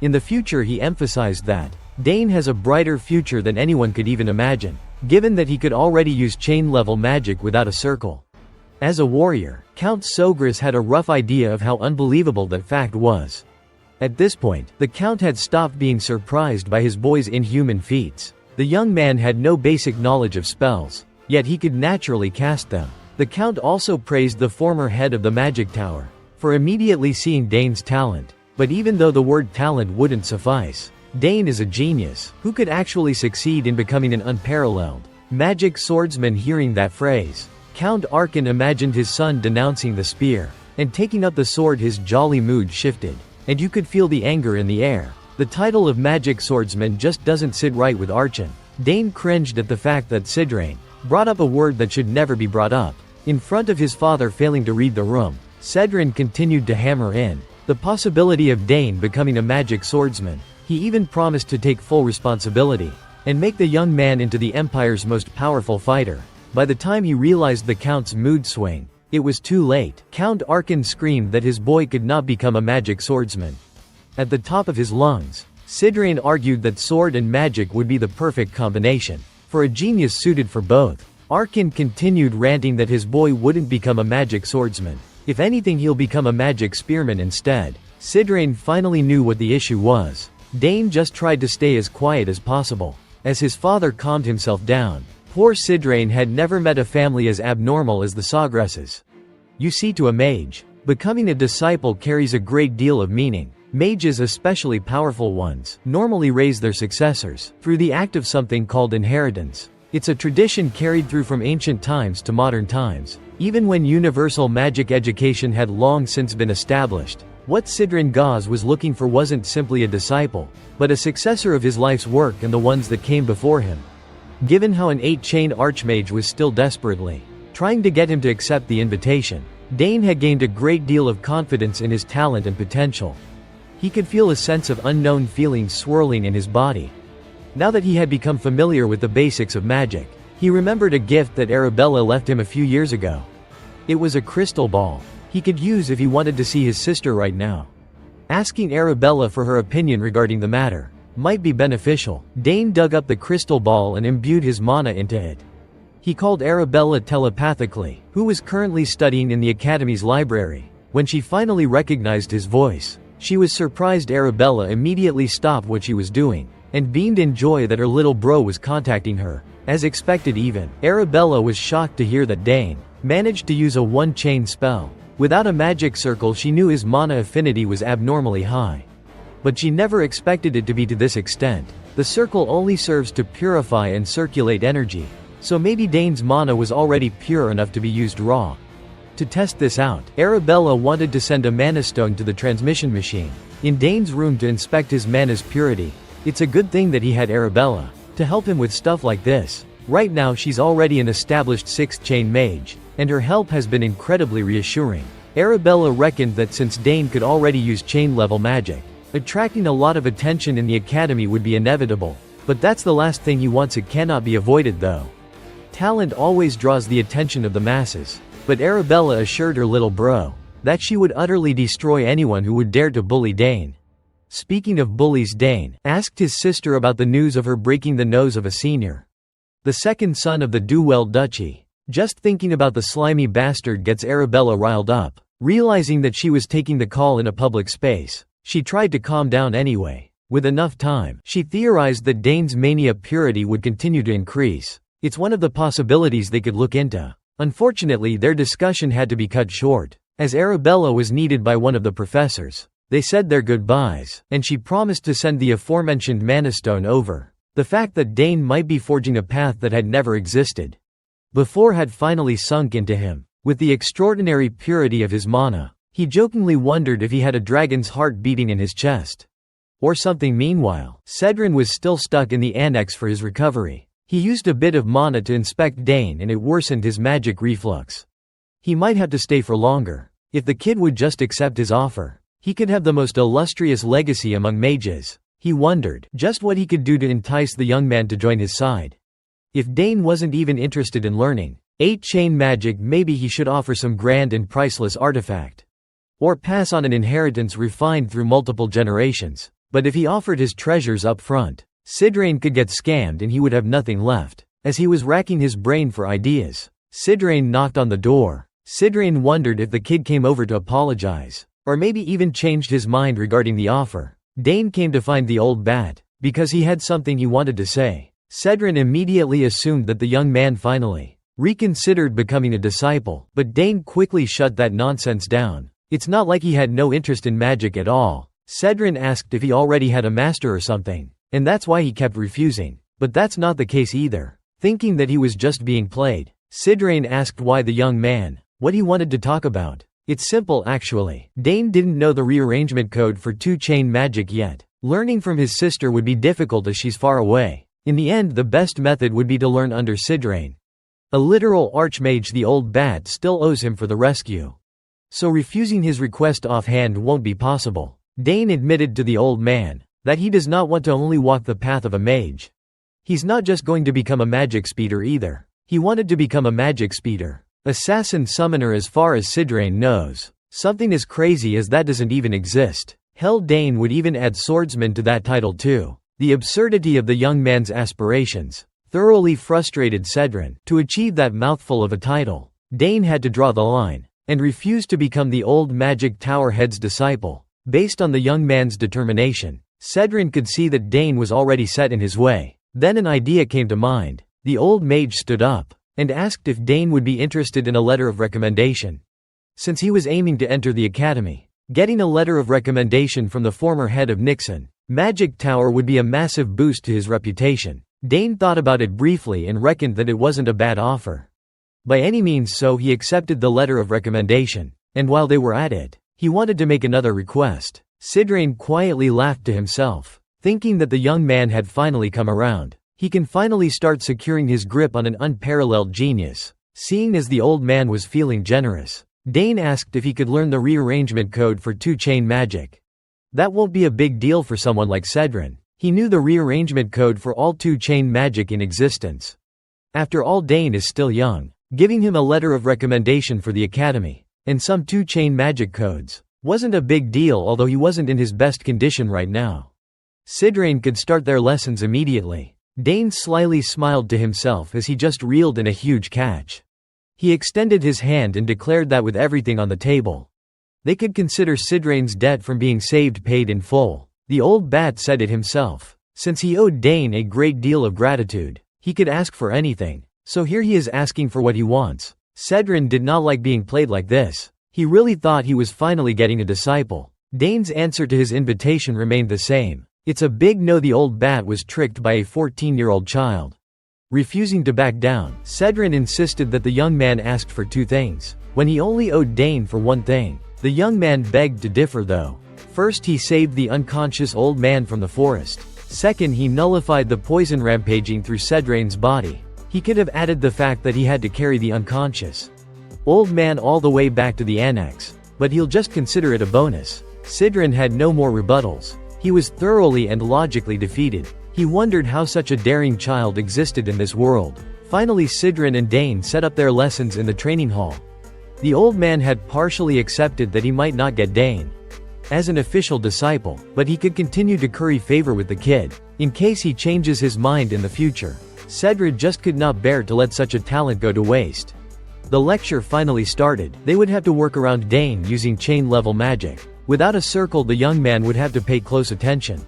Speaker 1: In the future, he emphasized that Dane has a brighter future than anyone could even imagine, given that he could already use chain-level magic without a circle. As a warrior, Count Sogris had a rough idea of how unbelievable that fact was. At this point, the Count had stopped being surprised by his boy's inhuman feats. The young man had no basic knowledge of spells, yet he could naturally cast them. The Count also praised the former head of the Magic Tower for immediately seeing Dane's talent. But even though the word talent wouldn't suffice, Dane is a genius who could actually succeed in becoming an unparalleled magic swordsman. Hearing that phrase, Count Arkin imagined his son denouncing the spear and taking up the sword. His jolly mood shifted, and you could feel the anger in the air. The title of magic swordsman just doesn't sit right with Archon. Dane cringed at the fact that Sidrain brought up a word that should never be brought up. In front of his father failing to read the room, Sidra continued to hammer in the possibility of Dane becoming a magic swordsman. He even promised to take full responsibility and make the young man into the Empire's most powerful fighter. By the time he realized the Count's mood swing, it was too late. Count Arkin screamed that his boy could not become a magic swordsman. At the top of his lungs, Sidrain argued that sword and magic would be the perfect combination for a genius suited for both. Arkin continued ranting that his boy wouldn't become a magic swordsman. If anything, he'll become a magic spearman instead. Sidrain finally knew what the issue was. Dane just tried to stay as quiet as possible, as his father calmed himself down. Poor Sidrain had never met a family as abnormal as the Sogresses. You see, to a mage, becoming a disciple carries a great deal of meaning. Mages, especially powerful ones, normally raise their successors through the act of something called inheritance. It's a tradition carried through from ancient times to modern times. Even when universal magic education had long since been established, what Sidra Gau was looking for wasn't simply a disciple, but a successor of his life's work and the ones that came before him. Given how an 8-chain archmage was still desperately trying to get him to accept the invitation, Dane had gained a great deal of confidence in his talent and potential. He could feel a sense of unknown feelings swirling in his body. Now that he had become familiar with the basics of magic, he remembered a gift that Arabella left him a few years ago. It was a crystal ball he could use if he wanted to see his sister right now. Asking Arabella for her opinion regarding the matter might be beneficial. Dane dug up the crystal ball and imbued his mana into it. He called Arabella telepathically, who was currently studying in the academy's library. When she finally recognized his voice, she was surprised. Arabella immediately stopped what she was doing, and beamed in joy that her little bro was contacting her. As expected even, Arabella was shocked to hear that Dane managed to use a one-chain spell. Without a magic circle, she knew his mana affinity was abnormally high. But she never expected it to be to this extent. The circle only serves to purify and circulate energy, so maybe Dane's mana was already pure enough to be used raw. To test this out, Arabella wanted to send a mana stone to the transmission machine in Dane's room to inspect his mana's purity. It's a good thing that he had Arabella to help him with stuff like this. Right now she's already an established 6th chain mage, and her help has been incredibly reassuring. Arabella reckoned that since Dane could already use chain level magic, attracting a lot of attention in the academy would be inevitable. But that's the last thing he wants. It cannot be avoided though. Talent always draws the attention of the masses. But Arabella assured her little bro that she would utterly destroy anyone who would dare to bully Dane. Speaking of bullies, Dane asked his sister about the news of her breaking the nose of a senior, the second son of the Duwell Duchy. Just thinking about the slimy bastard gets Arabella riled up. Realizing that she was taking the call in a public space, she tried to calm down anyway. With enough time, she theorized that Dane's mania purity would continue to increase. It's one of the possibilities they could look into. Unfortunately, their discussion had to be cut short, as Arabella was needed by one of the professors. They said their goodbyes, and she promised to send the aforementioned mana stone over. The fact that Dane might be forging a path that had never existed before had finally sunk into him. With the extraordinary purity of his mana, he jokingly wondered if he had a dragon's heart beating in his chest. Or something. Meanwhile, Cedrin was still stuck in the annex for his recovery. He used a bit of mana to inspect Dane and it worsened his magic reflux. He might have to stay for longer. If the kid would just accept his offer, he could have the most illustrious legacy among mages. He wondered just what he could do to entice the young man to join his side. If Dane wasn't even interested in learning 8-chain magic, maybe he should offer some grand and priceless artifact. Or pass on an inheritance refined through multiple generations. But if he offered his treasures up front, Sidrain could get scammed and he would have nothing left. As he was racking his brain for ideas, Sidrain knocked on the door. Sidrain wondered if the kid came over to apologize, or maybe even changed his mind regarding the offer. Dane came to find the old bat, because he had something he wanted to say. Sidrain immediately assumed that the young man finally reconsidered becoming a disciple, but Dane quickly shut that nonsense down. It's not like he had no interest in magic at all. Sidrain asked if he already had a master or something, and that's why he kept refusing. But that's not the case either. Thinking that he was just being played, Sidrain asked why the young man, what he wanted to talk about. It's simple actually. Dane didn't know the rearrangement code for 2-chain magic yet. Learning from his sister would be difficult as she's far away. In the end, the best method would be to learn under Sidrain. A literal archmage, the old bat still owes him for the rescue. So refusing his request offhand won't be possible. Dane admitted to the old man that he does not want to only walk the path of a mage. He's not just going to become a magic speeder either. He wanted to become a magic speeder. Assassin summoner as far as Sidrain knows. Something as crazy as that doesn't even exist. Hell, Dane would even add swordsman to that title too. The absurdity of the young man's aspirations thoroughly frustrated Sidrain. To achieve that mouthful of a title, Dane had to draw the line, and refuse to become the old magic tower head's disciple. Based on the young man's determination, Sidrain could see that Dane was already set in his way. Then an idea came to mind. The old mage stood up and asked if Dane would be interested in a letter of recommendation. Since he was aiming to enter the academy, getting a letter of recommendation from the former head of Nixon Magic Tower would be a massive boost to his reputation. Dane thought about it briefly and reckoned that it wasn't a bad offer. By any means, so he accepted the letter of recommendation, and while they were at it, he wanted to make another request. Sidrain quietly laughed to himself, thinking that the young man had finally come around. He can finally start securing his grip on an unparalleled genius. Seeing as the old man was feeling generous, Dane asked if he could learn the rearrangement code for 2-chain magic. That won't be a big deal for someone like Sidrain. He knew the rearrangement code for all 2-chain magic in existence. After all, Dane is still young. Giving him a letter of recommendation for the academy, and some 2-chain magic codes, wasn't a big deal, although he wasn't in his best condition right now. Sidrain could start their lessons immediately. Dane slyly smiled to himself as he just reeled in a huge catch. He extended his hand and declared that with everything on the table, they could consider Sidrane's debt from being saved paid in full. The old bat said it himself. Since he owed Dane a great deal of gratitude, he could ask for anything. So here he is asking for what he wants. Sidran did not like being played like this. He really thought he was finally getting a disciple. Dane's answer to his invitation remained the same. It's a big no. The old bat was tricked by a 14-year-old child. Refusing to back down, Sidran insisted that the young man asked for two things, when he only owed Dane for one thing. The young man begged to differ though. First, he saved the unconscious old man from the forest. Second, he nullified the poison rampaging through Sidrane's body. He could have added the fact that he had to carry the unconscious old man all the way back to the annex, but he'll just consider it a bonus. Sidran had no more rebuttals. He was thoroughly and logically defeated. He wondered how such a daring child existed in this world. Finally, Sidran and Dane set up their lessons in the training hall. The old man had partially accepted that he might not get Dane as an official disciple, but he could continue to curry favor with the kid, in case he changes his mind in the future. Sidra just could not bear to let such a talent go to waste. The lecture finally started. They would have to work around Dane using chain-level magic. Without a circle, the young man would have to pay close attention,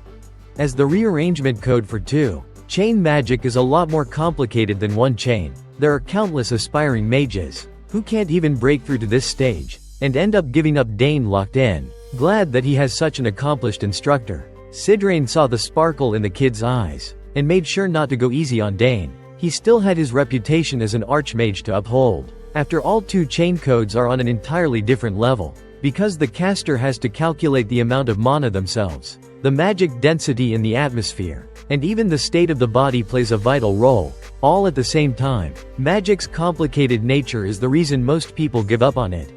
Speaker 1: as the rearrangement code for two-chain magic is a lot more complicated than one chain. There are countless aspiring mages who can't even break through to this stage, and end up giving up Dane locked in. Glad that he has such an accomplished instructor. Sidrane saw the sparkle in the kid's eyes, and made sure not to go easy on Dane. He still had his reputation as an archmage to uphold. After all, two chain codes are on an entirely different level, because the caster has to calculate the amount of mana themselves, the magic density in the atmosphere, and even the state of the body plays a vital role, all at the same time. Magic's complicated nature is the reason most people give up on it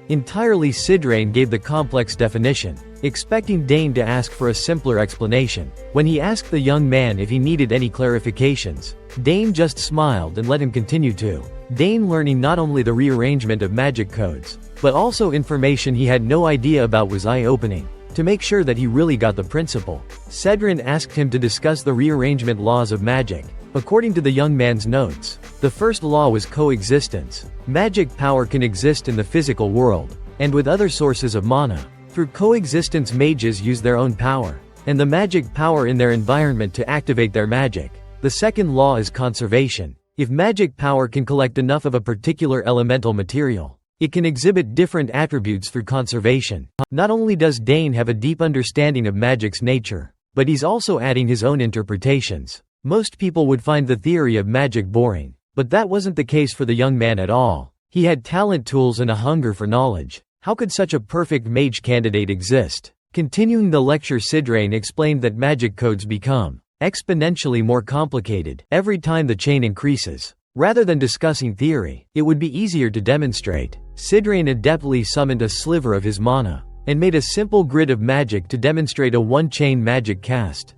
Speaker 1: entirely. Sidrane gave the complex definition, expecting Dane to ask for a simpler explanation. When he asked the young man if he needed any clarifications, Dane just smiled and let him continue to. Dane, learning not only the rearrangement of magic codes, but also information he had no idea about, was eye-opening. To make sure that he really got the principle, Sidran asked him to discuss the rearrangement laws of magic. According to the young man's notes, the first law was coexistence. Magic power can exist in the physical world, and with other sources of mana. Through coexistence, mages use their own power, and the magic power in their environment to activate their magic. The second law is conservation. If magic power can collect enough of a particular elemental material, it can exhibit different attributes through conservation. Not only does Dane have a deep understanding of magic's nature, but he's also adding his own interpretations. Most people would find the theory of magic boring, but that wasn't the case for the young man at all. He had talent, tools, and a hunger for knowledge. How could such a perfect mage candidate exist? Continuing the lecture, Sidrane explained that magic codes become exponentially more complicated every time the chain increases. Rather than discussing theory, it would be easier to demonstrate. Sidrane adeptly summoned a sliver of his mana, and made a simple grid of magic to demonstrate a one-chain magic cast.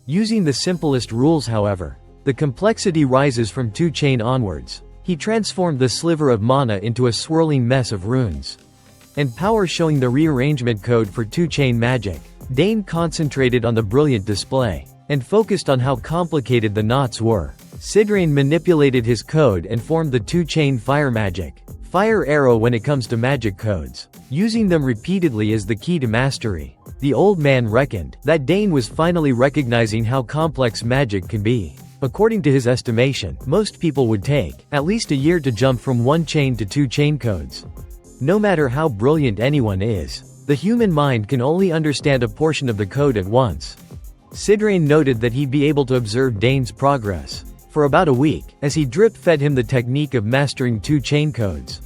Speaker 1: Using the simplest rules, however, the complexity rises from two-chain onwards. He transformed the sliver of mana into a swirling mess of runes and power, showing the rearrangement code for two-chain magic. Dane concentrated on the brilliant display, and focused on how complicated the knots were. Sidrane manipulated his code and formed the two-chain fire magic. Fire arrow when it comes to magic codes. Using them repeatedly is the key to mastery. The old man reckoned that Dane was finally recognizing how complex magic can be. According to his estimation, most people would take at least a year to jump from one chain to two chain codes. No matter how brilliant anyone is, the human mind can only understand a portion of the code at once. Sidrane noted that he'd be able to observe Dane's progress for about a week, as he drip-fed him the technique of mastering two chain codes.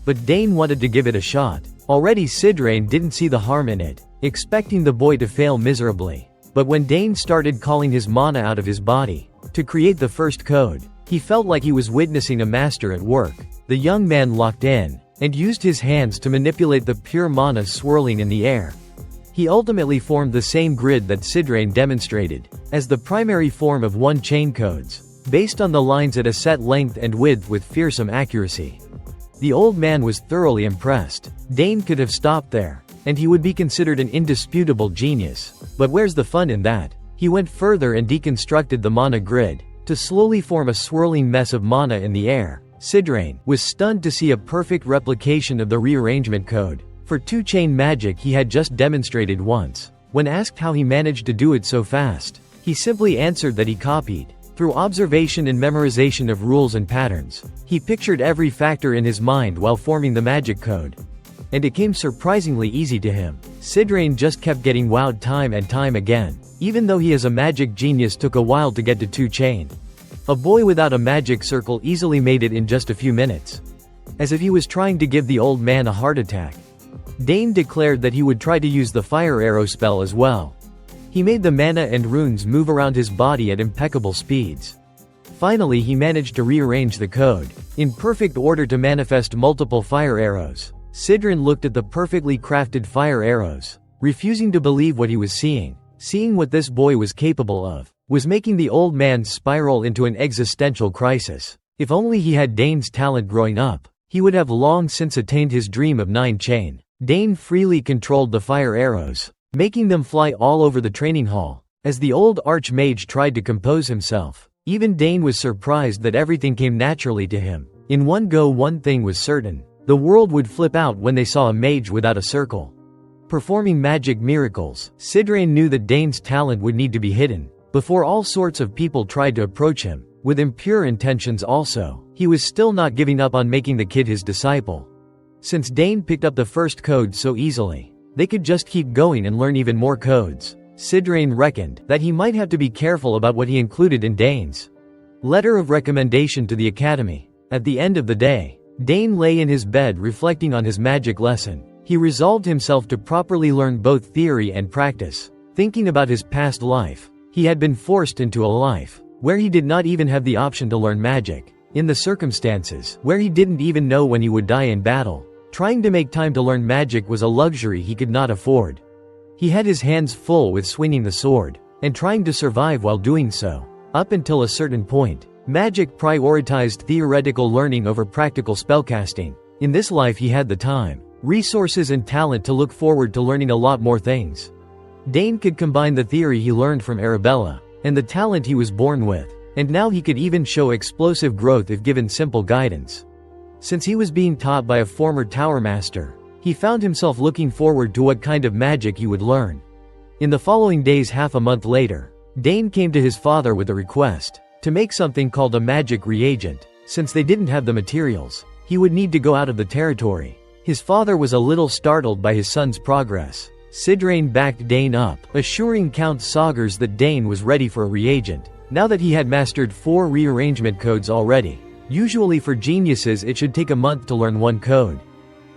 Speaker 1: But Dane wanted to give it a shot. Already Sidrane didn't see the harm in it, expecting the boy to fail miserably. But when Dane started calling his mana out of his body to create the first code, he felt like he was witnessing a master at work. The young man locked in, and used his hands to manipulate the pure mana swirling in the air. He ultimately formed the same grid that Sidrane demonstrated, as the primary form of one-chain codes, based on the lines at a set length and width with fearsome accuracy. The old man was thoroughly impressed. Dane could have stopped there, and he would be considered an indisputable genius. But where's the fun in that? He went further and deconstructed the mana grid, to slowly form a swirling mess of mana in the air. Sidra was stunned to see a perfect replication of the rearrangement code. For two-chain magic he had just demonstrated once. When asked how he managed to do it so fast, he simply answered that he copied. Through observation and memorization of rules and patterns, he pictured every factor in his mind while forming the magic code. And it came surprisingly easy to him. Sidra just kept getting wowed time and time again. Even though he is a magic genius, took a while to get to two-chain. A boy without a magic circle easily made it in just a few minutes. As if he was trying to give the old man a heart attack. Dane declared that he would try to use the fire arrow spell as well. He made the mana and runes move around his body at impeccable speeds. Finally he managed to rearrange the code, in perfect order to manifest multiple fire arrows. Sidra looked at the perfectly crafted fire arrows, refusing to believe what he was seeing. Seeing what this boy was capable of, was making the old man spiral into an existential crisis. If only he had Dane's talent growing up, he would have long since attained his dream of 9-chain. Dane freely controlled the fire arrows, making them fly all over the training hall. As the old archmage tried to compose himself, even Dane was surprised that everything came naturally to him. In one go, one thing was certain: the world would flip out when they saw a mage without a circle performing magic miracles. Sidra knew that Dane's talent would need to be hidden, before all sorts of people tried to approach him, with impure intentions also. He was still not giving up on making the kid his disciple. Since Dane picked up the first code so easily, they could just keep going and learn even more codes. Sidra reckoned that he might have to be careful about what he included in Dane's letter of recommendation to the academy. At the end of the day, Dane lay in his bed reflecting on his magic lesson. He resolved himself to properly learn both theory and practice. Thinking about his past life, he had been forced into a life where he did not even have the option to learn magic. In the circumstances where he didn't even know when he would die in battle, trying to make time to learn magic was a luxury he could not afford. He had his hands full with swinging the sword, and trying to survive while doing so. Up until a certain point, magic prioritized theoretical learning over practical spellcasting. In this life he had the time, resources and talent to look forward to learning a lot more things. Dane could combine the theory he learned from Arabella, and the talent he was born with, and now he could even show explosive growth if given simple guidance. Since he was being taught by a former tower master, he found himself looking forward to what kind of magic he would learn. In the following days, half a month later, Dane came to his father with a request to make something called a magic reagent. Since they didn't have the materials, he would need to go out of the territory. His father was a little startled by his son's progress. Sidra backed Dane up, assuring Count Saugers that Dane was ready for a reagent, now that he had mastered 4 rearrangement codes already. Usually for geniuses it should take a month to learn one code.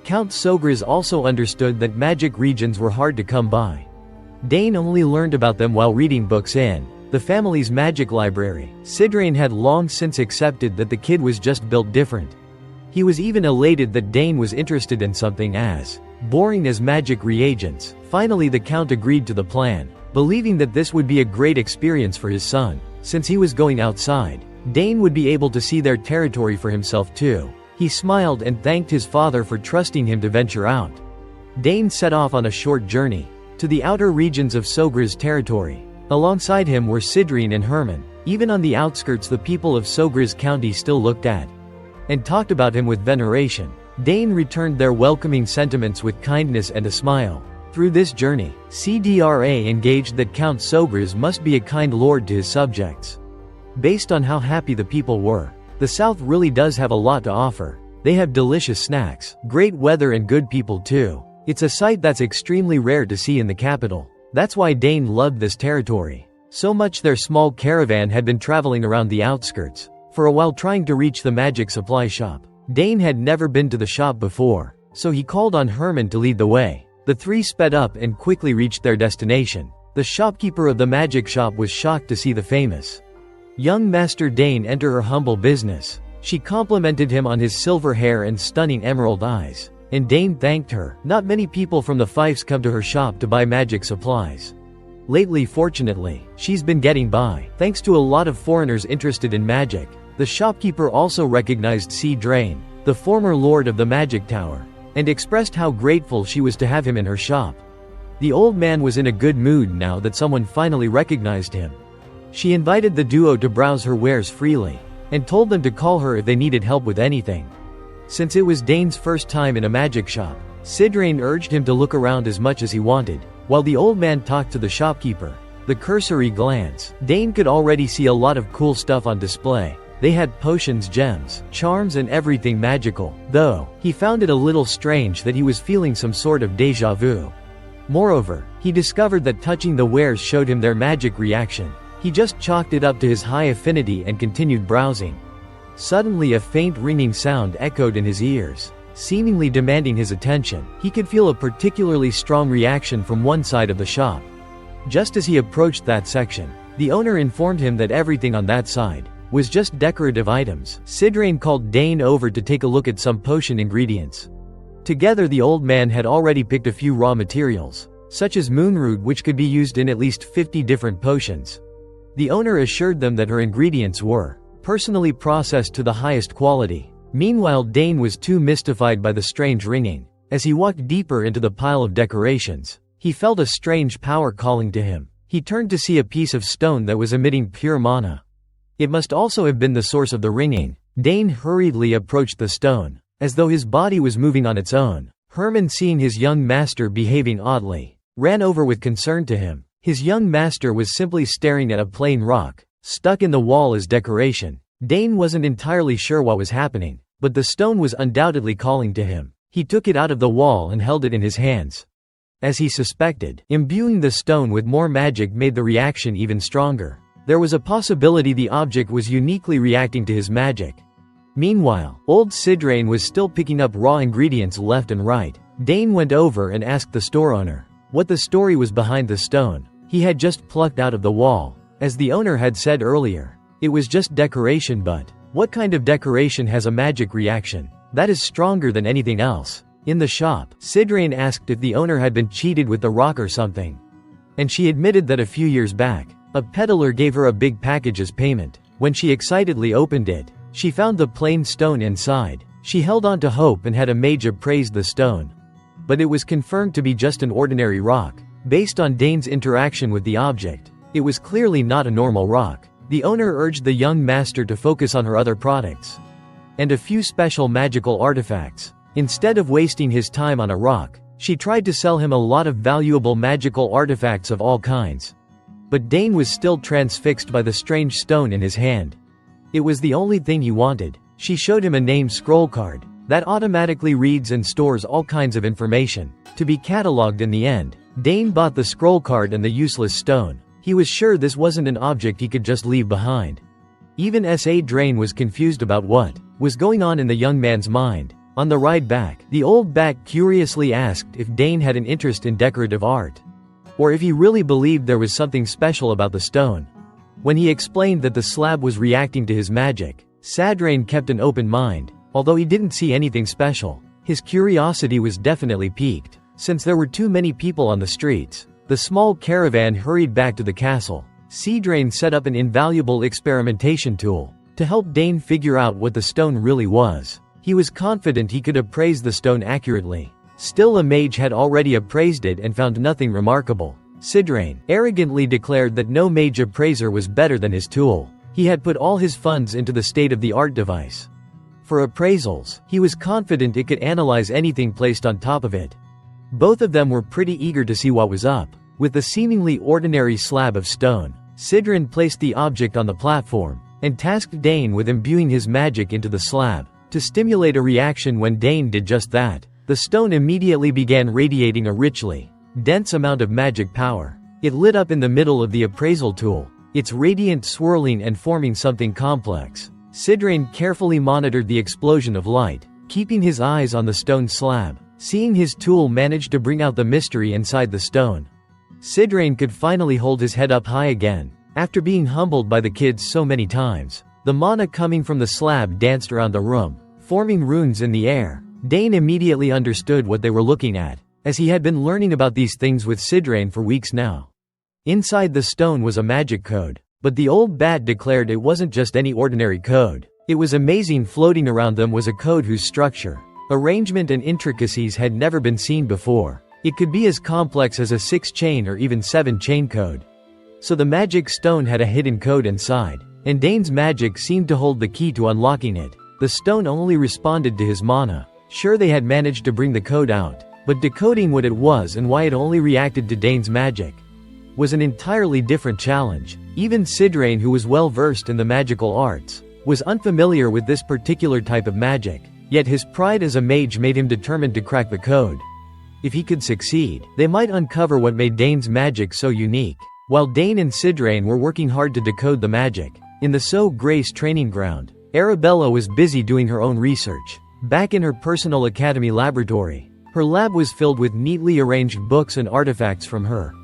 Speaker 1: Count Saugers also understood that magic regions were hard to come by. Dane only learned about them while reading books in the family's magic library. Sidra had long since accepted that the kid was just built different. He was even elated that Dane was interested in something as boring as magic reagents. Finally the Count agreed to the plan, believing that this would be a great experience for his son. Since he was going outside, Dane would be able to see their territory for himself too. He smiled and thanked his father for trusting him to venture out. Dane set off on a short journey to the outer regions of Saugers' territory. Alongside him were Sidra and Herman. Even on the outskirts the people of Saugers County still looked at and talked about him with veneration. Dane returned their welcoming sentiments with kindness and a smile. Through this journey, Sidra engaged that Count Saugers must be a kind lord to his subjects. Based on how happy the people were, the South really does have a lot to offer. They have delicious snacks, great weather and good people too. It's a sight that's extremely rare to see in the capital. That's why Dane loved this territory so much. Their small caravan had been traveling around the outskirts for a while trying to reach the magic supply shop. Dane had never been to the shop before, so he called on Herman to lead the way. The three sped up and quickly reached their destination. The shopkeeper of the magic shop was shocked to see the famous young Master Dane enter her humble business. She complimented him on his silver hair and stunning emerald eyes, and Dane thanked her. Not many people from the fiefs come to her shop to buy magic supplies. Lately, fortunately, she's been getting by, thanks to a lot of foreigners interested in magic. The shopkeeper also recognized Sidra, the former lord of the magic tower, and expressed how grateful she was to have him in her shop. The old man was in a good mood now that someone finally recognized him. She invited the duo to browse her wares freely, and told them to call her if they needed help with anything. Since it was Dane's first time in a magic shop, Sidra urged him to look around as much as he wanted, while the old man talked to the shopkeeper. The cursory glance, Dane could already see a lot of cool stuff on display. They had potions, gems, charms and everything magical, though, he found it a little strange that he was feeling some sort of déjà vu. Moreover, he discovered that touching the wares showed him their magic reaction. He just chalked it up to his high affinity and continued browsing. Suddenly a faint ringing sound echoed in his ears, seemingly demanding his attention. He could feel a particularly strong reaction from one side of the shop. Just as he approached that section, the owner informed him that everything on that side was just decorative items. Sidra called Dane over to take a look at some potion ingredients. Together the old man had already picked a few raw materials, such as moonroot, which could be used in at least 50 different potions. The owner assured them that her ingredients were personally processed to the highest quality. Meanwhile, Dane was too mystified by the strange ringing. As he walked deeper into the pile of decorations, he felt a strange power calling to him. He turned to see a piece of stone that was emitting pure mana. It must also have been the source of the ringing. Dane hurriedly approached the stone, as though his body was moving on its own. Herman, seeing his young master behaving oddly, ran over with concern to him. His young master was simply staring at a plain rock, stuck in the wall as decoration. Dane wasn't entirely sure what was happening, but the stone was undoubtedly calling to him. He took it out of the wall and held it in his hands. As he suspected, imbuing the stone with more magic made the reaction even stronger. There was a possibility the object was uniquely reacting to his magic. Meanwhile, old Sidra was still picking up raw ingredients left and right. Dane went over and asked the store owner what the story was behind the stone he had just plucked out of the wall. As the owner had said earlier, it was just decoration, but what kind of decoration has a magic reaction that is stronger than anything else? In the shop, Sidra asked if the owner had been cheated with the rock or something, and she admitted that a few years back, a peddler gave her a big package as payment. When she excitedly opened it, she found the plain stone inside. She held on to hope and had a mage appraise the stone. But it was confirmed to be just an ordinary rock. Based on Dane's interaction with the object, it was clearly not a normal rock. The owner urged the young master to focus on her other products and a few special magical artifacts. Instead of wasting his time on a rock, she tried to sell him a lot of valuable magical artifacts of all kinds. But Dane was still transfixed by the strange stone in his hand. It was the only thing he wanted. She showed him a name scroll card that automatically reads and stores all kinds of information, to be catalogued in the end. Dane bought the scroll card and the useless stone. He was sure this wasn't an object he could just leave behind. Even Sidra was confused about what was going on in the young man's mind. On the ride back, the old bat curiously asked if Dane had an interest in decorative art, or if he really believed there was something special about the stone. When he explained that the slab was reacting to his magic, Sidra kept an open mind. Although he didn't see anything special, his curiosity was definitely piqued. Since there were too many people on the streets, the small caravan hurried back to the castle. Sidra set up an invaluable experimentation tool to help Dane figure out what the stone really was. He was confident he could appraise the stone accurately. Still, a mage had already appraised it and found nothing remarkable. Sidra arrogantly declared that no mage appraiser was better than his tool. He had put all his funds into the state-of-the-art device. For appraisals, he was confident it could analyze anything placed on top of it. Both of them were pretty eager to see what was up. With the seemingly ordinary slab of stone, Sidra placed the object on the platform, and tasked Dane with imbuing his magic into the slab, to stimulate a reaction. When Dane did just that, the stone immediately began radiating a richly dense amount of magic power. It lit up in the middle of the appraisal tool, its radiant swirling and forming something complex. Sidra carefully monitored the explosion of light, keeping his eyes on the stone slab. Seeing his tool manage to bring out the mystery inside the stone, Sidra could finally hold his head up high again. After being humbled by the kids so many times, the mana coming from the slab danced around the room, forming runes in the air. Dane immediately understood what they were looking at, as he had been learning about these things with Sidra for weeks now. Inside the stone was a magic code. But the old bat declared it wasn't just any ordinary code. It was amazing. Floating around them was a code whose structure, arrangement and intricacies had never been seen before. It could be as complex as a 6-chain or even 7-chain code. So the magic stone had a hidden code inside, and Dane's magic seemed to hold the key to unlocking it. The stone only responded to his mana. Sure, they had managed to bring the code out, but decoding what it was and why it only reacted to Dane's magic was an entirely different challenge. Even Sidra, who was well versed in the magical arts, was unfamiliar with this particular type of magic, yet his pride as a mage made him determined to crack the code. If he could succeed, they might uncover what made Dane's magic so unique. While Dane and Sidra were working hard to decode the magic, in the So Grace training ground, Arabella was busy doing her own research. Back in her personal academy laboratory, her lab was filled with neatly arranged books and artifacts from her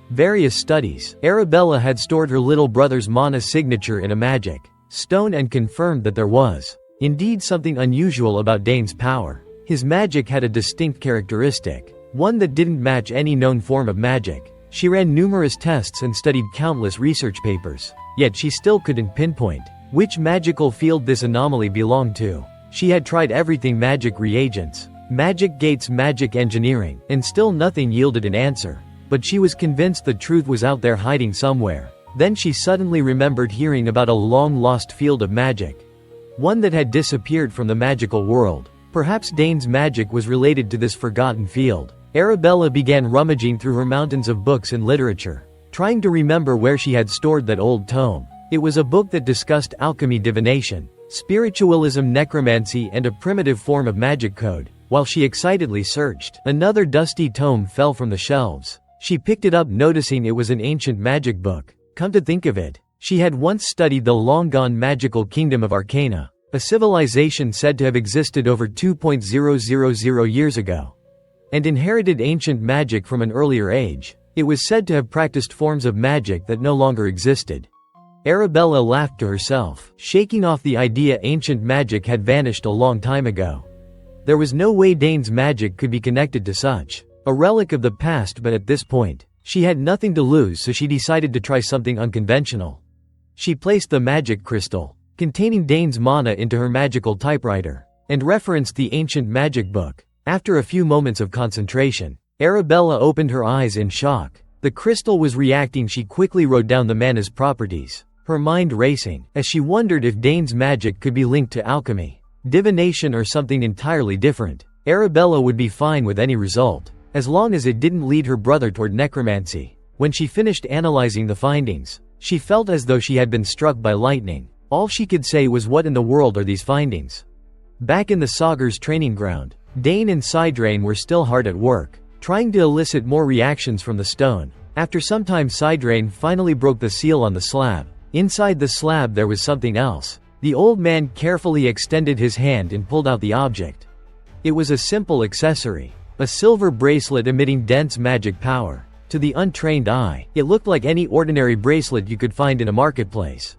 Speaker 1: various studies. Arabella had stored her little brother's mana signature in a magic stone and confirmed that there was indeed something unusual about Dane's power. His magic had a distinct characteristic, one that didn't match any known form of magic. She ran numerous tests and studied countless research papers, yet she still couldn't pinpoint which magical field this anomaly belonged to. She had tried everything: magic reagents, magic gates, magic engineering, and still nothing yielded an answer. But she was convinced the truth was out there hiding somewhere. Then she suddenly remembered hearing about a long-lost field of magic, one that had disappeared from the magical world. Perhaps Dane's magic was related to this forgotten field. Arabella began rummaging through her mountains of books and literature, trying to remember where she had stored that old tome. It was a book that discussed alchemy, divination, spiritualism, necromancy, and a primitive form of magic code. While she excitedly searched, another dusty tome fell from the shelves. She picked it up, noticing it was an ancient magic book. Come to think of it, she had once studied the long-gone magical kingdom of Arcana, a civilization said to have existed over 2,000 years ago, and inherited ancient magic from an earlier age. It was said to have practiced forms of magic that no longer existed. Arabella laughed to herself, shaking off the idea ancient magic had vanished a long time ago. There was no way Dane's magic could be connected to such a relic of the past, but at this point, she had nothing to lose, so she decided to try something unconventional. She placed the magic crystal containing Dane's mana into her magical typewriter, and referenced the ancient magic book. After a few moments of concentration, Arabella opened her eyes in shock. The crystal was reacting. She quickly wrote down the mana's properties, her mind racing, as she wondered if Dane's magic could be linked to alchemy, divination, or something entirely different. Arabella would be fine with any result, as long as it didn't lead her brother toward necromancy. When she finished analyzing the findings, she felt as though she had been struck by lightning. All she could say was, what in the world are these findings? Back in the Sagar's training ground, Dane and Sidra were still hard at work, trying to elicit more reactions from the stone. After some time, Sidra finally broke the seal on the slab. Inside the slab there was something else. The old man carefully extended his hand and pulled out the object. It was a simple accessory, a silver bracelet emitting dense magic power. To the untrained eye, it looked like any ordinary bracelet you could find in a marketplace.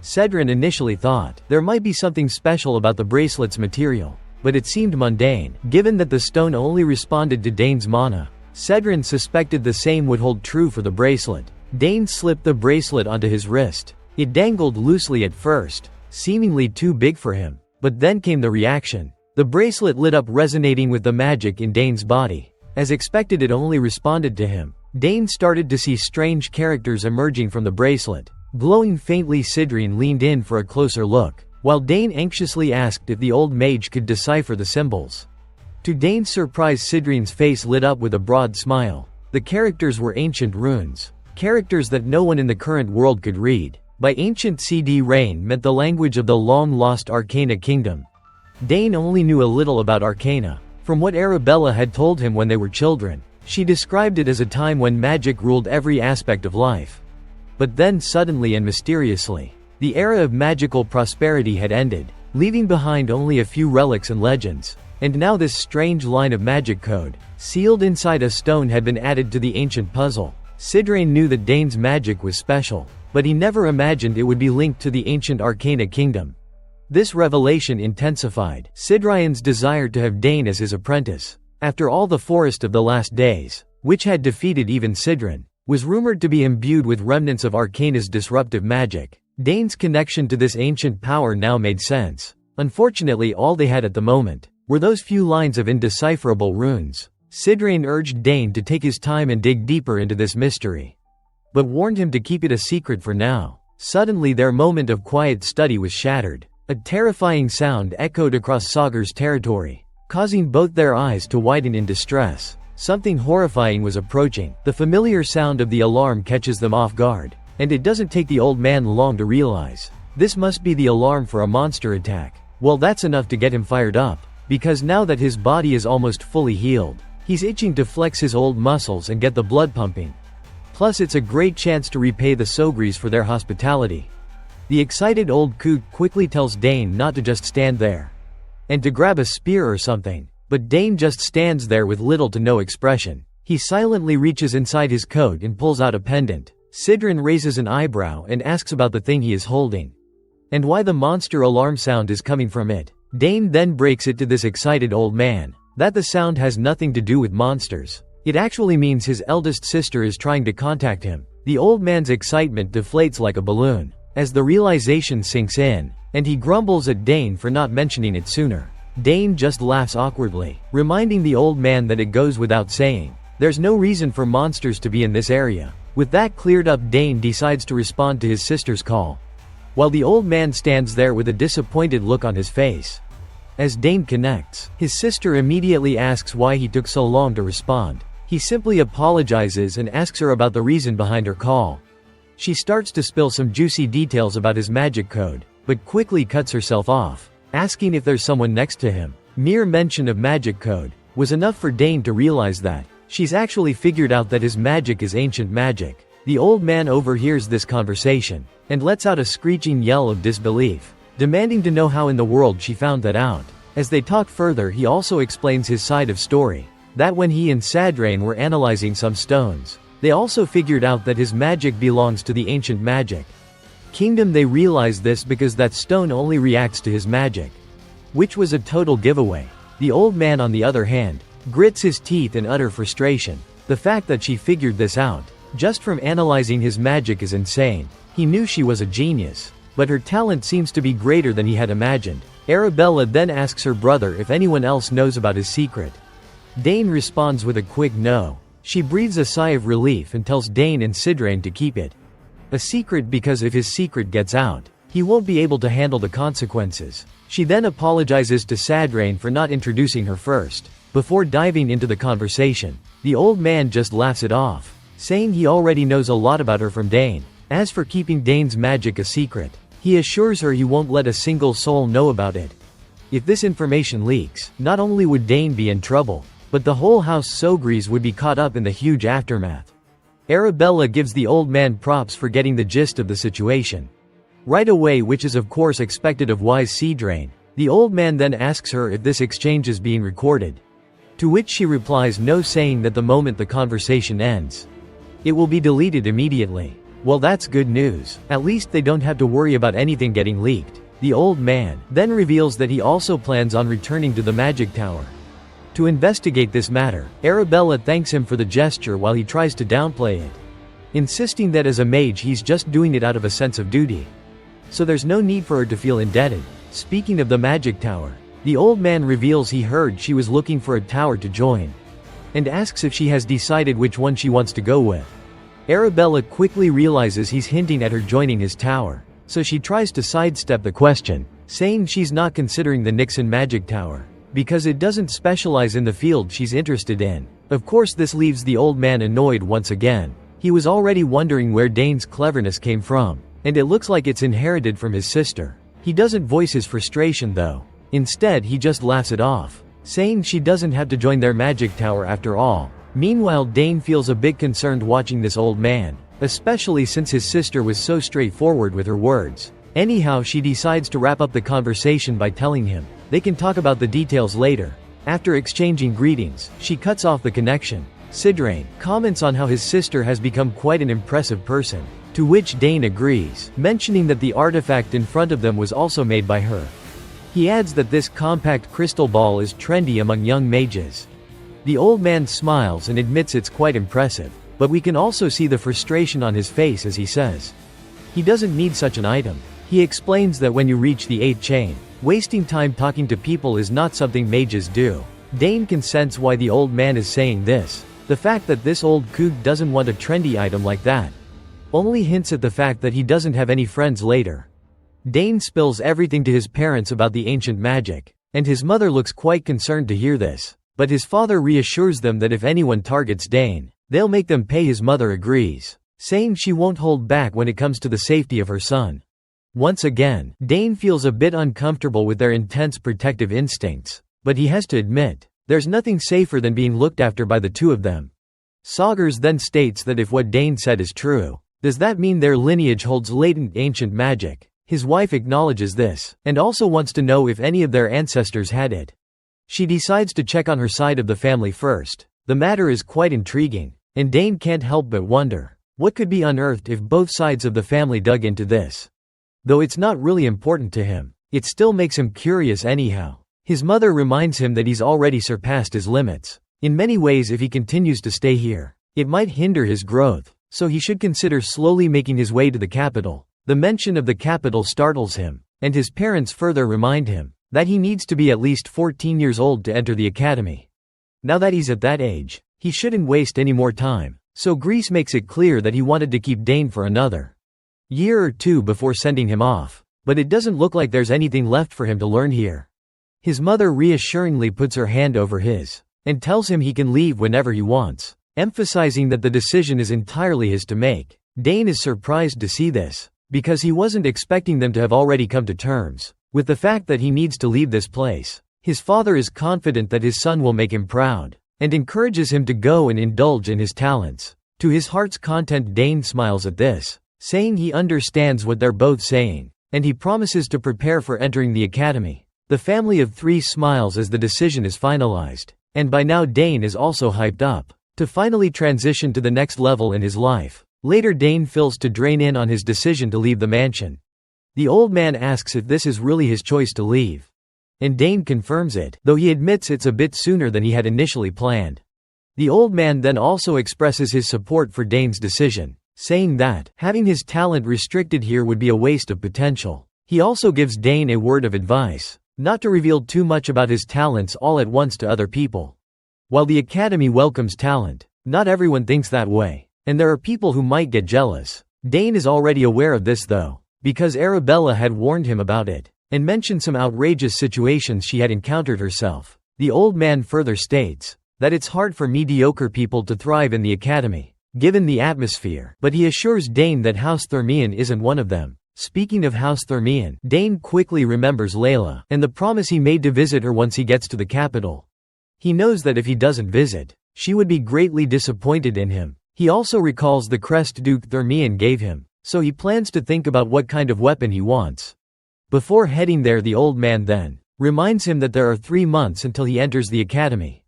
Speaker 1: Sidra initially thought there might be something special about the bracelet's material, but it seemed mundane, given that the stone only responded to Dane's mana. Sidra suspected the same would hold true for the bracelet. Dane slipped the bracelet onto his wrist. It dangled loosely at first, seemingly too big for him, but then came the reaction. The bracelet lit up, resonating with the magic in Dane's body. As expected, it only responded to him. Dane started to see strange characters emerging from the bracelet, glowing faintly. Sidra leaned in for a closer look, while Dane anxiously asked if the old mage could decipher the symbols. To Dane's surprise, Sidra's face lit up with a broad smile. The characters were ancient runes, characters that no one in the current world could read. By ancient, CD Rain meant the language of the long-lost Arcana kingdom. Dane only knew a little about Arcana from what Arabella had told him when they were children. She described it as a time when magic ruled every aspect of life. But then, suddenly and mysteriously, the era of magical prosperity had ended, leaving behind only a few relics and legends. And now this strange line of magic code, sealed inside a stone, had been added to the ancient puzzle. Sidra knew that Dane's magic was special, but he never imagined it would be linked to the ancient Arcana kingdom. This revelation intensified Sidra's desire to have Dane as his apprentice. After all, the Forest of the Last Days, which had defeated even Sidra, was rumored to be imbued with remnants of Arcana's disruptive magic. Dane's connection to this ancient power now made sense. Unfortunately, all they had at the moment were those few lines of indecipherable runes. Sidra urged Dane to take his time and dig deeper into this mystery, but warned him to keep it a secret for now. Suddenly their moment of quiet study was shattered. A terrifying sound echoed across Sagar's territory, causing both their eyes to widen in distress. Something horrifying was approaching. The familiar sound of the alarm catches them off guard, and it doesn't take the old man long to realize this must be the alarm for a monster attack. Well, that's enough to get him fired up, because now that his body is almost fully healed, he's itching to flex his old muscles and get the blood pumping. Plus it's a great chance to repay the Sogris for their hospitality. The excited old coot quickly tells Dane not to just stand there and to grab a spear or something, but Dane just stands there with little to no expression. He silently reaches inside his coat and pulls out a pendant. Sidra raises an eyebrow and asks about the thing he is holding, and why the monster alarm sound is coming from it. Dane then breaks it to this excited old man that the sound has nothing to do with monsters. It actually means his eldest sister is trying to contact him. The old man's excitement deflates like a balloon as the realization sinks in, and he grumbles at Dane for not mentioning it sooner. Dane just laughs awkwardly, reminding the old man that it goes without saying, there's no reason for monsters to be in this area. With that cleared up, Dane decides to respond to his sister's call, while the old man stands there with a disappointed look on his face. As Dane connects, his sister immediately asks why he took so long to respond. He simply apologizes and asks her about the reason behind her call. She starts to spill some juicy details about his magic code, but quickly cuts herself off, asking if there's someone next to him. Mere mention of magic code was enough for Dane to realize that she's actually figured out that his magic is ancient magic. The old man overhears this conversation and lets out a screeching yell of disbelief, demanding to know how in the world she found that out. As they talk further, he also explains his side of story, that when he and Sidra were analyzing some stones, they also figured out that his magic belongs to the ancient magic kingdom. They realized this because that stone only reacts to his magic, which was a total giveaway. The old man, on the other hand, grits his teeth in utter frustration. The fact that she figured this out just from analyzing his magic is insane. He knew she was a genius, but her talent seems to be greater than he had imagined. Arabella then asks her brother if anyone else knows about his secret. Dane responds with a quick no. She breathes a sigh of relief and tells Dane and Sidra to keep it a secret, because if his secret gets out, he won't be able to handle the consequences. She then apologizes to Sidra for not introducing her first. Before diving into the conversation, the old man just laughs it off, saying he already knows a lot about her from Dane. As for keeping Dane's magic a secret, he assures her he won't let a single soul know about it. If this information leaks, not only would Dane be in trouble, but the whole house Sogris would be caught up in the huge aftermath. Arabella gives the old man props for getting the gist of the situation right away, which is of course expected of wise Sidra. The old man then asks her if this exchange is being recorded, to which she replies no, saying that the moment the conversation ends, it will be deleted immediately. Well, that's good news. At least they don't have to worry about anything getting leaked. The old man then reveals that he also plans on returning to the magic tower to investigate this matter. Arabella thanks him for the gesture while he tries to downplay it, insisting that as a mage he's just doing it out of a sense of duty, so there's no need for her to feel indebted. Speaking of the magic tower, the old man reveals he heard she was looking for a tower to join, and asks if she has decided which one she wants to go with. Arabella quickly realizes he's hinting at her joining his tower, so she tries to sidestep the question, saying she's not considering the Nixon magic tower because it doesn't specialize in the field she's interested in. Of course, this leaves the old man annoyed once again. He was already wondering where Dane's cleverness came from, and it looks like it's inherited from his sister. He doesn't voice his frustration though. Instead, he just laughs it off, saying she doesn't have to join their magic tower after all. Meanwhile, Dane feels a bit concerned watching this old man, especially since his sister was so straightforward with her words. Anyhow, she decides to wrap up the conversation by telling him they can talk about the details later. After exchanging greetings, she cuts off the connection. Sidra comments on how his sister has become quite an impressive person, to which Dane agrees, mentioning that the artifact in front of them was also made by her. He adds that this compact crystal ball is trendy among young mages. The old man smiles and admits it's quite impressive, but we can also see the frustration on his face as he says he doesn't need such an item. He explains that when you reach the 8th chain, wasting time talking to people is not something mages do. Dane can sense why the old man is saying this. The fact that this old kook doesn't want a trendy item like that only hints at the fact that he doesn't have any friends later. Dane spills everything to his parents about the ancient magic, and his mother looks quite concerned to hear this. But his father reassures them that if anyone targets Dane, they'll make them pay. His mother agrees, saying she won't hold back when it comes to the safety of her son. Once again, Dane feels a bit uncomfortable with their intense protective instincts, but he has to admit, there's nothing safer than being looked after by the two of them. Saugers then states that if what Dane said is true, does that mean their lineage holds latent ancient magic? His wife acknowledges this, and also wants to know if any of their ancestors had it. She decides to check on her side of the family first. The matter is quite intriguing, and Dane can't help but wonder, what could be unearthed if both sides of the family dug into this? Though it's not really important to him, it still makes him curious anyhow. His mother reminds him that he's already surpassed his limits. In many ways, if he continues to stay here, it might hinder his growth, so he should consider slowly making his way to the capital. The mention of the capital startles him, and his parents further remind him that he needs to be at least 14 years old to enter the academy. Now that he's at that age, he shouldn't waste any more time, so Grease makes it clear that he wanted to keep Dane for another year or two before sending him off, but it doesn't look like there's anything left for him to learn here. His mother reassuringly puts her hand over his, and tells him he can leave whenever he wants, emphasizing that the decision is entirely his to make. Dane is surprised to see this, because he wasn't expecting them to have already come to terms with the fact that he needs to leave this place. His father is confident that his son will make him proud, and encourages him to go and indulge in his talents. To his heart's content, Dane smiles at this, saying he understands what they're both saying, and he promises to prepare for entering the academy. The family of three smiles as the decision is finalized, and by now Dane is also hyped up to finally transition to the next level in his life. Later, Dane fills to drain in on his decision to leave the mansion. The old man asks if this is really his choice to leave, and Dane confirms it, though he admits it's a bit sooner than he had initially planned. The old man then also expresses his support for Dane's decision, saying that having his talent restricted here would be a waste of potential. He also gives Dane a word of advice, not to reveal too much about his talents all at once to other people. While the academy welcomes talent, not everyone thinks that way, and there are people who might get jealous. Dane is already aware of this though, because Arabella had warned him about it, and mentioned some outrageous situations she had encountered herself. The old man further states that it's hard for mediocre people to thrive in the academy, given the atmosphere, but he assures Dane that House Thermion isn't one of them. Speaking of House Thermion, Dane quickly remembers Leila, and the promise he made to visit her once he gets to the capital. He knows that if he doesn't visit, she would be greatly disappointed in him. He also recalls the crest Duke Thermion gave him, so he plans to think about what kind of weapon he wants. Before heading there, the old man then reminds him that there are 3 months until he enters the academy,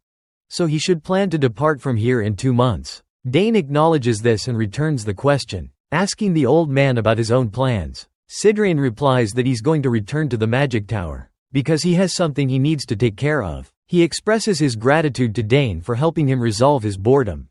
Speaker 1: so he should plan to depart from here in 2 months. Dane acknowledges this and returns the question, asking the old man about his own plans. Sidra replies that he's going to return to the magic tower, because he has something he needs to take care of. He expresses his gratitude to Dane for helping him resolve his boredom,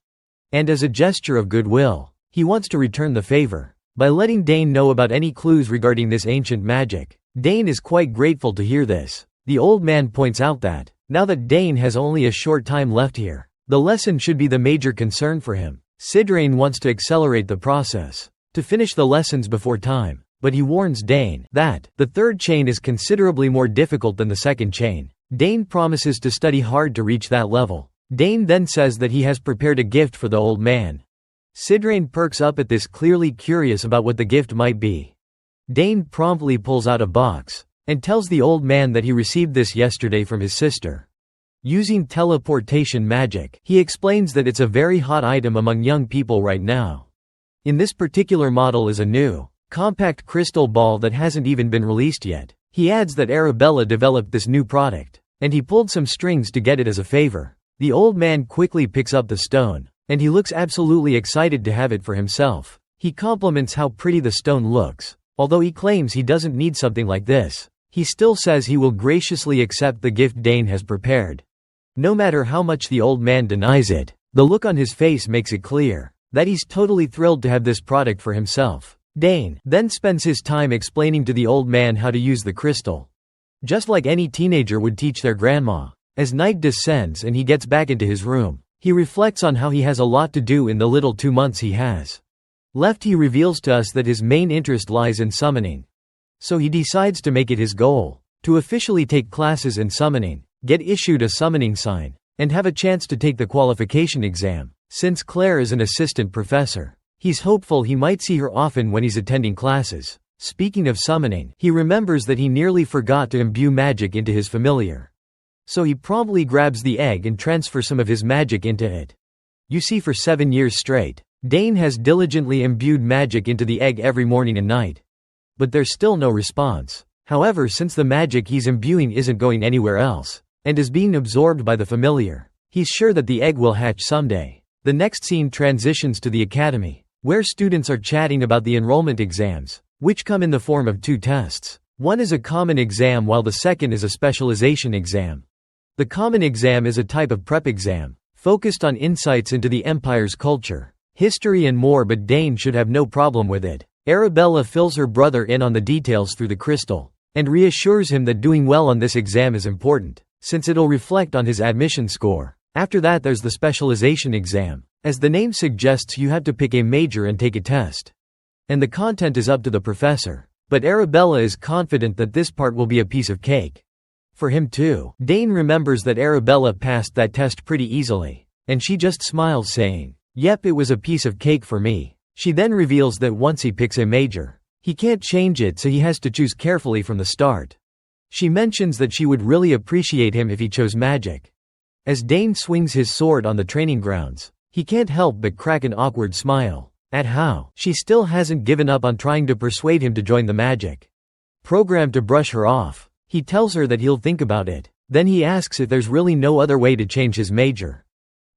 Speaker 1: and as a gesture of goodwill, he wants to return the favor by letting Dane know about any clues regarding this ancient magic. Dane is quite grateful to hear this. The old man points out that, now that Dane has only a short time left here, the lesson should be the major concern for him. Sidra wants to accelerate the process, to finish the lessons before time, but he warns Dane that the third chain is considerably more difficult than the second chain. Dane promises to study hard to reach that level. Dane then says that he has prepared a gift for the old man. Sidra perks up at this, clearly curious about what the gift might be. Dane promptly pulls out a box, and tells the old man that he received this yesterday from his sister. Using teleportation magic, he explains that it's a very hot item among young people right now. In this particular model is a new, compact crystal ball that hasn't even been released yet. He adds that Arabella developed this new product, and he pulled some strings to get it as a favor. The old man quickly picks up the stone, and he looks absolutely excited to have it for himself. He compliments how pretty the stone looks. Although he claims he doesn't need something like this, he still says he will graciously accept the gift Dane has prepared. No matter how much the old man denies it, the look on his face makes it clear that he's totally thrilled to have this product for himself. Dane then spends his time explaining to the old man how to use the crystal, just like any teenager would teach their grandma. As night descends and he gets back into his room, he reflects on how he has a lot to do in the little 2 months he has left. He reveals to us that his main interest lies in summoning. So he decides to make it his goal to officially take classes in summoning, get issued a summoning sign, and have a chance to take the qualification exam. Since Claire is an assistant professor, he's hopeful he might see her often when he's attending classes. Speaking of summoning, he remembers that he nearly forgot to imbue magic into his familiar. So he promptly grabs the egg and transfers some of his magic into it. You see, for 7 years straight, Dane has diligently imbued magic into the egg every morning and night. But there's still no response. However, since the magic he's imbuing isn't going anywhere else, and is being absorbed by the familiar, he's sure that the egg will hatch someday. The next scene transitions to the academy, where students are chatting about the enrollment exams, which come in the form of 2 tests. One is a common exam while the second is a specialization exam. The common exam is a type of prep exam, focused on insights into the empire's culture, history and more, but Dane should have no problem with it. Arabella fills her brother in on the details through the crystal, and reassures him that doing well on this exam is important, since it'll reflect on his admission score. After that there's the specialization exam. As the name suggests, you have to pick a major and take a test. And the content is up to the professor. But Arabella is confident that this part will be a piece of cake for him too. Dane remembers that Arabella passed that test pretty easily, and she just smiles saying, "Yep, it was a piece of cake for me." She then reveals that once he picks a major, he can't change it, so he has to choose carefully from the start. She mentions that she would really appreciate him if he chose magic. As Dane swings his sword on the training grounds, he can't help but crack an awkward smile at how she still hasn't given up on trying to persuade him to join the magic program to brush her off. He tells her that he'll think about it. Then he asks if there's really no other way to change his major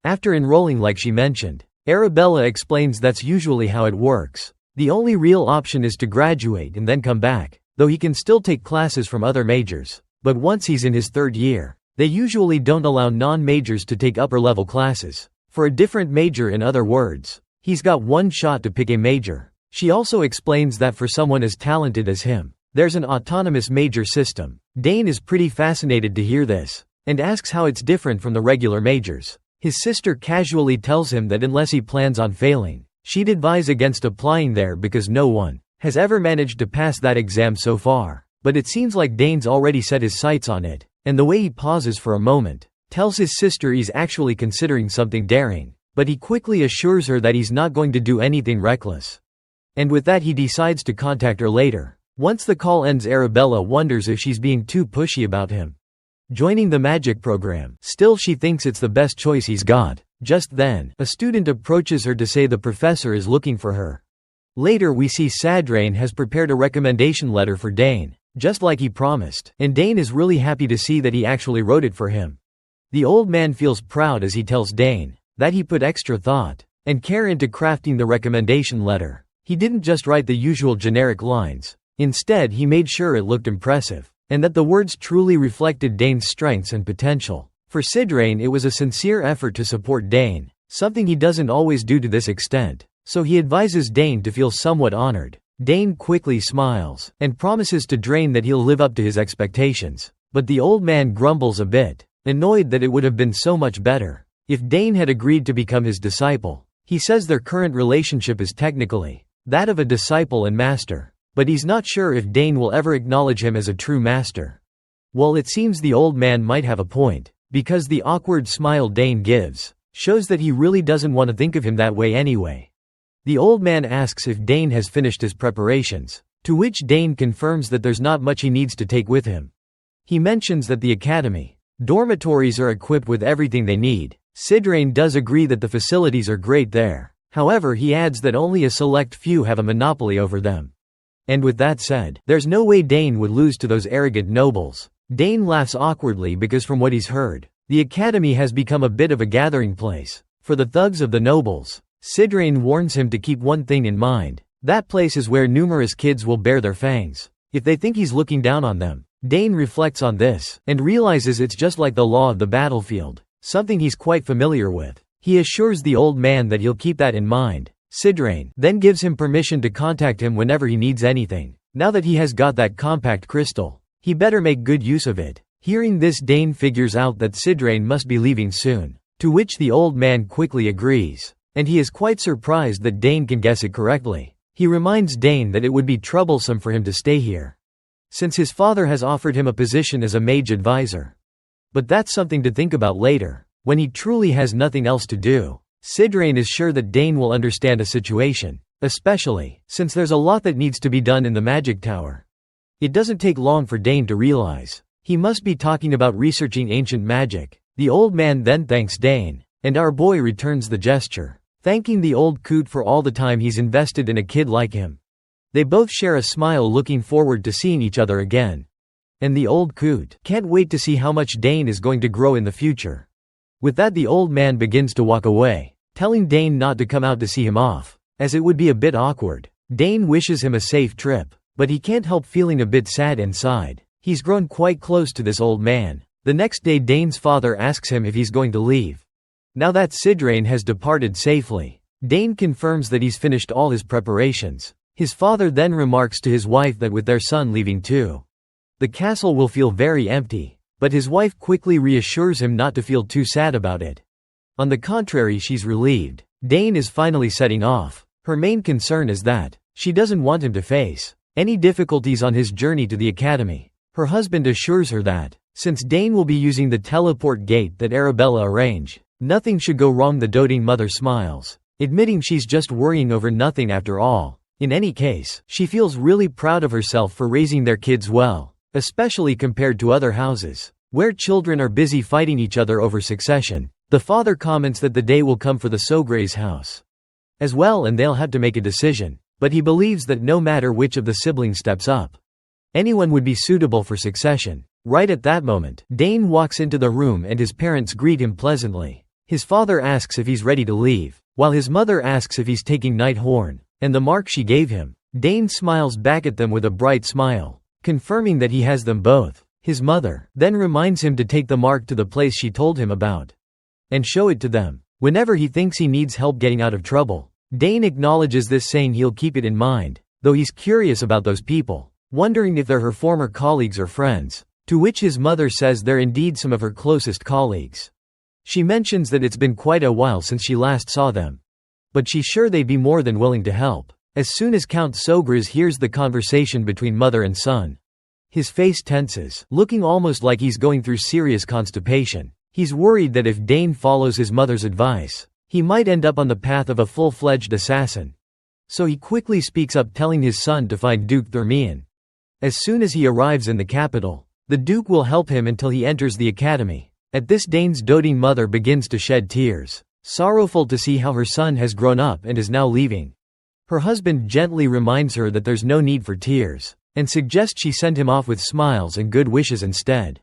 Speaker 1: after enrolling like she mentioned. Arabella explains that's usually how it works. The only real option is to graduate and then come back, though he can still take classes from other majors. But once he's in his 3rd year, they usually don't allow non-majors to take upper-level classes for a different major. In other words, he's got one shot to pick a major. She also explains that for someone as talented as him, there's an autonomous major system. Dane is pretty fascinated to hear this, and asks how it's different from the regular majors. His sister casually tells him that unless he plans on failing, she'd advise against applying there because no one has ever managed to pass that exam so far. But it seems like Dane's already set his sights on it, and the way he pauses for a moment tells his sister he's actually considering something daring, but he quickly assures her that he's not going to do anything reckless. And with that he decides to contact her later. Once the call ends, Arabella wonders if she's being too pushy about him joining the magic program. Still, she thinks it's the best choice he's got. Just then, a student approaches her to say the professor is looking for her. Later we see Sidra has prepared a recommendation letter for Dane, just like he promised, and Dane is really happy to see that he actually wrote it for him. The old man feels proud as he tells Dane that he put extra thought and care into crafting the recommendation letter. He didn't just write the usual generic lines. Instead, he made sure it looked impressive, and that the words truly reflected Dane's strengths and potential. For Sidra, it was a sincere effort to support Dane, something he doesn't always do to this extent, so he advises Dane to feel somewhat honored. Dane quickly smiles, and promises to Dane that he'll live up to his expectations. But the old man grumbles a bit, annoyed that it would have been so much better if Dane had agreed to become his disciple. He says their current relationship is technically that of a disciple and master, but he's not sure if Dane will ever acknowledge him as a true master. Well, it seems the old man might have a point, because the awkward smile Dane gives shows that he really doesn't want to think of him that way anyway. The old man asks if Dane has finished his preparations, to which Dane confirms that there's not much he needs to take with him. He mentions that the academy dormitories are equipped with everything they need. Sidra does agree that the facilities are great there. However, he adds that only a select few have a monopoly over them. And with that said, there's no way Dane would lose to those arrogant nobles. Dane laughs awkwardly because from what he's heard, the academy has become a bit of a gathering place for the thugs of the nobles. Sidra warns him to keep one thing in mind. That place is where numerous kids will bare their fangs if they think he's looking down on them. Dane reflects on this, and realizes it's just like the law of the battlefield, something he's quite familiar with. He assures the old man that he'll keep that in mind. Sidra then gives him permission to contact him whenever he needs anything. Now that he has got that compact crystal, he better make good use of it. Hearing this, Dane figures out that Sidra must be leaving soon, to which the old man quickly agrees, and he is quite surprised that Dane can guess it correctly. He reminds Dane that it would be troublesome for him to stay here, since his father has offered him a position as a mage advisor. But that's something to think about later, when he truly has nothing else to do. Sidra is sure that Dane will understand a situation, especially since there's a lot that needs to be done in the magic tower. It doesn't take long for Dane to realize he must be talking about researching ancient magic. The old man then thanks Dane, and our boy returns the gesture, thanking the old coot for all the time he's invested in a kid like him. They both share a smile, looking forward to seeing each other again. And the old coot can't wait to see how much Dane is going to grow in the future. With that, the old man begins to walk away, telling Dane not to come out to see him off, as it would be a bit awkward. Dane wishes him a safe trip, but he can't help feeling a bit sad inside. He's grown quite close to this old man. The next day, Dane's father asks him if he's going to leave. Now that Sidra has departed safely, Dane confirms that he's finished all his preparations. His father then remarks to his wife that with their son leaving too, the castle will feel very empty, but his wife quickly reassures him not to feel too sad about it. On the contrary, she's relieved. Dane is finally setting off. Her main concern is that she doesn't want him to face any difficulties on his journey to the academy. Her husband assures her that, since Dane will be using the teleport gate that Arabella arranged, nothing should go wrong. The doting mother smiles, admitting she's just worrying over nothing after all. In any case, she feels really proud of herself for raising their kids well, especially compared to other houses, where children are busy fighting each other over succession. The father comments that the day will come for the Sogray's house as well, and they'll have to make a decision, but he believes that no matter which of the siblings steps up, anyone would be suitable for succession. Right at that moment, Dane walks into the room and his parents greet him pleasantly. His father asks if he's ready to leave, while his mother asks if he's taking Night Horn and the mark she gave him. Dane smiles back at them with a bright smile, confirming that he has them both. His mother then reminds him to take the mark to the place she told him about and show it to them whenever he thinks he needs help getting out of trouble. Dane acknowledges this, saying he'll keep it in mind, though he's curious about those people, wondering if they're her former colleagues or friends, to which his mother says they're indeed some of her closest colleagues. She mentions that it's been quite a while since she last saw them, but she's sure they'd be more than willing to help. As soon as Count Sogras hears the conversation between mother and son, his face tenses, looking almost like he's going through serious constipation. He's worried that if Dane follows his mother's advice, he might end up on the path of a full-fledged assassin. So he quickly speaks up, telling his son to find Duke Thermion. As soon as he arrives in the capital, the Duke will help him until he enters the academy. At this, Dane's doting mother begins to shed tears, sorrowful to see how her son has grown up and is now leaving. Her husband gently reminds her that there's no need for tears, and suggests she send him off with smiles and good wishes instead.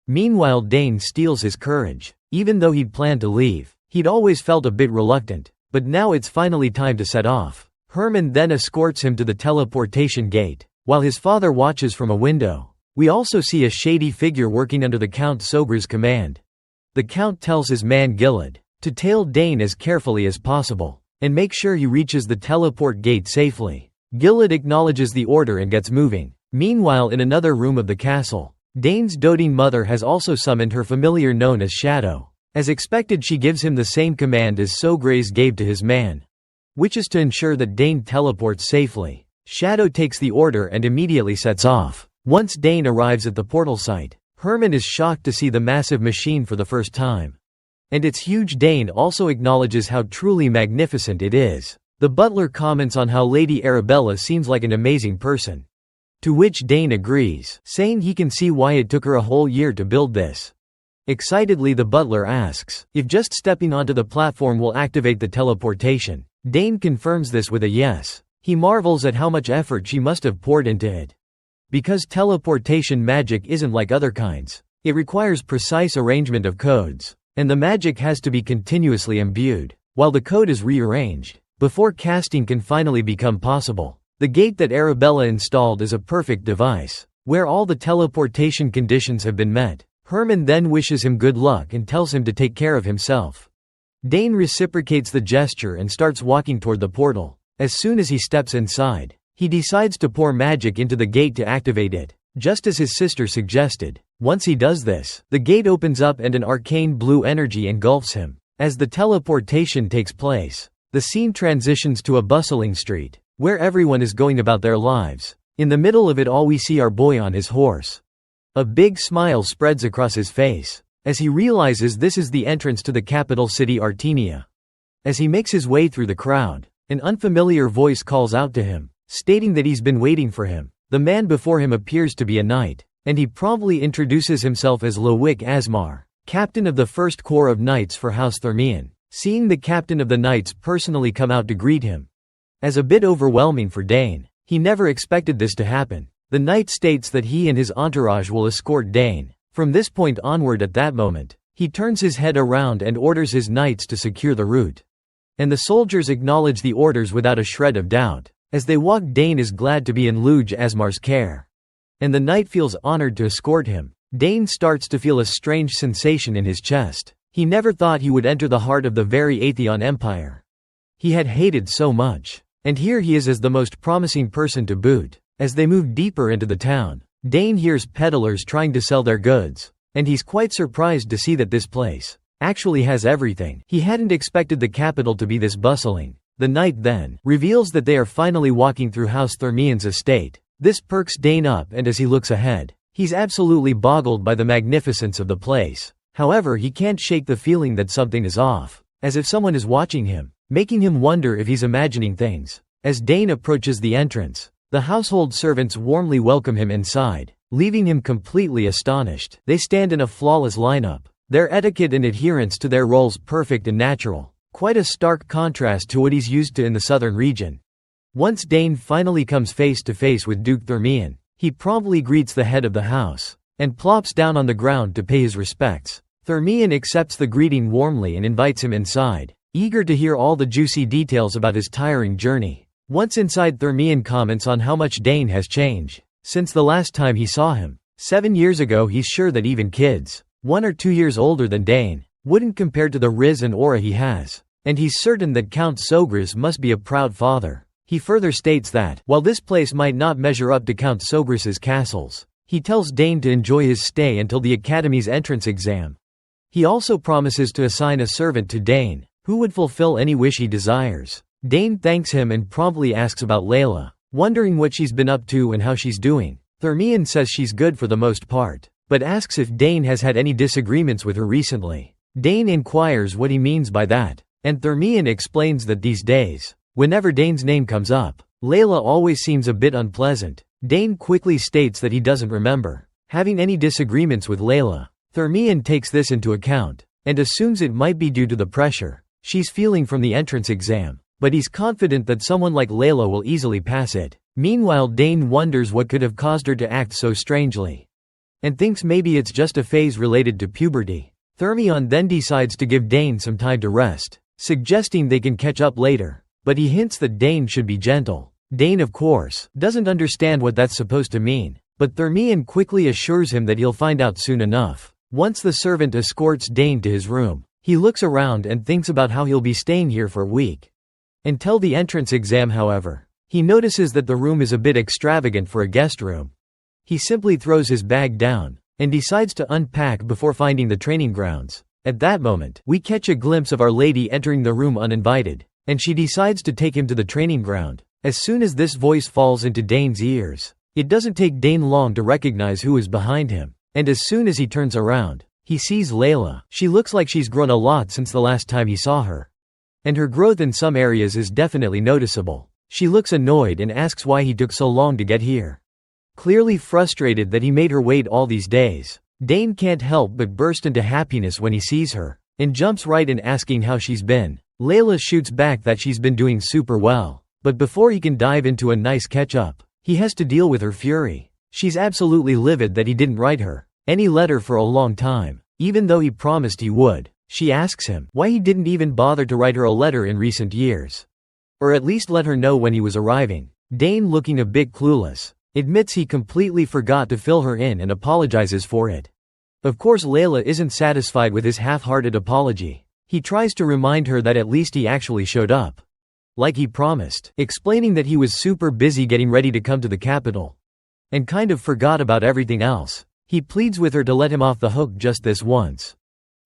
Speaker 1: Meanwhile, Dane steals his courage. Even though he'd planned to leave, he'd always felt a bit reluctant, but now it's finally time to set off. Herman then escorts him to the teleportation gate, while his father watches from a window. We also see a shady figure working under the Count Sogras' command. The Count tells his man Gilad to tail Dane as carefully as possible, and make sure he reaches the teleport gate safely. Gilad acknowledges the order and gets moving. Meanwhile, in another room of the castle, Dane's doting mother has also summoned her familiar known as Shadow. As expected, she gives him the same command as Sogras gave to his man, which is to ensure that Dane teleports safely. Shadow takes the order and immediately sets off. Once Dane arrives at the portal site, Herman is shocked to see the massive machine for the first time. And it's huge. Dane also acknowledges how truly magnificent it is. The butler comments on how Lady Arabella seems like an amazing person, to which Dane agrees, saying he can see why it took her a whole year to build this. Excitedly, the butler asks if just stepping onto the platform will activate the teleportation. Dane confirms this with a yes. He marvels at how much effort she must have poured into it, because teleportation magic isn't like other kinds. It requires precise arrangement of codes, and the magic has to be continuously imbued, while the code is rearranged, before casting can finally become possible. The gate that Arabella installed is a perfect device, where all the teleportation conditions have been met. Herman then wishes him good luck and tells him to take care of himself. Dane reciprocates the gesture and starts walking toward the portal. As soon as he steps inside, he decides to pour magic into the gate to activate it, just as his sister suggested. Once he does this, the gate opens up and an arcane blue energy engulfs him. As the teleportation takes place, the scene transitions to a bustling street, where everyone is going about their lives. In the middle of it all we see our boy on his horse. A big smile spreads across his face, as he realizes this is the entrance to the capital city Artenia. As he makes his way through the crowd, an unfamiliar voice calls out to him, stating that he's been waiting for him. The man before him appears to be a knight, and he promptly introduces himself as Loic Asmar, captain of the first corps of knights for House Thermian. Seeing the captain of the knights personally come out to greet him as a bit overwhelming for Dane. He never expected this to happen. The knight states that he and his entourage will escort Dane. From this point onward at that moment, he turns his head around and orders his knights to secure the route. And the soldiers acknowledge the orders without a shred of doubt. As they walk, Dane is glad to be in Loic Asmar's care. And the knight feels honored to escort him. Dane starts to feel a strange sensation in his chest. He never thought he would enter the heart of the very Atheon Empire he had hated so much. And here he is as the most promising person to boot. As they move deeper into the town, Dane hears peddlers trying to sell their goods, and he's quite surprised to see that this place actually has everything. He hadn't expected the capital to be this bustling. The knight then reveals that they are finally walking through House Thermian's estate. This perks Dane up, and as he looks ahead, he's absolutely boggled by the magnificence of the place. However, he can't shake the feeling that something is off, as if someone is watching him, making him wonder if he's imagining things. As Dane approaches the entrance, the household servants warmly welcome him inside, leaving him completely astonished. They stand in a flawless lineup, their etiquette and adherence to their roles perfect and natural, quite a stark contrast to what he's used to in the southern region. Once Dane finally comes face to face with Duke Thermian, he promptly greets the head of the house, and plops down on the ground to pay his respects. Thermian accepts the greeting warmly and invites him inside, eager to hear all the juicy details about his tiring journey. Once inside, Thermian comments on how much Dane has changed since the last time he saw him. 7 years ago, he's sure that even kids, 1 or 2 years older than Dane, wouldn't compare to the riz and aura he has. And he's certain that Count Sogris must be a proud father. He further states that, while this place might not measure up to Count Sogris's castles, he tells Dane to enjoy his stay until the Academy's entrance exam. He also promises to assign a servant to Dane, who would fulfill any wish he desires. Dane thanks him and promptly asks about Leila, wondering what she's been up to and how she's doing. Thermian says she's good for the most part, but asks if Dane has had any disagreements with her recently. Dane inquires what he means by that, and Thermian explains that these days, whenever Dane's name comes up, Leila always seems a bit unpleasant. Dane quickly states that he doesn't remember having any disagreements with Leila. Thermian takes this into account, and assumes it might be due to the pressure she's feeling from the entrance exam, but he's confident that someone like Leila will easily pass it. Meanwhile, Dane wonders what could have caused her to act so strangely, and thinks maybe it's just a phase related to puberty. Thermian then decides to give Dane some time to rest, suggesting they can catch up later, but he hints that Dane should be gentle. Dane, of course, doesn't understand what that's supposed to mean, but Thermian quickly assures him that he'll find out soon enough. Once the servant escorts Dane to his room, he looks around and thinks about how he'll be staying here for a week. Until the entrance exam, however, he notices that the room is a bit extravagant for a guest room. He simply throws his bag down, and decides to unpack before finding the training grounds. At that moment, we catch a glimpse of Our Lady entering the room uninvited, and she decides to take him to the training ground. As soon as this voice falls into Dane's ears, it doesn't take Dane long to recognize who is behind him, and as soon as he turns around, he sees Leila. She looks like she's grown a lot since the last time he saw her, and her growth in some areas is definitely noticeable. She looks annoyed and asks why he took so long to get here. Clearly frustrated that he made her wait all these days, Dane can't help but burst into happiness when he sees her, and jumps right in asking how she's been. Leila shoots back that she's been doing super well, but before he can dive into a nice catch-up, he has to deal with her fury. She's absolutely livid that he didn't write her any letter for a long time, even though he promised he would. She asks him why he didn't even bother to write her a letter in recent years, or at least let her know when he was arriving. Dane, looking a bit clueless, admits he completely forgot to fill her in and apologizes for it. Of course, Leila isn't satisfied with his half-hearted apology. He tries to remind her that at least he actually showed up, like he promised, explaining that he was super busy getting ready to come to the capital, and kind of forgot about everything else. He pleads with her to let him off the hook just this once.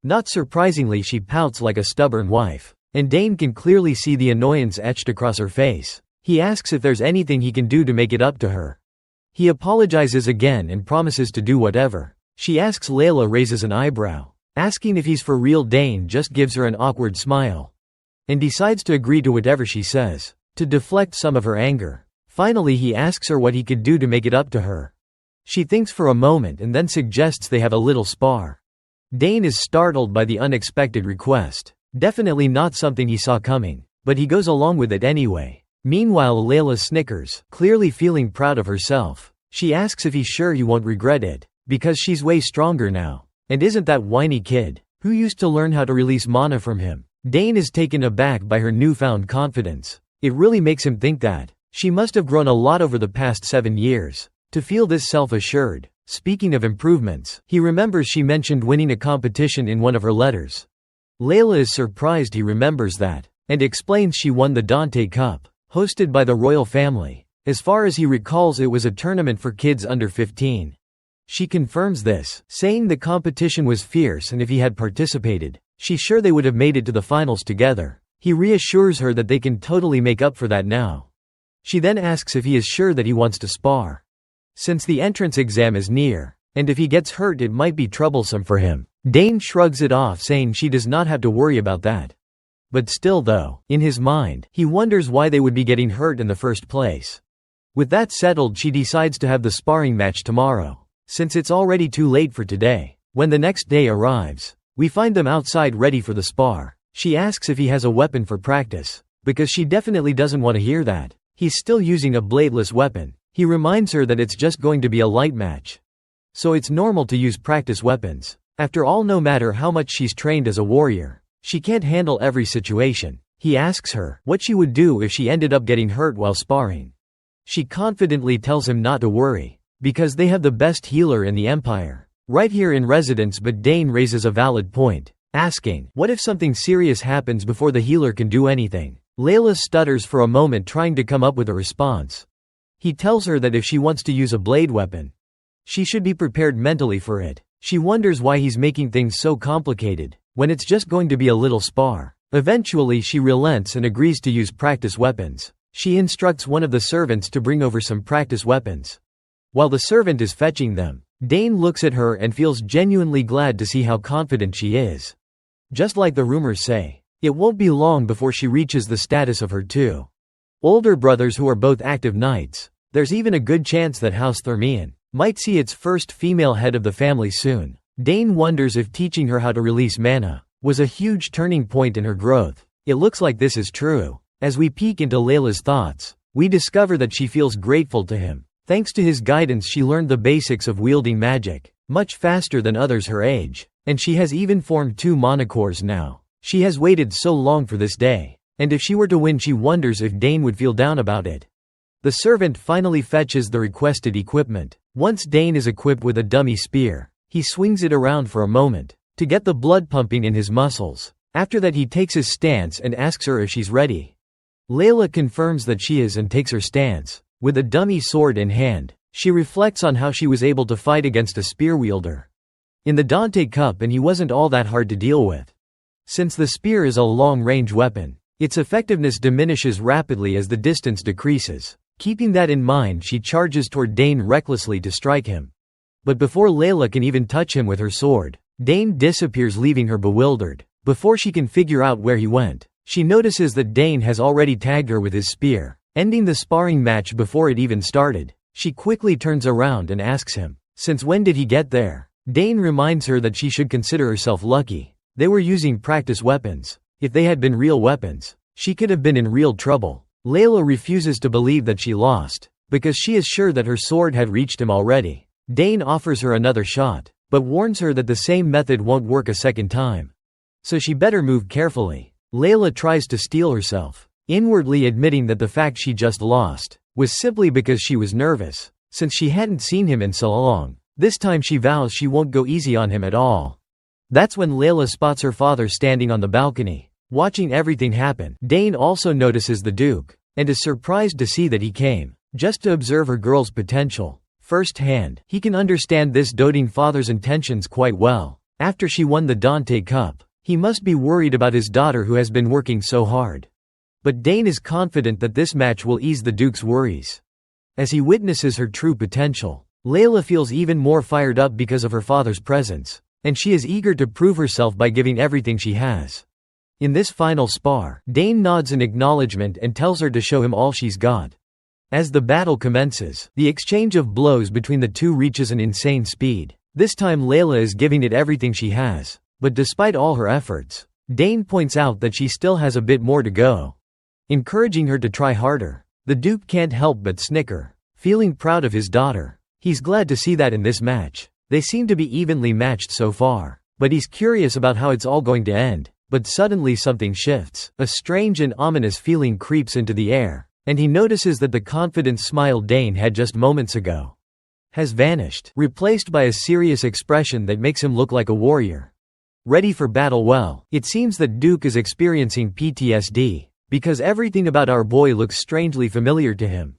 Speaker 1: Not surprisingly, she pouts like a stubborn wife, and Dane can clearly see the annoyance etched across her face. He asks if there's anything he can do to make it up to her. He apologizes again and promises to do whatever. She asks. Leila raises an eyebrow, asking if he's for real. Dane just gives her an awkward smile and decides to agree to whatever she says, to deflect some of her anger. Finally, he asks her what he could do to make it up to her. She thinks for a moment and then suggests they have a little spar. Dane is startled by the unexpected request. Definitely not something he saw coming, but he goes along with it anyway. Meanwhile, Leila snickers, clearly feeling proud of herself. She asks if he's sure he won't regret it, because she's way stronger now. And isn't that whiny kid, who used to learn how to release mana from him? Dane is taken aback by her newfound confidence. It really makes him think that she must have grown a lot over the past 7 years to feel this self-assured. Speaking of improvements, he remembers she mentioned winning a competition in one of her letters. Leila is surprised he remembers that, and explains she won the Dante Cup, hosted by the royal family. As far as he recalls, it was a tournament for kids under 15. She confirms this, saying the competition was fierce and if he had participated, she's sure they would have made it to the finals together. He reassures her that they can totally make up for that now. She then asks if he is sure that he wants to spar, since the entrance exam is near, and if he gets hurt it might be troublesome for him. Dane shrugs it off, saying she does not have to worry about that. But still though, in his mind, he wonders why they would be getting hurt in the first place. With that settled, she decides to have the sparring match tomorrow, since it's already too late for today. When the next day arrives, we find them outside ready for the spar. She asks if he has a weapon for practice, because she definitely doesn't want to hear that. He's still using a bladeless weapon. He reminds her that it's just going to be a light match, so it's normal to use practice weapons. After all, no matter how much she's trained as a warrior, she can't handle every situation. He asks her what she would do if she ended up getting hurt while sparring. She confidently tells him not to worry, because they have the best healer in the empire right here in residence. But Dane raises a valid point, asking, what if something serious happens before the healer can do anything? Leila stutters for a moment, trying to come up with a response. He tells her that if she wants to use a blade weapon, she should be prepared mentally for it. She wonders why he's making things so complicated, when it's just going to be a little spar. Eventually she relents and agrees to use practice weapons. She instructs one of the servants to bring over some practice weapons. While the servant is fetching them, Dane looks at her and feels genuinely glad to see how confident she is. Just like the rumors say, it won't be long before she reaches the status of her two older brothers who are both active knights. There's even a good chance that House Thermion might see its first female head of the family soon. Dane wonders if teaching her how to release mana was a huge turning point in her growth. It looks like this is true. As we peek into Leila's thoughts, we discover that she feels grateful to him. Thanks to his guidance, she learned the basics of wielding magic much faster than others her age, and she has even formed 2 mana cores now. She has waited so long for this day, and if she were to win, she wonders if Dane would feel down about it. The servant finally fetches the requested equipment. Once Dane is equipped with a dummy spear, he swings it around for a moment to get the blood pumping in his muscles. After that, he takes his stance and asks her if she's ready. Leila confirms that she is and takes her stance. With a dummy sword in hand, she reflects on how she was able to fight against a spear wielder in the Dante Cup, and he wasn't all that hard to deal with. Since the spear is a long-range weapon, its effectiveness diminishes rapidly as the distance decreases. Keeping that in mind, she charges toward Dane recklessly to strike him. But before Leila can even touch him with her sword, Dane disappears, leaving her bewildered. Before she can figure out where he went, she notices that Dane has already tagged her with his spear, ending the sparring match before it even started. She quickly turns around and asks him, since when did he get there? Dane reminds her that she should consider herself lucky. They were using practice weapons. If they had been real weapons, she could have been in real trouble. Leila refuses to believe that she lost, because she is sure that her sword had reached him already. Dane offers her another shot, but warns her that the same method won't work a second time, so she better move carefully. Leila tries to steel herself, inwardly admitting that the fact she just lost was simply because she was nervous, since she hadn't seen him in so long. This time she vows she won't go easy on him at all. That's when Leila spots her father standing on the balcony, watching everything happen. Dane also notices the Duke, and is surprised to see that he came just to observe her girl's potential. firsthand. He can understand this doting father's intentions quite well. After she won the Dante Cup, he must be worried about his daughter who has been working so hard. But Dane is confident that this match will ease the Duke's worries. As he witnesses her true potential, Leila feels even more fired up because of her father's presence, and she is eager to prove herself by giving everything she has. In this final spar, Dane nods in acknowledgement and tells her to show him all she's got. As the battle commences, the exchange of blows between the two reaches an insane speed. This time Leila is giving it everything she has, but despite all her efforts, Dane points out that she still has a bit more to go, encouraging her to try harder. The Duke can't help but snicker, feeling proud of his daughter. He's glad to see that in this match. They seem to be evenly matched so far, but he's curious about how it's all going to end. But suddenly something shifts. A strange and ominous feeling creeps into the air, and he notices that the confident smile Dane had just moments ago has vanished, replaced by a serious expression that makes him look like a warrior ready for battle. Well, it seems that Duke is experiencing PTSD, because everything about our boy looks strangely familiar to him.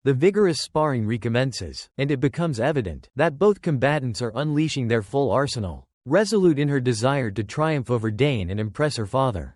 Speaker 1: The vigorous sparring recommences, and it becomes evident that both combatants are unleashing their full arsenal, resolute in her desire to triumph over Dane and impress her father.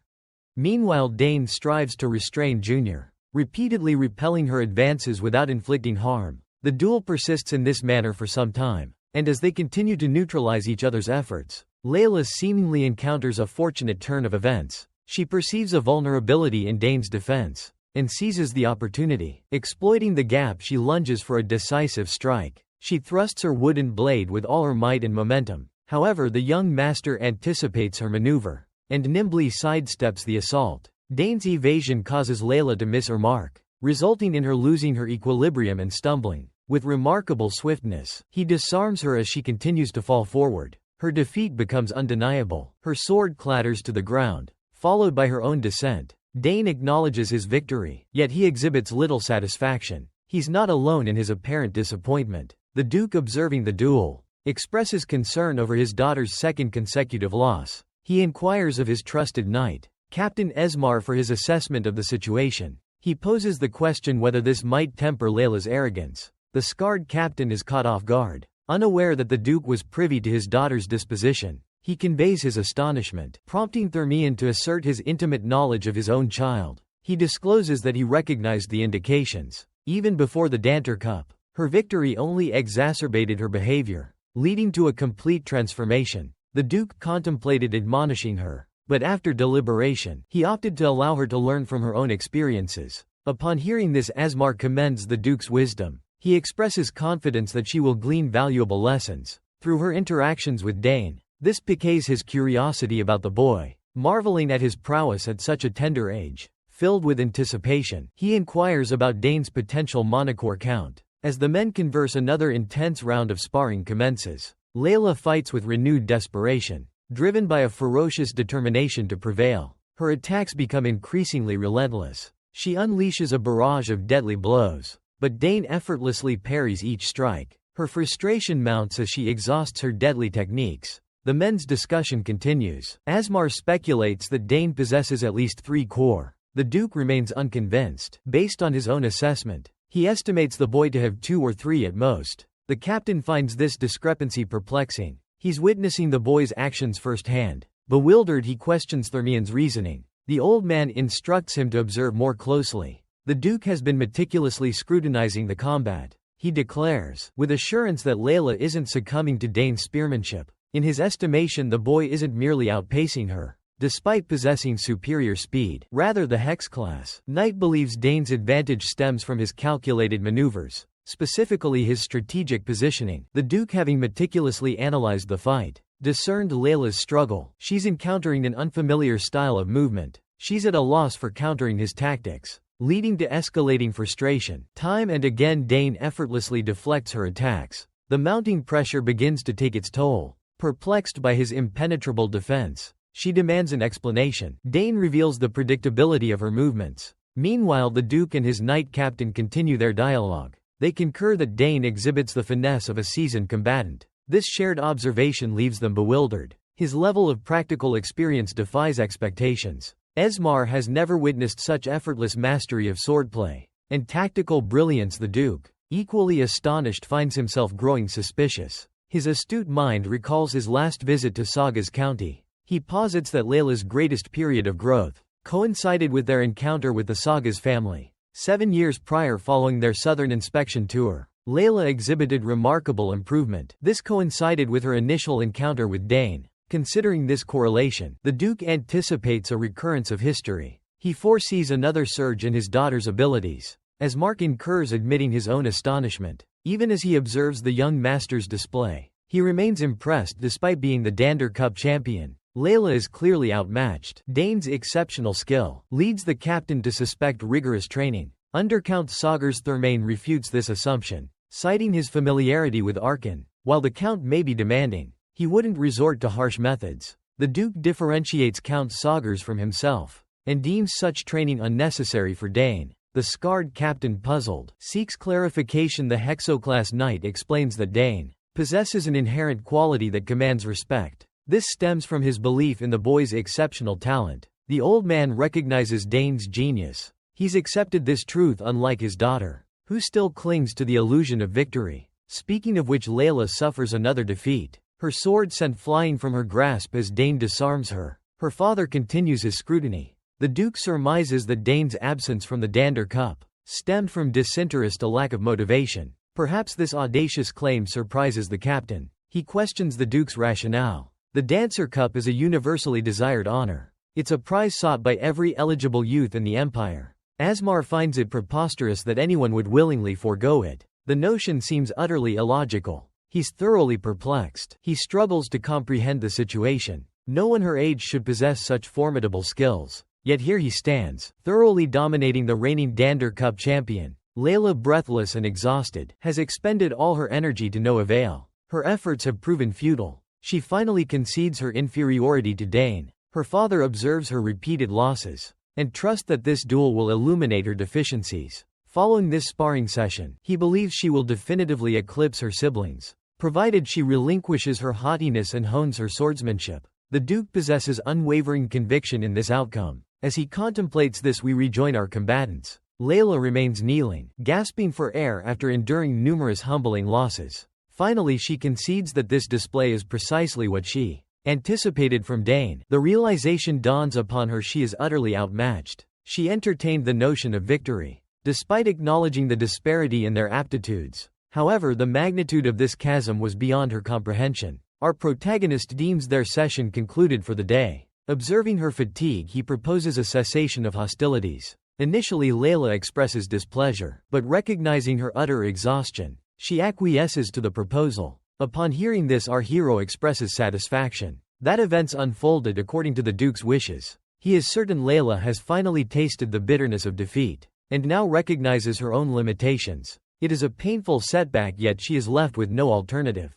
Speaker 1: Meanwhile, Dane strives to restrain Junior, repeatedly repelling her advances without inflicting harm. The duel persists in this manner for some time, and as they continue to neutralize each other's efforts, Leila seemingly encounters a fortunate turn of events. She perceives a vulnerability in Dane's defense, and seizes the opportunity. Exploiting the gap, she lunges for a decisive strike. She thrusts her wooden blade with all her might and momentum. However, the young master anticipates her maneuver, and nimbly sidesteps the assault. Dane's evasion causes Leila to miss her mark, resulting in her losing her equilibrium and stumbling. With remarkable swiftness, he disarms her as she continues to fall forward. Her defeat becomes undeniable. Her sword clatters to the ground, followed by her own descent. Dane acknowledges his victory, yet he exhibits little satisfaction. He's not alone in his apparent disappointment. The Duke, observing the duel, expresses concern over his daughter's second consecutive loss. He inquires of his trusted knight, Captain Esmar, for his assessment of the situation. He poses the question whether this might temper Leila's arrogance. The scarred captain is caught off guard. Unaware that the Duke was privy to his daughter's disposition, he conveys his astonishment, prompting Thermian to assert his intimate knowledge of his own child. He discloses that he recognized the indications, even before the Dante Cup. Her victory only exacerbated her behavior, leading to a complete transformation. The Duke contemplated admonishing her, but after deliberation, he opted to allow her to learn from her own experiences. Upon hearing this, Esmar commends the Duke's wisdom. He expresses confidence that she will glean valuable lessons through her interactions with Dane. This piques his curiosity about the boy. Marveling at his prowess at such a tender age, filled with anticipation, he inquires about Dane's potential monocore count. As the men converse, another intense round of sparring commences. Leila fights with renewed desperation, driven by a ferocious determination to prevail. Her attacks become increasingly relentless. She unleashes a barrage of deadly blows, but Dane effortlessly parries each strike. Her frustration mounts as she exhausts her deadly techniques. The men's discussion continues. Esmar speculates that Dane possesses at least 3 core. The Duke remains unconvinced. Based on his own assessment, he estimates the boy to have 2 or 3 at most. The captain finds this discrepancy perplexing. He's witnessing the boy's actions firsthand. Bewildered, he questions Thermian's reasoning. The old man instructs him to observe more closely. The Duke has been meticulously scrutinizing the combat. He declares, with assurance, that Leila isn't succumbing to Dane's spearmanship. In his estimation, the boy isn't merely outpacing her, despite possessing superior speed. Rather, the Hex class knight believes Dane's advantage stems from his calculated maneuvers, specifically his strategic positioning. The Duke, having meticulously analyzed the fight, discerned Leila's struggle. She's encountering an unfamiliar style of movement. She's at a loss for countering his tactics, leading to escalating frustration. Time and again, Dane effortlessly deflects her attacks. The mounting pressure begins to take its toll. Perplexed by his impenetrable defense, she demands an explanation. Dane reveals the predictability of her movements. Meanwhile, the Duke and his knight captain continue their dialogue. They concur that Dane exhibits the finesse of a seasoned combatant. This shared observation leaves them bewildered. His level of practical experience defies expectations. Esmar has never witnessed such effortless mastery of swordplay and tactical brilliance. The Duke, equally astonished, finds himself growing suspicious. His astute mind recalls his last visit to Saga's county. He posits that Leila's greatest period of growth coincided with their encounter with the Saga's family. 7 years prior, following their southern inspection tour, Leila exhibited remarkable improvement. This coincided with her initial encounter with Dane. Considering this correlation, the Duke anticipates a recurrence of history. He foresees another surge in his daughter's abilities, as Mark incurs, admitting his own astonishment. Even as he observes the young master's display, he remains impressed despite being the Dander Cup champion. Leila is clearly outmatched. Dane's exceptional skill leads the captain to suspect rigorous training. Undercount Sagar's Thermain refutes this assumption, citing his familiarity with Archon. While the Count may be demanding, he wouldn't resort to harsh methods. The Duke differentiates Count Sagars from himself, and deems such training unnecessary for Dane. The scarred captain, puzzled, seeks clarification. The Hexoclass Knight explains that Dane possesses an inherent quality that commands respect. This stems from his belief in the boy's exceptional talent. The old man recognizes Dane's genius. He's accepted this truth, unlike his daughter, who still clings to the illusion of victory. Speaking of which, Leila suffers another defeat. Her sword sent flying from her grasp as Dane disarms her. Her father continues his scrutiny. The Duke surmises that Dane's absence from the Dander Cup stemmed from disinterest, a lack of motivation. Perhaps this audacious claim surprises the captain. He questions the Duke's rationale. The Dancer Cup is a universally desired honor. It's a prize sought by every eligible youth in the Empire. Asmar finds it preposterous that anyone would willingly forego it. The notion seems utterly illogical. He's thoroughly perplexed. He struggles to comprehend the situation. No one her age should possess such formidable skills. Yet here he stands, thoroughly dominating the reigning Dander Cup champion. Leila, breathless and exhausted, has expended all her energy to no avail. Her efforts have proven futile. She finally concedes her inferiority to Dane. Her father observes her repeated losses, and trusts that this duel will illuminate her deficiencies. Following this sparring session, he believes she will definitively eclipse her siblings, provided she relinquishes her haughtiness and hones her swordsmanship. The Duke possesses unwavering conviction in this outcome. As he contemplates this, we rejoin our combatants. Leila remains kneeling, gasping for air after enduring numerous humbling losses. Finally, she concedes that this display is precisely what she anticipated from Dane. The realization dawns upon her she is utterly outmatched. She entertained the notion of victory, despite acknowledging the disparity in their aptitudes. However, the magnitude of this chasm was beyond her comprehension. Our protagonist deems their session concluded for the day. Observing her fatigue, he proposes a cessation of hostilities. Initially, Leila expresses displeasure, but recognizing her utter exhaustion, she acquiesces to the proposal. Upon hearing this, our hero expresses satisfaction that events unfolded according to the Duke's wishes. He is certain Leila has finally tasted the bitterness of defeat, and now recognizes her own limitations. It is a painful setback, yet she is left with no alternative.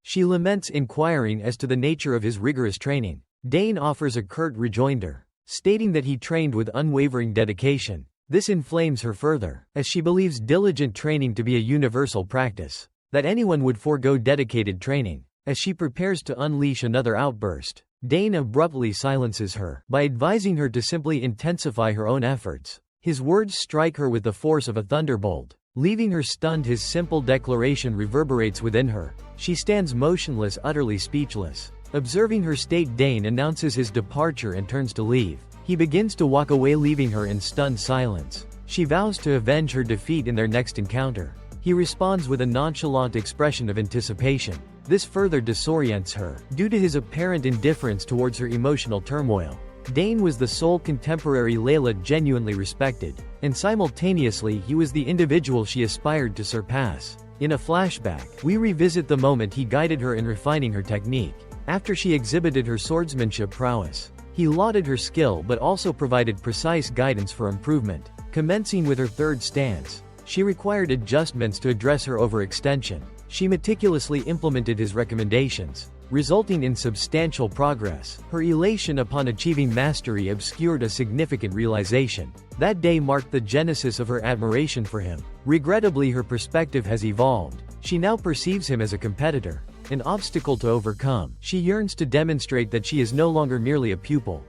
Speaker 1: She laments, inquiring as to the nature of his rigorous training. Dane offers a curt rejoinder, stating that he trained with unwavering dedication. This inflames her further, as she believes diligent training to be a universal practice, that anyone would forego dedicated training. As she prepares to unleash another outburst, Dane abruptly silences her by advising her to simply intensify her own efforts. His words strike her with the force of a thunderbolt, leaving her stunned. His simple declaration reverberates within her. She stands motionless, utterly speechless. Observing her state, Dane announces his departure and turns to leave. He begins to walk away, leaving her in stunned silence. She vows to avenge her defeat in their next encounter. He responds with a nonchalant expression of anticipation. This further disorients her, due to his apparent indifference towards her emotional turmoil. Dane was the sole contemporary Leila genuinely respected, and simultaneously he was the individual she aspired to surpass. In a flashback, we revisit the moment he guided her in refining her technique. After she exhibited her swordsmanship prowess, he lauded her skill but also provided precise guidance for improvement. Commencing with her third stance, she required adjustments to address her overextension. She meticulously implemented his recommendations, resulting in substantial progress. Her elation upon achieving mastery obscured a significant realization. That day marked the genesis of her admiration for him. Regrettably, her perspective has evolved. She now perceives him as a competitor, an obstacle to overcome. She yearns to demonstrate that she is no longer merely a pupil,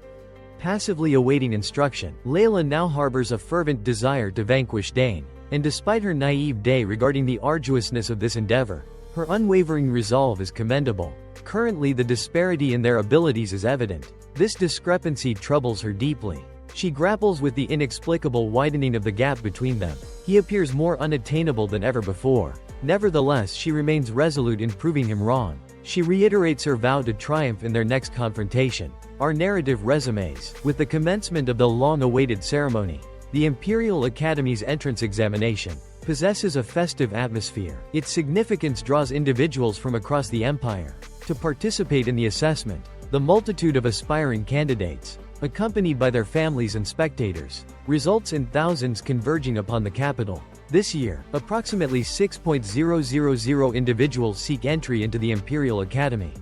Speaker 1: passively awaiting instruction. Leila now harbors a fervent desire to vanquish Dane. And despite her naive day regarding the arduousness of this endeavor, her unwavering resolve is commendable. Currently, the disparity in their abilities is evident. This discrepancy troubles her deeply. She grapples with the inexplicable widening of the gap between them. He appears more unattainable than ever before. Nevertheless, she remains resolute in proving him wrong. She reiterates her vow to triumph in their next confrontation. Our narrative resumes with the commencement of the long-awaited ceremony. The Imperial Academy's entrance examination possesses a festive atmosphere. Its significance draws individuals from across the empire to participate in the assessment. The multitude of aspiring candidates, accompanied by their families and spectators, results in thousands converging upon the capital. This year, approximately 6,000 individuals seek entry into the Imperial Academy.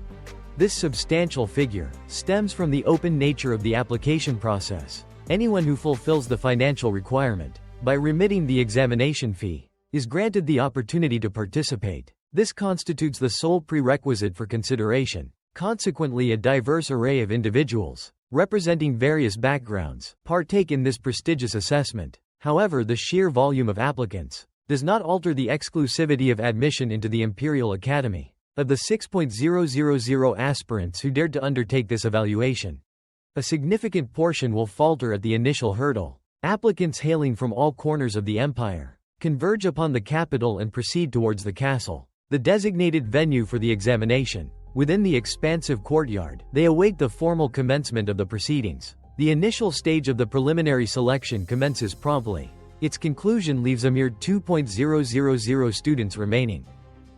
Speaker 1: This substantial figure stems from the open nature of the application process. Anyone who fulfills the financial requirement by remitting the examination fee is granted the opportunity to participate. This constitutes the sole prerequisite for consideration. Consequently, a diverse array of individuals, representing various backgrounds, partake in this prestigious assessment. However, the sheer volume of applicants does not alter the exclusivity of admission into the Imperial Academy. Of the 6,000 aspirants who dared to undertake this evaluation, a significant portion will falter at the initial hurdle. Applicants hailing from all corners of the empire converge upon the capital and proceed towards the castle, the designated venue for the examination. Within the expansive courtyard, they await the formal commencement of the proceedings. The initial stage of the preliminary selection commences promptly. Its conclusion leaves a mere 2,000 students remaining.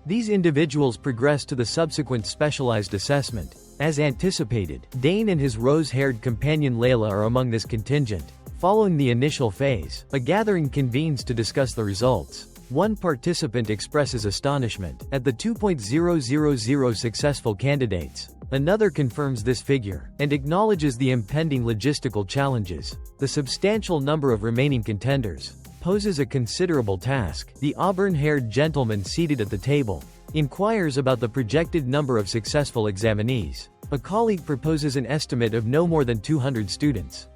Speaker 1: These individuals progress to the subsequent specialized assessment. As anticipated, Dane and his rose-haired companion Leila are among this contingent. Following the initial phase, a gathering convenes to discuss the results. One participant expresses astonishment at the 2,000 successful candidates. Another confirms this figure and acknowledges the impending logistical challenges. The substantial number of remaining contenders poses a considerable task. The auburn-haired gentleman seated at the table inquires about the projected number of successful examinees. A colleague proposes an estimate of no more than 200 students.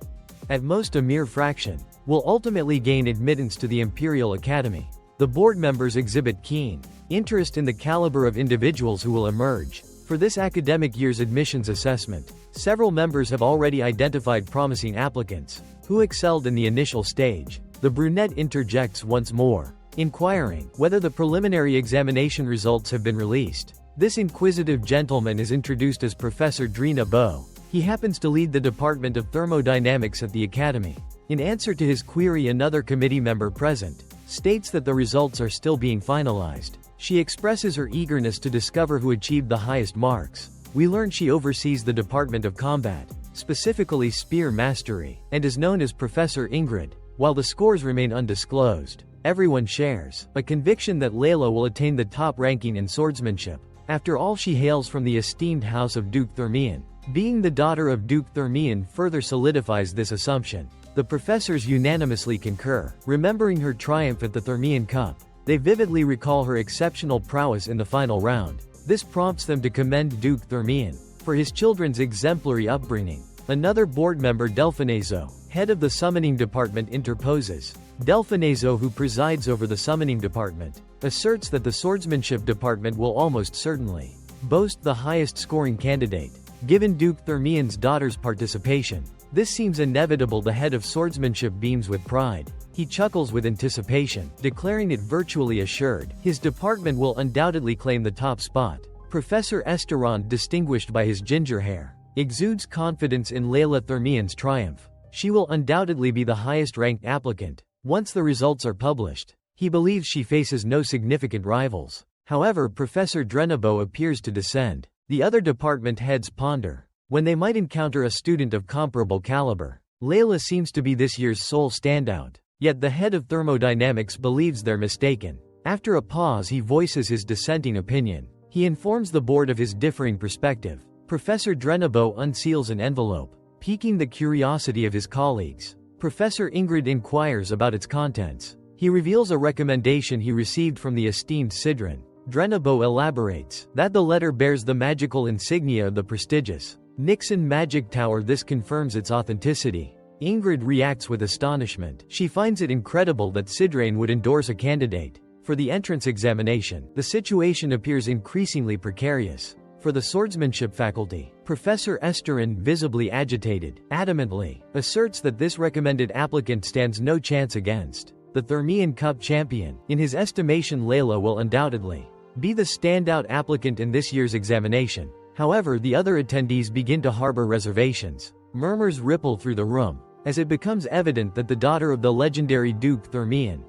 Speaker 1: At most, a mere fraction will ultimately gain admittance to the Imperial Academy. The board members exhibit keen interest in the caliber of individuals who will emerge. For this academic year's admissions assessment, several members have already identified promising applicants who excelled in the initial stage. The brunette interjects once more, inquiring whether the preliminary examination results have been released. This inquisitive gentleman is introduced as Professor Sidra Gau. He happens to lead the Department of Thermodynamics at the Academy. In answer to his query, another committee member present states that the results are still being finalized. She expresses her eagerness to discover who achieved the highest marks. We learn she oversees the Department of Combat, specifically Spear Mastery, and is known as Professor Ingrid. While the scores remain undisclosed, everyone shares a conviction that Leila will attain the top ranking in swordsmanship. After all, she hails from the esteemed house of Duke Thermion. Being the daughter of Duke Thermion further solidifies this assumption. The professors unanimously concur, remembering her triumph at the Thermion Cup. They vividly recall her exceptional prowess in the final round. This prompts them to commend Duke Thermion for his children's exemplary upbringing. Another board member, Delfinazo, head of the summoning department, interposes. Delfinazo, who presides over the summoning department, asserts that the swordsmanship department will almost certainly boast the highest scoring candidate, given Duke Thermion's daughter's participation. This seems inevitable. The head of swordsmanship beams with pride. He chuckles with anticipation, declaring it virtually assured his department will undoubtedly claim the top spot. Professor Esterond, distinguished by his ginger hair, exudes confidence in Leila Thermion's triumph. She will undoubtedly be the highest-ranked applicant once the results are published. He believes she faces no significant rivals. However, Professor Drenabo appears to descend. The other department heads ponder when they might encounter a student of comparable caliber. Leila seems to be this year's sole standout. Yet the head of thermodynamics believes they're mistaken. After a pause, he voices his dissenting opinion. He informs the board of his differing perspective. Professor Drenabo unseals an envelope, piquing the curiosity of his colleagues. Professor Ingrid inquires about its contents. He reveals a recommendation he received from the esteemed Sidran. Drenabo elaborates that the letter bears the magical insignia of the prestigious Nixon Magic Tower. This confirms its authenticity. Ingrid reacts with astonishment. She finds it incredible that Sidra would endorse a candidate for the entrance examination. The situation appears increasingly precarious for the swordsmanship faculty. Professor Esterin, visibly agitated, adamantly asserts that this recommended applicant stands no chance against the Thermian Cup champion. In his estimation, Leila will undoubtedly be the standout applicant in this year's examination. However, the other attendees begin to harbor reservations. Murmurs ripple through the room as it becomes evident that the daughter of the legendary Duke Thermian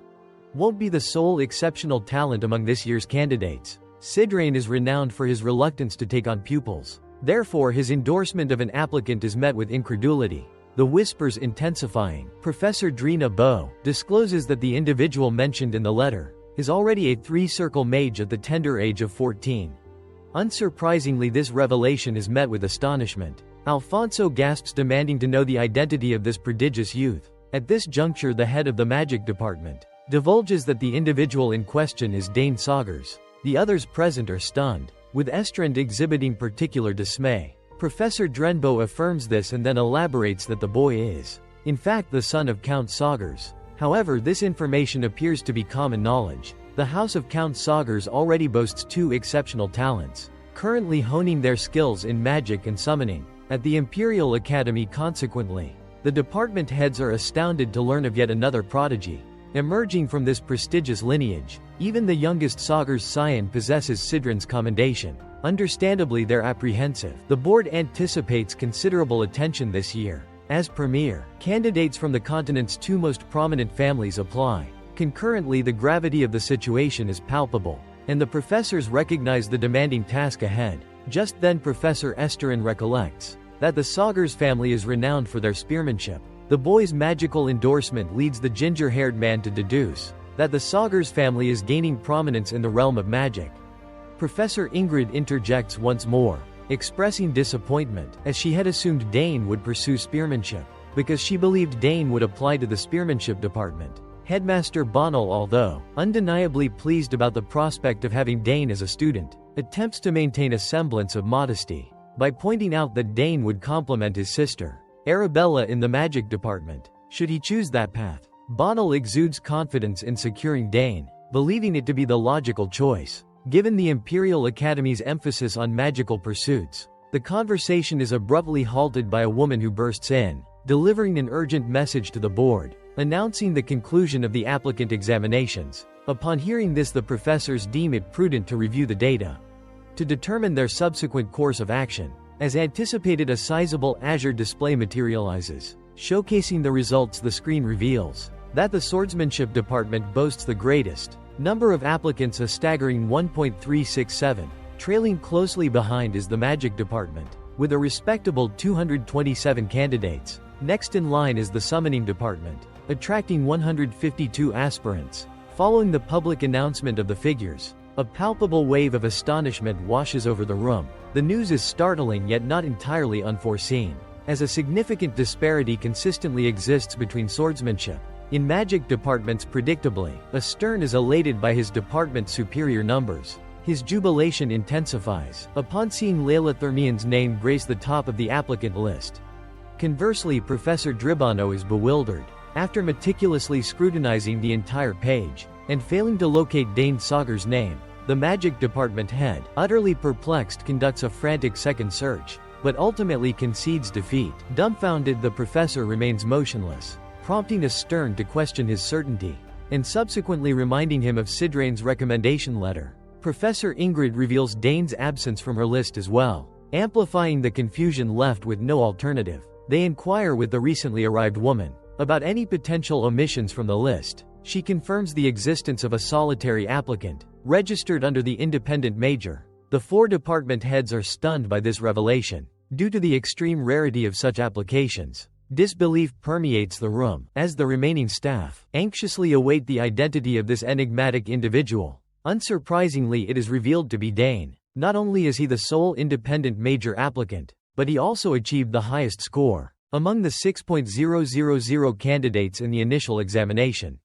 Speaker 1: won't be the sole exceptional talent among this year's candidates. Sidra is renowned for his reluctance to take on pupils. Therefore, his endorsement of an applicant is met with incredulity. The whispers intensifying. Professor Drina Bo discloses that the individual mentioned in the letter is already a three-circle mage at the tender age of 14. Unsurprisingly, this revelation is met with astonishment. Alfonso gasps, demanding to know the identity of this prodigious youth. At this juncture, the head of the magic department divulges that the individual in question is Dane Saugers. The others present are stunned, with Estrand exhibiting particular dismay. Professor Drenbo affirms this and then elaborates that the boy is, in fact, the son of Count Saugers. However, this information appears to be common knowledge. The house of Count Saugers already boasts two exceptional talents, currently honing their skills in magic and summoning at the Imperial Academy. Consequently, the department heads are astounded to learn of yet another prodigy emerging from this prestigious lineage. Even the youngest Saugers scion possesses Sidran's commendation. Understandably, they're apprehensive. The board anticipates considerable attention this year. As premier, candidates from the continent's two most prominent families apply. Concurrently, the gravity of the situation is palpable, and the professors recognize the demanding task ahead. Just then, Professor Esterin recollects that the Saugers family is renowned for their spearmanship. The boy's magical endorsement leads the ginger-haired man to deduce that the Saugers family is gaining prominence in the realm of magic. Professor Ingrid interjects once more, expressing disappointment, as she had assumed Dane would pursue spearmanship, because she believed Dane would apply to the spearmanship department. Headmaster Bonnell, although undeniably pleased about the prospect of having Dane as a student, attempts to maintain a semblance of modesty by pointing out that Dane would complement his sister Arabella in the magic department, should he choose that path. Bonnell exudes confidence in securing Dane, believing it to be the logical choice. Given the Imperial Academy's emphasis on magical pursuits, the conversation is abruptly halted by a woman who bursts in, delivering an urgent message to the board, announcing the conclusion of the applicant examinations. Upon hearing this, the professors deem it prudent to review the data to determine their subsequent course of action. As anticipated, a sizable Azure display materializes, showcasing the results. The screen reveals that the swordsmanship department boasts the greatest number of applicants, a staggering 1.367. Trailing closely behind is the magic department, with a respectable 227 candidates. Next in line is the summoning department, attracting 152 aspirants. Following the public announcement of the figures, a palpable wave of astonishment washes over the room. The news is startling yet not entirely unforeseen, as a significant disparity consistently exists between swordsmanship in magic departments. Predictably, Astern is elated by his department's superior numbers. His jubilation intensifies upon seeing Leila Thermian's name grace the top of the applicant list. Conversely, Professor Dribano is bewildered. After meticulously scrutinizing the entire page and failing to locate Dane Saugers' name, the magic department head, utterly perplexed, conducts a frantic second search, but ultimately concedes defeat. Dumbfounded, the professor remains motionless, prompting Astern to question his certainty, and subsequently reminding him of Sidrane's recommendation letter. Professor Ingrid reveals Dane's absence from her list as well, amplifying the confusion left with no alternative. They inquire with the recently arrived woman about any potential omissions from the list. She confirms the existence of a solitary applicant, registered under the independent major. The four department heads are stunned by this revelation. Due to the extreme rarity of such applications, disbelief permeates the room, as the remaining staff anxiously await the identity of this enigmatic individual. Unsurprisingly, it is revealed to be Dane. Not only is he the sole independent major applicant, but he also achieved the highest score among the 6.000 candidates in the initial examination.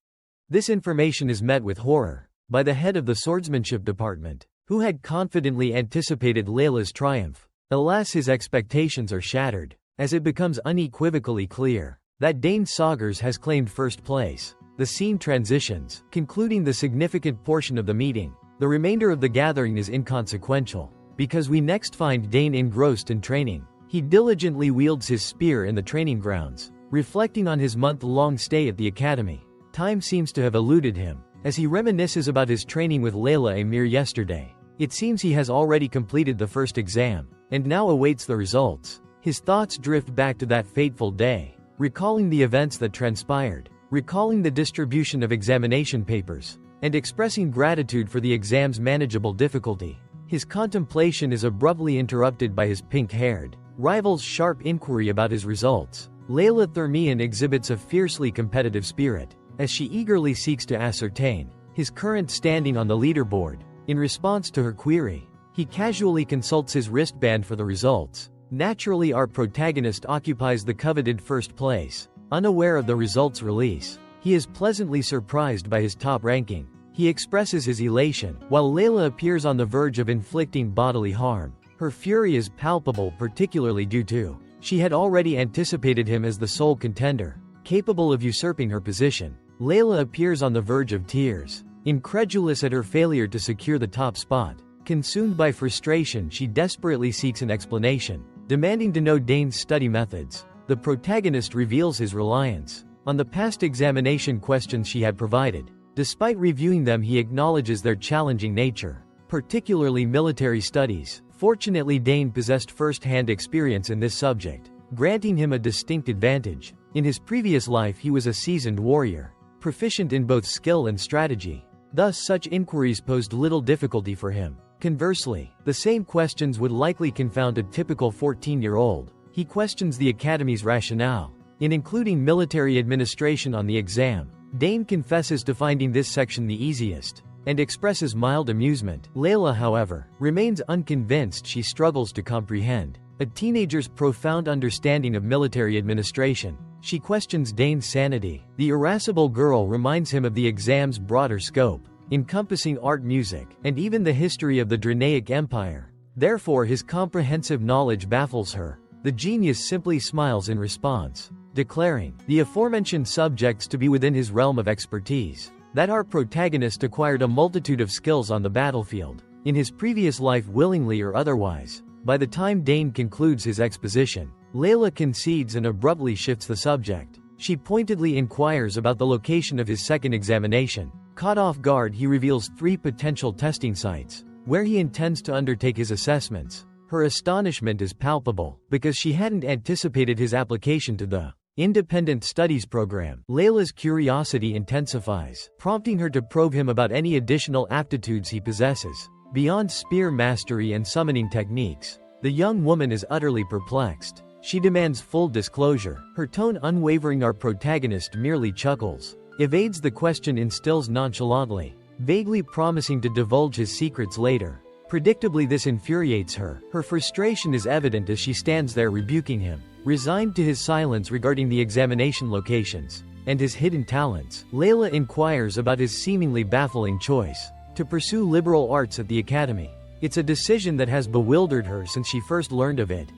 Speaker 1: This information is met with horror by the head of the swordsmanship department, who had confidently anticipated Leila's triumph. Alas, his expectations are shattered, as it becomes unequivocally clear that Dane Saugers has claimed first place. The scene transitions, concluding the significant portion of the meeting. The remainder of the gathering is inconsequential, because we next find Dane engrossed in training. He diligently wields his spear in the training grounds, reflecting on his month-long stay at the academy. Time seems to have eluded him, as he reminisces about his training with Leila a mere yesterday. It seems he has already completed the first exam, and now awaits the results. His thoughts drift back to that fateful day, recalling the events that transpired, recalling the distribution of examination papers, and expressing gratitude for the exam's manageable difficulty. His contemplation is abruptly interrupted by his pink-haired rival's sharp inquiry about his results. Leila Thermian exhibits a fiercely competitive spirit, as she eagerly seeks to ascertain his current standing on the leaderboard. In response to her query, he casually consults his wristband for the results. Naturally, our protagonist occupies the coveted first place. Unaware of the results release, he is pleasantly surprised by his top ranking. He expresses his elation, while Leila appears on the verge of inflicting bodily harm. Her fury is palpable, particularly due to she had already anticipated him as the sole contender, capable of usurping her position. Leila appears on the verge of tears, incredulous at her failure to secure the top spot. Consumed by frustration, she desperately seeks an explanation, demanding to know Dane's study methods. The protagonist reveals his reliance on the past examination questions she had provided. Despite reviewing them, he acknowledges their challenging nature, particularly military studies. Fortunately, Dane possessed first-hand experience in this subject, granting him a distinct advantage. In his previous life, he was a seasoned warrior, proficient in both skill and strategy. Thus, such inquiries posed little difficulty for him. Conversely, the same questions would likely confound a typical 14-year-old. He questions the Academy's rationale in including military administration on the exam. Dane confesses to finding this section the easiest, and expresses mild amusement. Leila, however, remains unconvinced. She struggles to comprehend a teenager's profound understanding of military administration. She questions Dane's sanity. The irascible girl reminds him of the exam's broader scope, encompassing art, music, and even the history of the Dranaic Empire. Therefore, his comprehensive knowledge baffles her. The genius simply smiles in response, declaring the aforementioned subjects to be within his realm of expertise. That our protagonist acquired a multitude of skills on the battlefield, in his previous life, willingly or otherwise. By the time Dane concludes his exposition, Leila concedes and abruptly shifts the subject. She pointedly inquires about the location of his second examination. Caught off guard, he reveals 3 potential testing sites, where he intends to undertake his assessments. Her astonishment is palpable, because she hadn't anticipated his application to the independent studies program. Leila's curiosity intensifies, prompting her to probe him about any additional aptitudes he possesses, beyond spear mastery and summoning techniques. The young woman is utterly perplexed. She demands full disclosure, her tone unwavering. Our protagonist merely chuckles, evades the question, instills nonchalantly, vaguely promising to divulge his secrets later. Predictably, this infuriates her. Her frustration is evident as she stands there rebuking him. Resigned to his silence regarding the examination locations and his hidden talents, Leila inquires about his seemingly baffling choice to pursue liberal arts at the academy. It's a decision that has bewildered her since she first learned of it.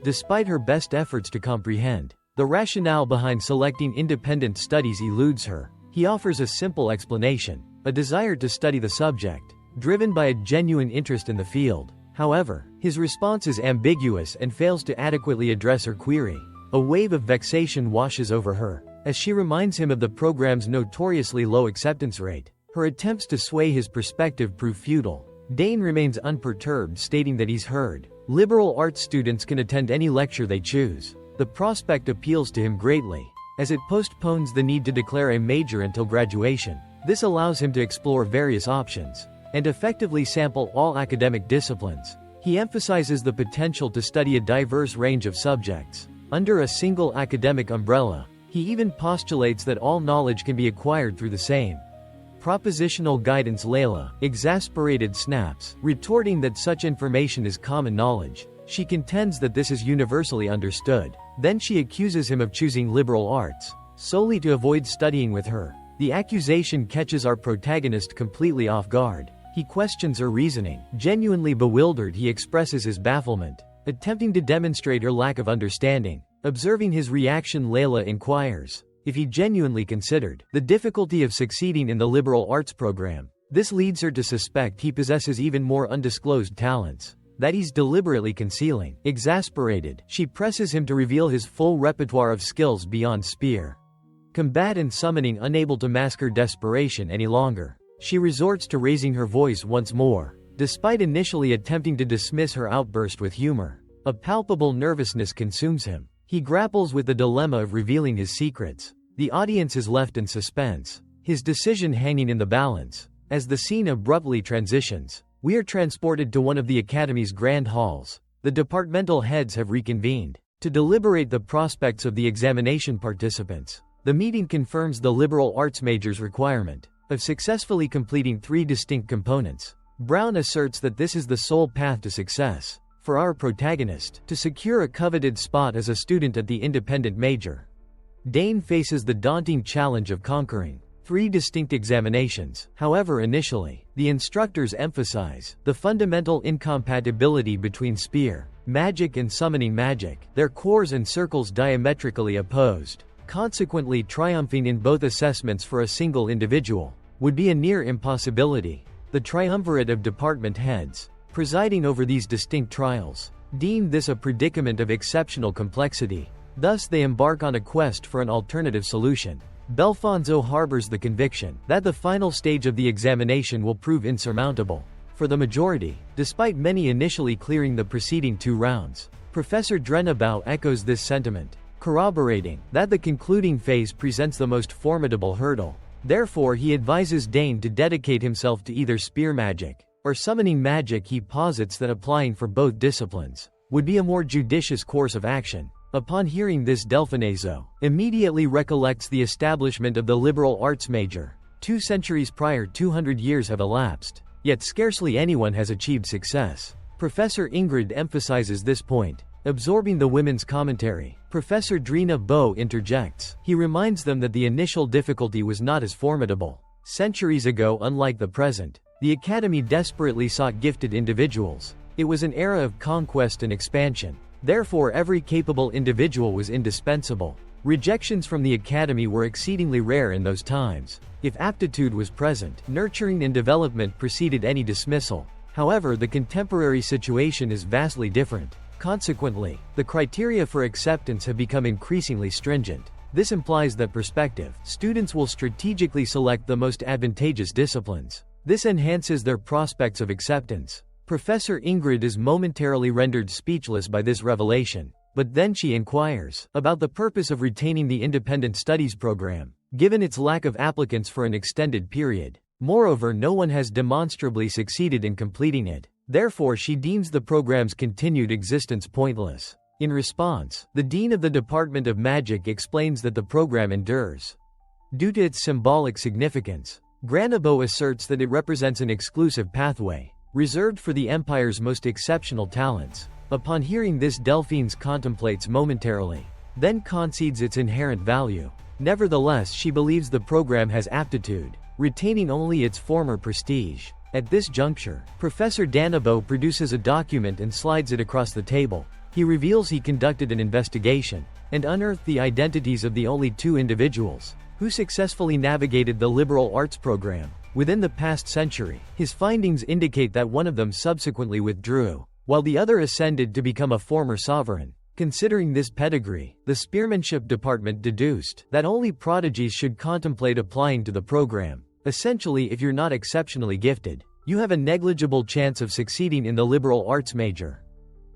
Speaker 1: Despite her best efforts to comprehend the rationale behind selecting independent studies eludes her. He offers a simple explanation, a desire to study the subject, driven by a genuine interest in the field. However, his response is ambiguous and fails to adequately address her query. A wave of vexation washes over her, as she reminds him of the program's notoriously low acceptance rate. Her attempts to sway his perspective prove futile. Dane remains unperturbed, stating that he's heard liberal arts students can attend any lecture they choose. The prospect appeals to him greatly, as it postpones the need to declare a major until graduation. This allows him to explore various options and effectively sample all academic disciplines. He emphasizes the potential to study a diverse range of subjects under a single academic umbrella. He even postulates that all knowledge can be acquired through the same propositional guidance. Leila, exasperated, snaps, retorting that such information is common knowledge. She contends that this is universally understood. Then she accuses him of choosing liberal arts solely to avoid studying with her. The accusation catches our protagonist completely off guard. He questions her reasoning. Genuinely bewildered, he expresses his bafflement, attempting to demonstrate her lack of understanding. Observing his reaction, Leila inquires if he genuinely considered the difficulty of succeeding in the liberal arts program. This leads her to suspect he possesses even more undisclosed talents that he's deliberately concealing. Exasperated, she presses him to reveal his full repertoire of skills beyond spear, combat and summoning. Unable to mask her desperation any longer, she resorts to raising her voice once more. Despite initially attempting to dismiss her outburst with humor, a palpable nervousness consumes him. He grapples with the dilemma of revealing his secrets. The audience is left in suspense, his decision hanging in the balance. As the scene abruptly transitions, we are transported to one of the Academy's grand halls. The departmental heads have reconvened to deliberate the prospects of the examination participants. The meeting confirms the liberal arts major's requirement of successfully completing 3 distinct components. Brown asserts that this is the sole path to success for our protagonist to secure a coveted spot as a student at the independent major. Dane faces the daunting challenge of conquering 3 distinct examinations. However, initially, the instructors emphasize the fundamental incompatibility between spear magic and summoning magic, their cores and circles diametrically opposed. Consequently, triumphing in both assessments for a single individual would be a near impossibility. The triumvirate of department heads presiding over these distinct trials deemed this a predicament of exceptional complexity. Thus, they embark on a quest for an alternative solution. Belfonso harbors the conviction that the final stage of the examination will prove insurmountable for the majority, despite many initially clearing the preceding 2 rounds. Professor Drenabau echoes this sentiment, corroborating that the concluding phase presents the most formidable hurdle. Therefore, he advises Dane to dedicate himself to either spear magic or summoning magic. He posits that applying for both disciplines would be a more judicious course of action. Upon hearing this, Delfinazo immediately recollects the establishment of the liberal arts major. 2 centuries prior, 200 years have elapsed, yet scarcely anyone has achieved success. Professor Ingrid emphasizes this point. Absorbing the women's commentary, Professor Drina Bo interjects. He reminds them that the initial difficulty was not as formidable. Centuries ago, unlike the present, the Academy desperately sought gifted individuals. It was an era of conquest and expansion. Therefore, every capable individual was indispensable. Rejections from the Academy were exceedingly rare in those times. If aptitude was present, nurturing and development preceded any dismissal. However, the contemporary situation is vastly different. Consequently, the criteria for acceptance have become increasingly stringent. This implies that prospective students will strategically select the most advantageous disciplines. This enhances their prospects of acceptance. Professor Ingrid is momentarily rendered speechless by this revelation, but then she inquires about the purpose of retaining the independent studies program, given its lack of applicants for an extended period. Moreover, no one has demonstrably succeeded in completing it. Therefore, she deems the program's continued existence pointless. In response, the Dean of the Department of Magic explains that the program endures due to its symbolic significance. Granabo asserts that it represents an exclusive pathway reserved for the Empire's most exceptional talents. Upon hearing this, Delphine contemplates momentarily, then concedes its inherent value. Nevertheless, she believes the program has aptitude, retaining only its former prestige. At this juncture, Professor Danabo produces a document and slides it across the table. He reveals he conducted an investigation and unearthed the identities of the only 2 individuals who successfully navigated the liberal arts program within the past century. His findings indicate that one of them subsequently withdrew, while the other ascended to become a former sovereign. Considering this pedigree, the Spearmanship Department deduced that only prodigies should contemplate applying to the program. Essentially, if you're not exceptionally gifted, you have a negligible chance of succeeding in the liberal arts major.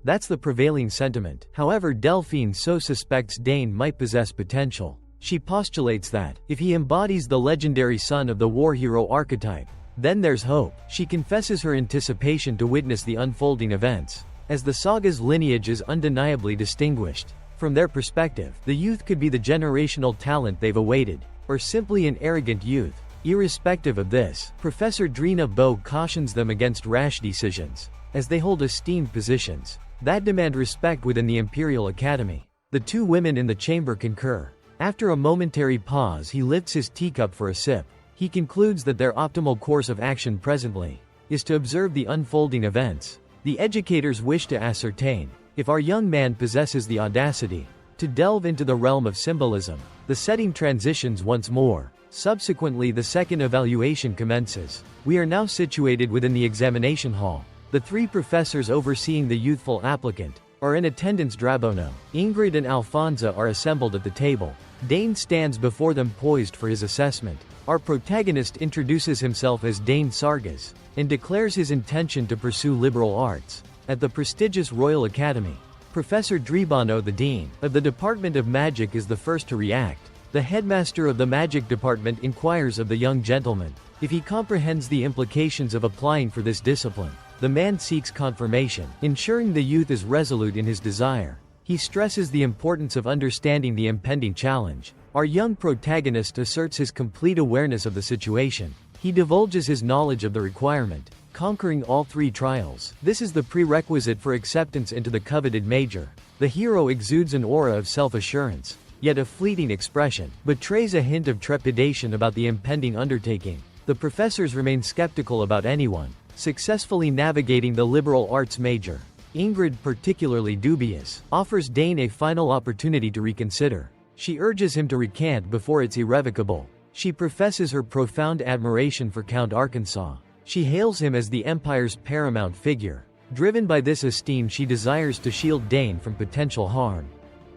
Speaker 1: That's the prevailing sentiment. However, Delphine so suspects Dane might possess potential. She postulates that, if he embodies the legendary son of the war hero archetype, then there's hope. She confesses her anticipation to witness the unfolding events, as the saga's lineage is undeniably distinguished. From their perspective, the youth could be the generational talent they've awaited, or simply an arrogant youth. Irrespective of this, Professor Drina Bo cautions them against rash decisions, as they hold esteemed positions that demand respect within the Imperial Academy. The 2 women in the chamber concur. After a momentary pause, he lifts his teacup for a sip. He concludes that their optimal course of action presently is to observe the unfolding events. The educators wish to ascertain if our young man possesses the audacity To delve into the realm of symbolism, the setting transitions once more. Subsequently, the second evaluation commences. We are now situated within the examination hall. The three professors overseeing the youthful applicant are in attendance. Drabono, Ingrid and Alfonso are assembled at the table. Dane stands before them poised for his assessment. Our protagonist introduces himself as Dane Sargas, and declares his intention to pursue liberal arts at the prestigious Royal Academy. Professor Dribano, the Dean of the Department of Magic, is the first to react. The headmaster of the Magic Department inquires of the young gentleman if he comprehends the implications of applying for this discipline. The man seeks confirmation, ensuring the youth is resolute in his desire. He stresses the importance of understanding the impending challenge. Our young protagonist asserts his complete awareness of the situation. He divulges his knowledge of the requirement, conquering all three trials. This is the prerequisite for acceptance into the coveted major. The hero exudes an aura of self-assurance, yet a fleeting expression betrays a hint of trepidation about the impending undertaking. The professors remain skeptical about anyone successfully navigating the liberal arts major. Ingrid, particularly dubious, offers Dane a final opportunity to reconsider. She urges him to recant before it's irrevocable. She professes her profound admiration for Count Arkansas. She hails him as the Empire's paramount figure. Driven by this esteem, she desires to shield Dane from potential harm.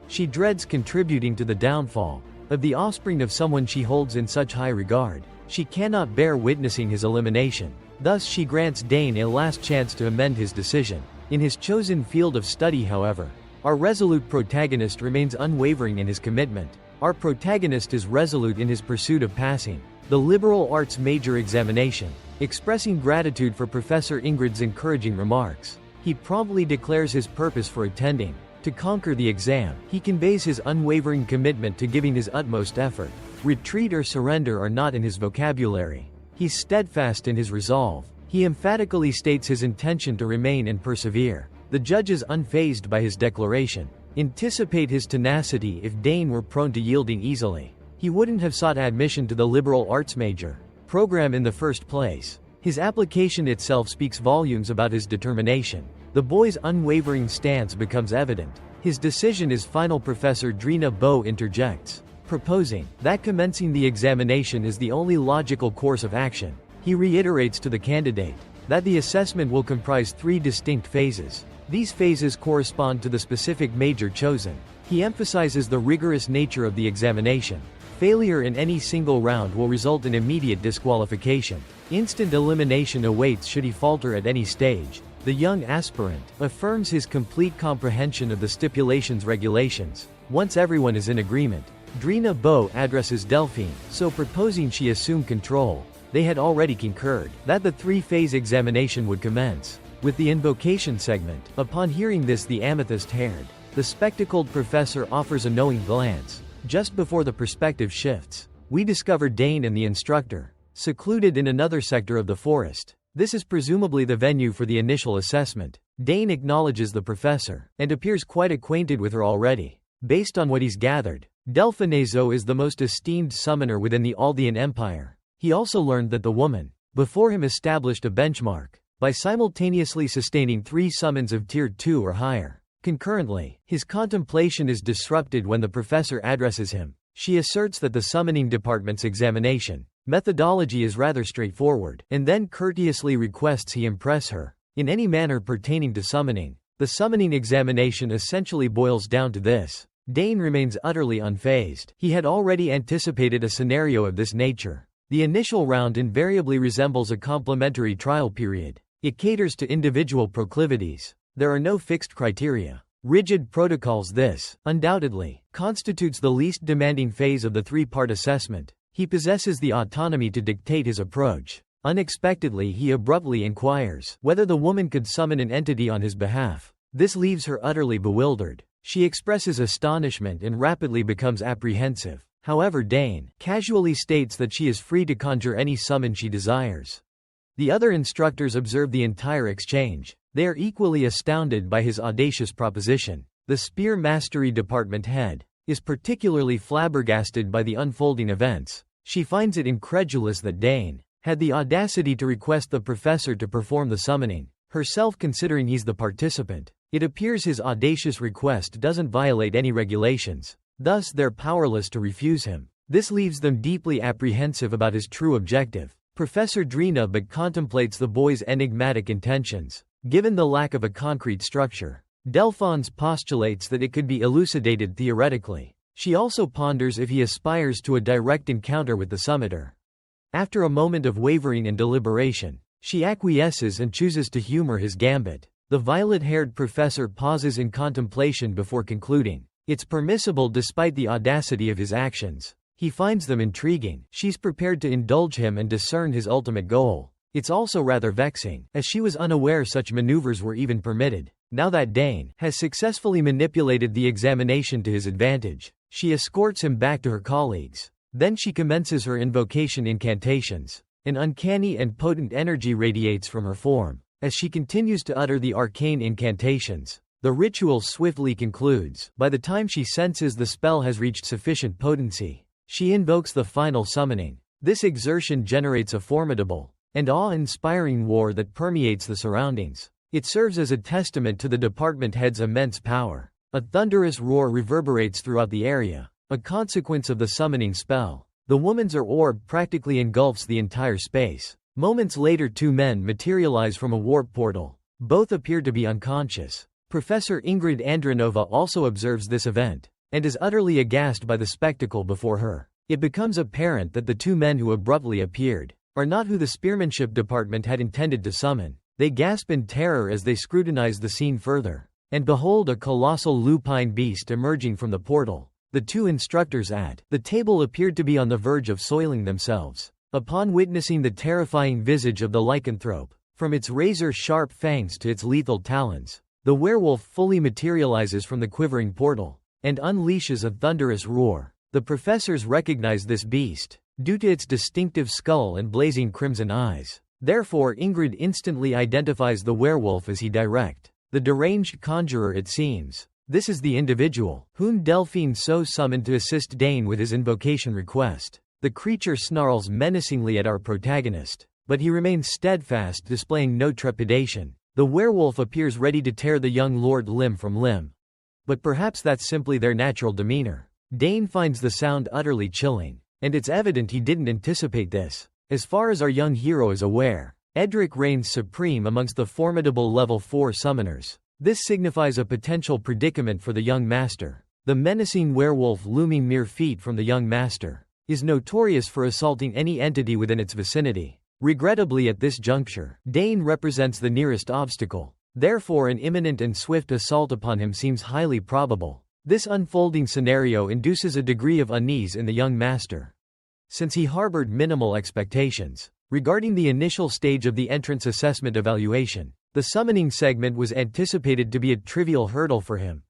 Speaker 1: She dreads contributing to the downfall of the offspring of someone she holds in such high regard. She cannot bear witnessing his elimination. Thus she grants Dane a last chance to amend his decision. In his chosen field of study, however, our resolute protagonist remains unwavering in his commitment. Our protagonist is resolute in his pursuit of passing the liberal arts major examination. Expressing gratitude for Professor Ingrid's encouraging remarks, he promptly declares his purpose for attending. To conquer the exam, he conveys his unwavering commitment to giving his utmost effort. Retreat or surrender are not in his vocabulary. He's steadfast in his resolve. He emphatically states his intention to remain and persevere. The judge is unfazed by his declaration. Anticipate his tenacity. If Dane were prone to yielding easily, he wouldn't have sought admission to the liberal arts major program in the first place. His application itself speaks volumes about his determination. The boy's unwavering stance becomes evident. His decision is final. Professor Drina Bo interjects, proposing that commencing the examination is the only logical course of action. He reiterates to the candidate that the assessment will comprise 3 distinct phases. These phases correspond to the specific major chosen. He emphasizes the rigorous nature of the examination. Failure in any single round will result in immediate disqualification. Instant elimination awaits should he falter at any stage. The young aspirant affirms his complete comprehension of the stipulation's regulations. Once everyone is in agreement, Drina Bo addresses Delphine, so proposing she assume control. They had already concurred that the 3-phase examination would commence with the invocation segment. Upon hearing this, the amethyst-haired, the spectacled professor offers a knowing glance. Just before the perspective shifts, we discover Dane and the instructor, secluded in another sector of the forest. This is presumably the venue for the initial assessment. Dane acknowledges the professor, and appears quite acquainted with her already. Based on what he's gathered, Delphinezo is the most esteemed summoner within the Aldean Empire. He also learned that the woman before him established a benchmark by simultaneously sustaining 3 summons of Tier 2 or higher. Concurrently, his contemplation is disrupted when the professor addresses him. She asserts that the summoning department's examination methodology is rather straightforward, and then courteously requests he impress her in any manner pertaining to summoning. The summoning examination essentially boils down to this. Dane remains utterly unfazed. He had already anticipated a scenario of this nature. The initial round invariably resembles a complementary trial period. It caters to individual proclivities. There are no fixed criteria, rigid protocols. This, undoubtedly, constitutes the least demanding phase of the 3-part assessment. He possesses the autonomy to dictate his approach. Unexpectedly, he abruptly inquires whether the woman could summon an entity on his behalf. This leaves her utterly bewildered. She expresses astonishment and rapidly becomes apprehensive. However, Dane casually states that she is free to conjure any summon she desires. The other instructors observe the entire exchange. They are equally astounded by his audacious proposition. The Spear Mastery Department head is particularly flabbergasted by the unfolding events. She finds it incredulous that Dane had the audacity to request the professor to perform the summoning, herself considering he's the participant. It appears his audacious request doesn't violate any regulations. Thus they're powerless to refuse him. This leaves them deeply apprehensive about his true objective. Professor Drina but contemplates the boy's enigmatic intentions. Given the lack of a concrete structure, Delphonse postulates that it could be elucidated theoretically. She also ponders if he aspires to a direct encounter with the summiter. After a moment of wavering and deliberation, she acquiesces and chooses to humor his gambit. The violet-haired professor pauses in contemplation before concluding. It's permissible despite the audacity of his actions. He finds them intriguing. She's prepared to indulge him and discern his ultimate goal. It's also rather vexing, as she was unaware such maneuvers were even permitted. Now that Dane has successfully manipulated the examination to his advantage, she escorts him back to her colleagues. Then she commences her invocation incantations. An uncanny and potent energy radiates from her form. As she continues to utter the arcane incantations, the ritual swiftly concludes. By the time she senses the spell has reached sufficient potency, she invokes the final summoning. This exertion generates a formidable and awe-inspiring war that permeates the surroundings. It serves as a testament to the department head's immense power. A thunderous roar reverberates throughout the area, a consequence of the summoning spell. The woman's orb practically engulfs the entire space. Moments later, two men materialize from a warp portal. Both appear to be unconscious. Professor Ingrid Andronova also observes this event, and is utterly aghast by the spectacle before her. It becomes apparent that the two men who abruptly appeared are not who the spearmanship department had intended to summon. They gasp in terror as they scrutinize the scene further, and behold a colossal lupine beast emerging from the portal. The two instructors at the table appeared to be on the verge of soiling themselves. Upon witnessing the terrifying visage of the lycanthrope, from its razor-sharp fangs to its lethal talons, the werewolf fully materializes from the quivering portal, and unleashes a thunderous roar. The professors recognize this beast, due to its distinctive skull and blazing crimson eyes. Therefore Ingrid instantly identifies the werewolf as he direct. The deranged conjurer, it seems. This is the individual whom Delphine so summoned to assist Dane with his invocation request. The creature snarls menacingly at our protagonist, but he remains steadfast, displaying no trepidation. The werewolf appears ready to tear the young lord limb from limb. But perhaps that's simply their natural demeanor. Dane finds the sound utterly chilling, and it's evident he didn't anticipate this. As far as our young hero is aware, Edric reigns supreme amongst the formidable level 4 summoners. This signifies a potential predicament for the young master. The menacing werewolf, looming mere feet from the young master, is notorious for assaulting any entity within its vicinity. Regrettably, at this juncture, Dane represents the nearest obstacle. Therefore an imminent and swift assault upon him seems highly probable. This unfolding scenario induces a degree of unease in the young master, since he harbored minimal expectations regarding the initial stage of the entrance assessment evaluation. The summoning segment was anticipated to be a trivial hurdle for him.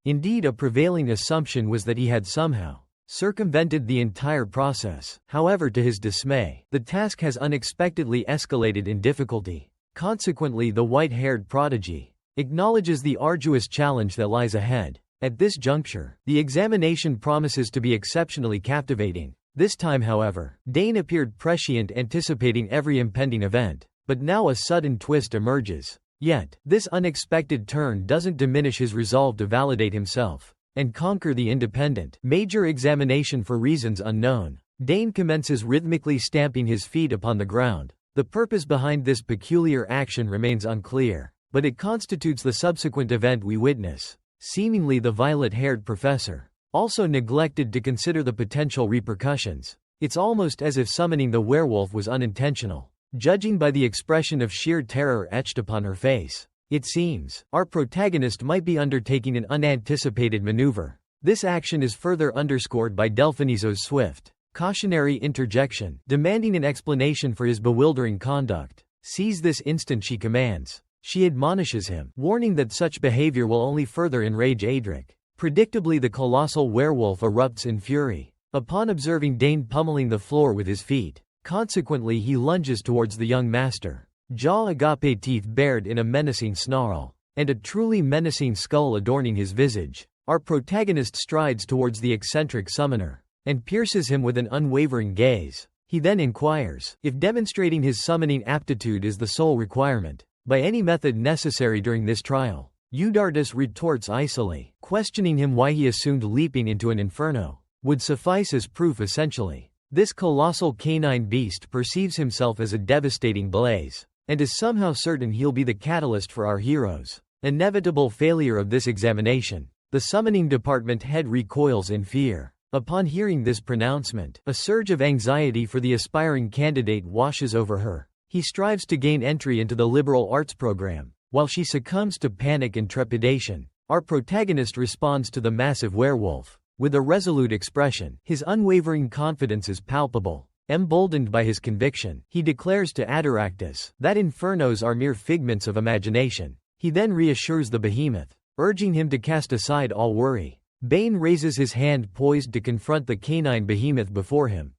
Speaker 1: Indeed, a prevailing assumption was that he had somehow circumvented the entire process. However, to his dismay, the task has unexpectedly escalated in difficulty. Consequently, the white-haired prodigy acknowledges the arduous challenge that lies ahead. At this juncture, the examination promises to be exceptionally captivating. This time, however, Dane appeared prescient, anticipating every impending event. But now a sudden twist emerges. Yet, this unexpected turn doesn't diminish his resolve to validate himself and conquer the independent major examination for reasons unknown. Dane commences rhythmically stamping his feet upon the ground. The purpose behind this peculiar action remains unclear, but it constitutes the subsequent event we witness. Seemingly the violet-haired professor also neglected to consider the potential repercussions. It's almost as if summoning the werewolf was unintentional. Judging by the expression of sheer terror etched upon her face, it seems our protagonist might be undertaking an unanticipated maneuver. This action is further underscored by Delphinizo's swift, cautionary interjection, demanding an explanation for his bewildering conduct. "Seize this instant," she commands. She admonishes him, warning that such behavior will only further enrage Adric. Predictably, the colossal werewolf erupts in fury upon observing Dane pummeling the floor with his feet. Consequently, he lunges towards the young master, jaw agape, teeth bared in a menacing snarl, and a truly menacing skull adorning his visage. Our protagonist strides towards the eccentric summoner and pierces him with an unwavering gaze. He then inquires if demonstrating his summoning aptitude is the sole requirement. By any method necessary during this trial, Eudartus retorts icily, questioning him why he assumed leaping into an inferno would suffice as proof essentially. This colossal canine beast perceives himself as a devastating blaze, and is somehow certain he'll be the catalyst for our hero's inevitable failure of this examination. The summoning department head recoils in fear. Upon hearing this pronouncement, a surge of anxiety for the aspiring candidate washes over her. He strives to gain entry into the liberal arts program, while she succumbs to panic and trepidation. Our protagonist responds to the massive werewolf with a resolute expression. His unwavering confidence is palpable. Emboldened by his conviction, he declares to Adiractus that infernos are mere figments of imagination. He then reassures the behemoth, urging him to cast aside all worry. Bane raises his hand poised to confront the canine behemoth before him.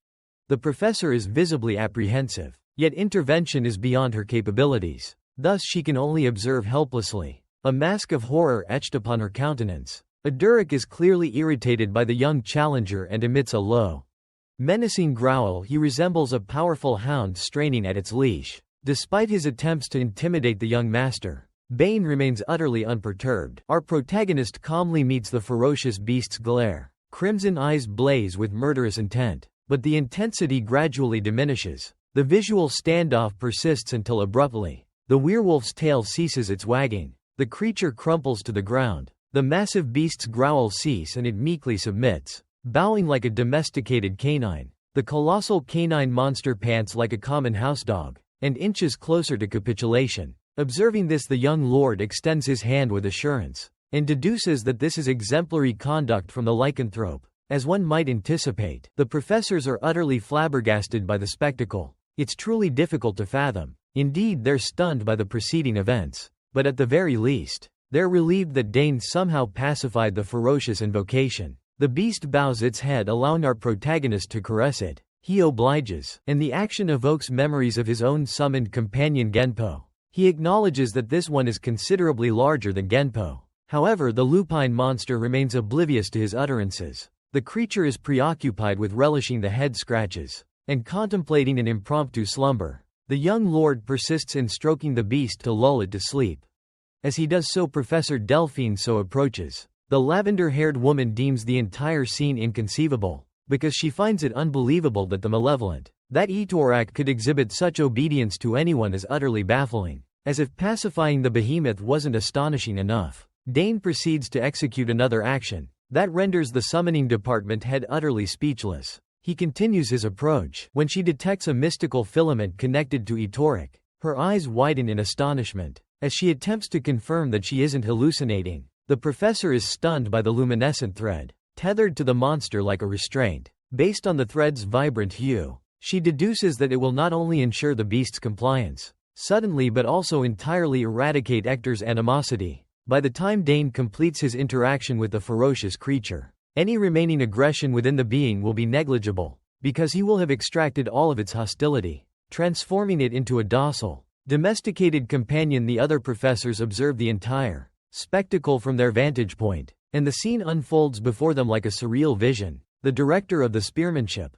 Speaker 1: The professor is visibly apprehensive, yet intervention is beyond her capabilities. Thus she can only observe helplessly, a mask of horror etched upon her countenance. Adurak is clearly irritated by the young challenger and emits a low, menacing growl. He resembles a powerful hound straining at its leash. Despite his attempts to intimidate the young master, Bane remains utterly unperturbed. Our protagonist calmly meets the ferocious beast's glare. Crimson eyes blaze with murderous intent, but the intensity gradually diminishes. The visual standoff persists until abruptly the werewolf's tail ceases its wagging. The creature crumples to the ground. The massive beast's growls cease and it meekly submits, bowing like a domesticated canine. The colossal canine monster pants like a common housedog, and inches closer to capitulation. Observing this, the young lord extends his hand with assurance, and deduces that this is exemplary conduct from the lycanthrope. As one might anticipate, the professors are utterly flabbergasted by the spectacle. It's truly difficult to fathom. Indeed, they're stunned by the preceding events. But at the very least, they're relieved that Dane somehow pacified the ferocious invocation. The beast bows its head, allowing our protagonist to caress it. He obliges, and the action evokes memories of his own summoned companion Genpo. He acknowledges that this one is considerably larger than Genpo. However, the lupine monster remains oblivious to his utterances. The creature is preoccupied with relishing the head scratches and contemplating an impromptu slumber. The young lord persists in stroking the beast to lull it to sleep. As he does so, Professor Delphine so approaches. The lavender-haired woman deems the entire scene inconceivable, because she finds it unbelievable that the malevolent, that Etorak could exhibit such obedience to anyone is utterly baffling. As if pacifying the behemoth wasn't astonishing enough, Dane proceeds to execute another action that renders the summoning department head utterly speechless. He continues his approach. When she detects a mystical filament connected to Etorak, her eyes widen in astonishment. As she attempts to confirm that she isn't hallucinating, the professor is stunned by the luminescent thread, tethered to the monster like a restraint. Based on the thread's vibrant hue, she deduces that it will not only ensure the beast's compliance suddenly but also entirely eradicate Ector's animosity. By the time Dane completes his interaction with the ferocious creature, any remaining aggression within the being will be negligible, because he will have extracted all of its hostility, transforming it into a docile, domesticated companion. The other professors observe the entire spectacle from their vantage point, and the scene unfolds before them like a surreal vision. The director of the spearmanship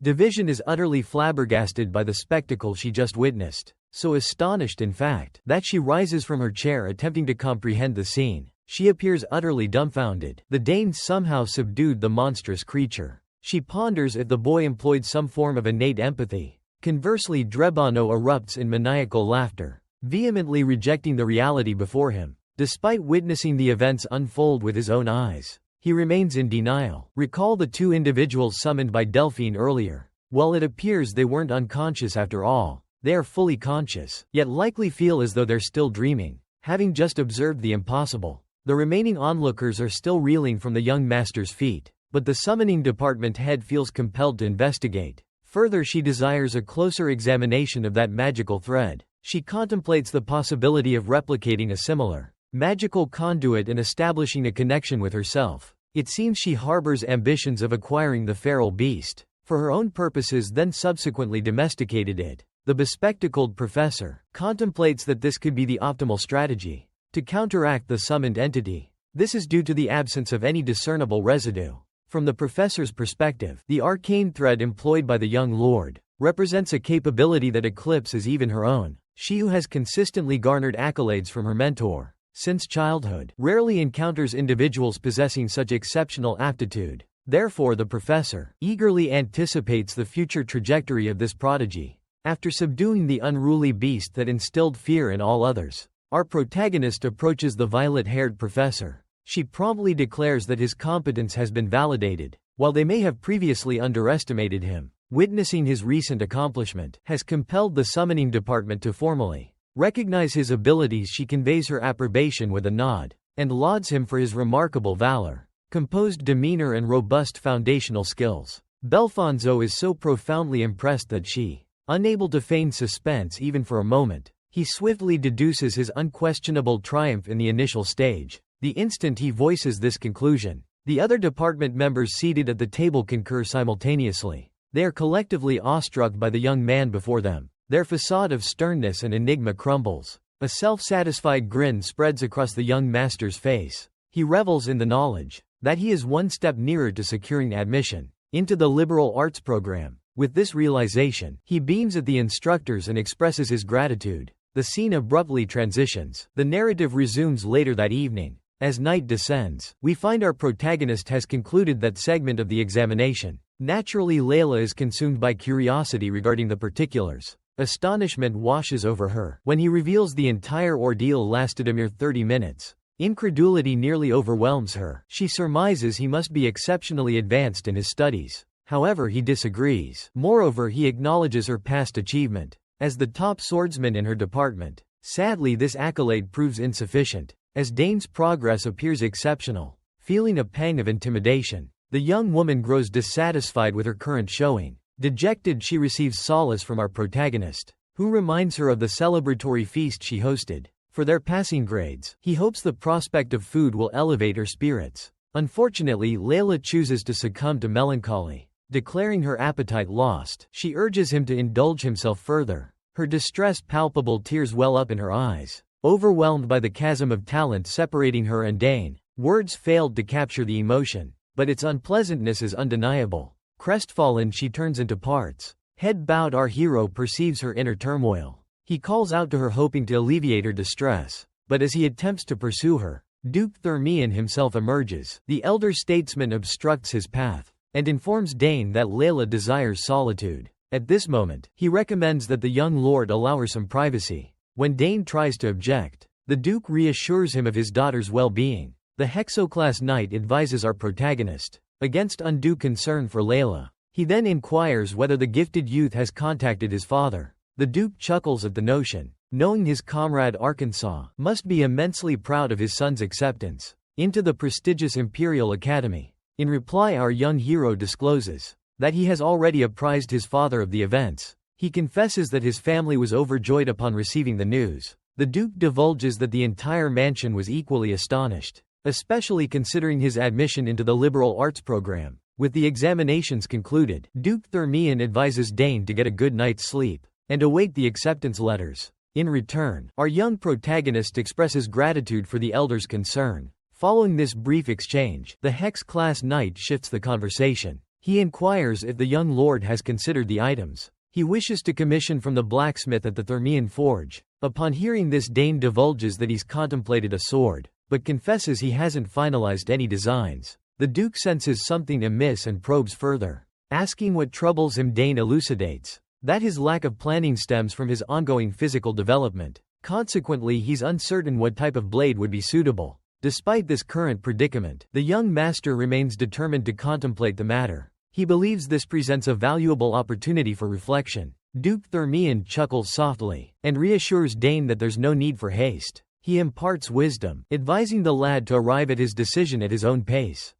Speaker 1: division is utterly flabbergasted by the spectacle she just witnessed, so astonished in fact that she rises from her chair attempting to comprehend the scene. She appears utterly dumbfounded. The Dane somehow subdued the monstrous creature. She ponders if the boy employed some form of innate empathy. Conversely, Drebano erupts in maniacal laughter, vehemently rejecting the reality before him. Despite witnessing the events unfold with his own eyes, he remains in denial. Recall the two individuals summoned by Delphine earlier. Well, it appears they weren't unconscious after all. They are fully conscious, yet likely feel as though they're still dreaming, having just observed the impossible. The remaining onlookers are still reeling from the young master's feat, but the summoning department head feels compelled to investigate. Further, she desires a closer examination of that magical thread. She contemplates the possibility of replicating a similar magical conduit and establishing a connection with herself. It seems she harbors ambitions of acquiring the feral beast for her own purposes, then subsequently domesticated it. The bespectacled professor contemplates that this could be the optimal strategy to counteract the summoned entity. This is due to the absence of any discernible residue. From the professor's perspective, the arcane thread employed by the young lord represents a capability that eclipses even her own. She who has consistently garnered accolades from her mentor since childhood, rarely encounters individuals possessing such exceptional aptitude. Therefore the professor eagerly anticipates the future trajectory of this prodigy. After subduing the unruly beast that instilled fear in all others, our protagonist approaches the violet-haired professor. She promptly declares that his competence has been validated, while they may have previously underestimated him. Witnessing his recent accomplishment has compelled the summoning department to formally recognize his abilities. She conveys her approbation with a nod, and lauds him for his remarkable valor, composed demeanor and robust foundational skills. Belfonso is so profoundly impressed that she, unable to feign suspense even for a moment, he swiftly deduces his unquestionable triumph in the initial stage. The instant he voices this conclusion, the other department members seated at the table concur simultaneously. They are collectively awestruck by the young man before them. Their facade of sternness and enigma crumbles. A self-satisfied grin spreads across the young master's face. He revels in the knowledge that he is one step nearer to securing admission into the liberal arts program. With this realization, he beams at the instructors and expresses his gratitude. The scene abruptly transitions. The narrative resumes later that evening. As night descends, we find our protagonist has concluded that segment of the examination. Naturally, Leila is consumed by curiosity regarding the particulars. Astonishment washes over her when he reveals the entire ordeal lasted a mere 30 minutes. Incredulity nearly overwhelms her. She surmises he must be exceptionally advanced in his studies. However, he disagrees. Moreover, he acknowledges her past achievement as the top swordsman in her department. Sadly, this accolade proves insufficient, as Dane's progress appears exceptional. Feeling a pang of intimidation, the young woman grows dissatisfied with her current showing. Dejected, she receives solace from our protagonist, who reminds her of the celebratory feast she hosted. For their passing grades, he hopes the prospect of food will elevate her spirits. Unfortunately, Leila chooses to succumb to melancholy. Declaring her appetite lost, she urges him to indulge himself further. Her distress palpable, tears well up in her eyes. Overwhelmed by the chasm of talent separating her and Dane, words failed to capture the emotion, but its unpleasantness is undeniable. Crestfallen, she turns into parts. Head bowed, our hero perceives her inner turmoil. He calls out to her, hoping to alleviate her distress, but as he attempts to pursue her, Duke Thermian himself emerges. The elder statesman obstructs his path and informs Dane that Leila desires solitude. At this moment, he recommends that the young lord allow her some privacy. When Dane tries to object, the Duke reassures him of his daughter's well-being. The Hexoclass Knight advises our protagonist against undue concern for Leila. He then inquires whether the gifted youth has contacted his father. The Duke chuckles at the notion, knowing his comrade Arkansas must be immensely proud of his son's acceptance into the prestigious Imperial Academy. In reply, our young hero discloses that he has already apprised his father of the events. He confesses that his family was overjoyed upon receiving the news. The Duke divulges that the entire mansion was equally astonished, especially considering his admission into the liberal arts program. With the examinations concluded, Duke Thermian advises Dane to get a good night's sleep and await the acceptance letters. In return, our young protagonist expresses gratitude for the elder's concern. Following this brief exchange, the Hex-class knight shifts the conversation. He inquires if the young lord has considered the items he wishes to commission from the blacksmith at the Thermian forge. Upon hearing this, Dane divulges that he's contemplated a sword, but confesses he hasn't finalized any designs. The Duke senses something amiss and probes further. Asking what troubles him, Dane elucidates that his lack of planning stems from his ongoing physical development. Consequently, he's uncertain what type of blade would be suitable. Despite this current predicament, the young master remains determined to contemplate the matter. He believes this presents a valuable opportunity for reflection. Duke Thermian chuckles softly and reassures Dane that there's no need for haste. He imparts wisdom, advising the lad to arrive at his decision at his own pace.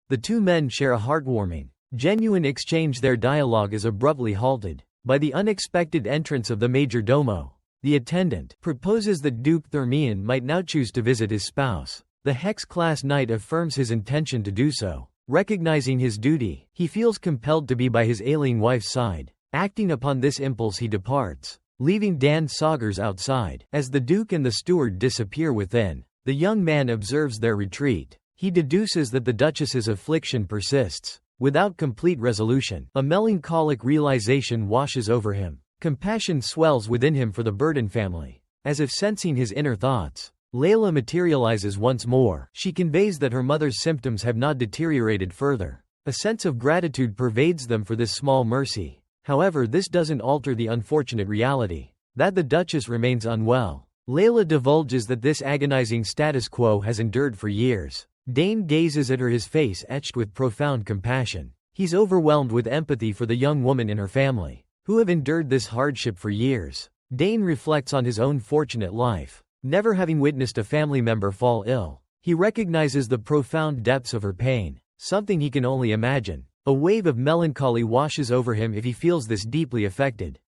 Speaker 1: The two men share a heartwarming, genuine exchange. Their dialogue is abruptly halted by the unexpected entrance of the major domo. The attendant proposes that Duke Thermian might now choose to visit his spouse. The Hex-class knight affirms his intention to do so. Recognizing his duty, he feels compelled to be by his ailing wife's side. Acting upon this impulse, he departs, leaving Dan Saugers outside. As the Duke and the steward disappear within, the young man observes their retreat. He deduces that the Duchess's affliction persists, without complete resolution. A melancholic realization washes over him. Compassion swells within him for the Burden family. As if sensing his inner thoughts, Leila materializes once more. She conveys that her mother's symptoms have not deteriorated further. A sense of gratitude pervades them for this small mercy. However, this doesn't alter the unfortunate reality that the Duchess remains unwell. Leila divulges that this agonizing status quo has endured for years. Dane gazes at her, his face etched with profound compassion. He's overwhelmed with empathy for the young woman in her family, who have endured this hardship for years. Dane reflects on his own fortunate life, never having witnessed a family member fall ill. He recognizes the profound depths of her pain, something he can only imagine. A wave of melancholy washes over him if he feels this deeply affected.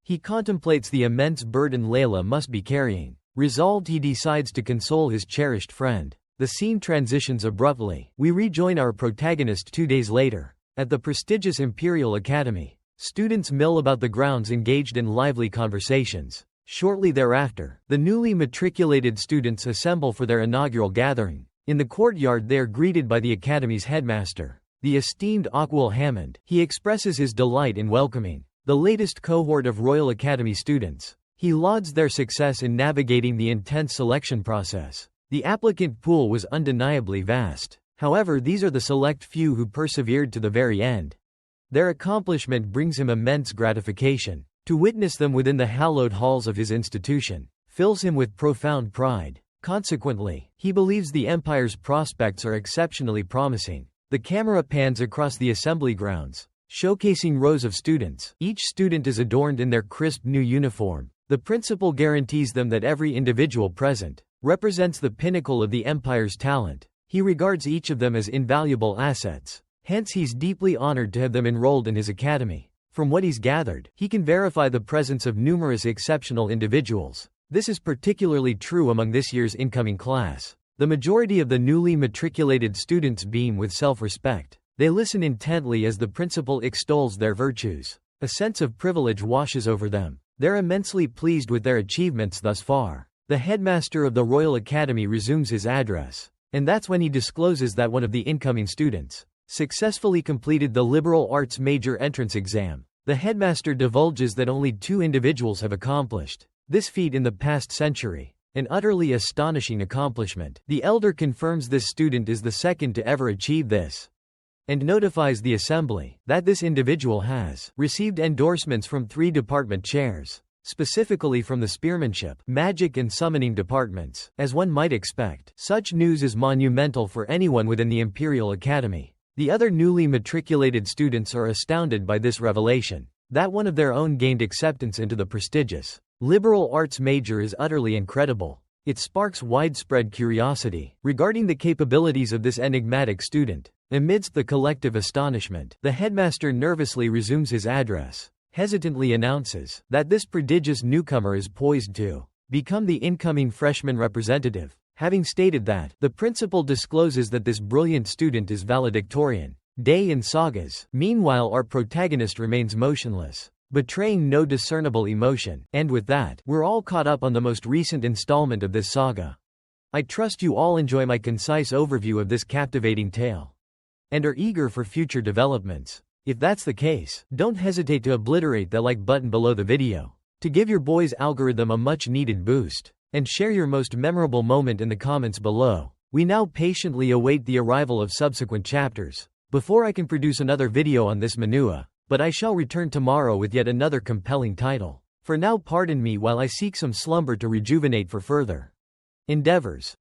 Speaker 1: He contemplates the immense burden Leila must be carrying. Resolved, he decides to console his cherished friend. The scene transitions abruptly. We rejoin our protagonist 2 days later, at the prestigious Imperial Academy. Students mill about the grounds, engaged in lively conversations. Shortly thereafter, the newly matriculated students assemble for their inaugural gathering. In the courtyard they are greeted by the Academy's headmaster, the esteemed Aquil Hammond. He expresses his delight in welcoming the latest cohort of Royal Academy students. He lauds their success in navigating the intense selection process. The applicant pool was undeniably vast. However, these are the select few who persevered to the very end. Their accomplishment brings him immense gratification. To witness them within the hallowed halls of his institution fills him with profound pride. Consequently, he believes the Empire's prospects are exceptionally promising. The camera pans across the assembly grounds, showcasing rows of students. Each student is adorned in their crisp new uniform. The principal guarantees them that every individual present represents the pinnacle of the Empire's talent. He regards each of them as invaluable assets. Hence, he's deeply honored to have them enrolled in his academy. From what he's gathered, he can verify the presence of numerous exceptional individuals. This is particularly true among this year's incoming class. The majority of the newly matriculated students beam with self-respect. They listen intently as the principal extols their virtues. A sense of privilege washes over them. They're immensely pleased with their achievements thus far. The headmaster of the Royal Academy resumes his address, and that's when he discloses that one of the incoming students successfully completed the liberal arts major entrance exam. The headmaster divulges that only 2 individuals have accomplished this feat in the past century, an utterly astonishing accomplishment. The elder confirms this student is the second to ever achieve this, and notifies the assembly that this individual has received endorsements from 3 department chairs, specifically from the spearmanship, magic and summoning departments. As one might expect, such news is monumental for anyone within the Imperial Academy. The other newly matriculated students are astounded by this revelation. That one of their own gained acceptance into the prestigious liberal arts major is utterly incredible. It sparks widespread curiosity regarding the capabilities of this enigmatic student. Amidst the collective astonishment, the headmaster nervously resumes his address, hesitantly announces that this prodigious newcomer is poised to become the incoming freshman representative. Having stated that, the principal discloses that this brilliant student is valedictorian. Day in sagas. Meanwhile, our protagonist remains motionless, betraying no discernible emotion. And with that, we're all caught up on the most recent installment of this saga. I trust you all enjoy my concise overview of this captivating tale, and are eager for future developments. If that's the case, don't hesitate to obliterate the like button below the video, to give your boy's algorithm a much needed boost, and share your most memorable moment in the comments below. We now patiently await the arrival of subsequent chapters, before I can produce another video on this manhwa, but I shall return tomorrow with yet another compelling title. For now, pardon me while I seek some slumber to rejuvenate for further endeavors.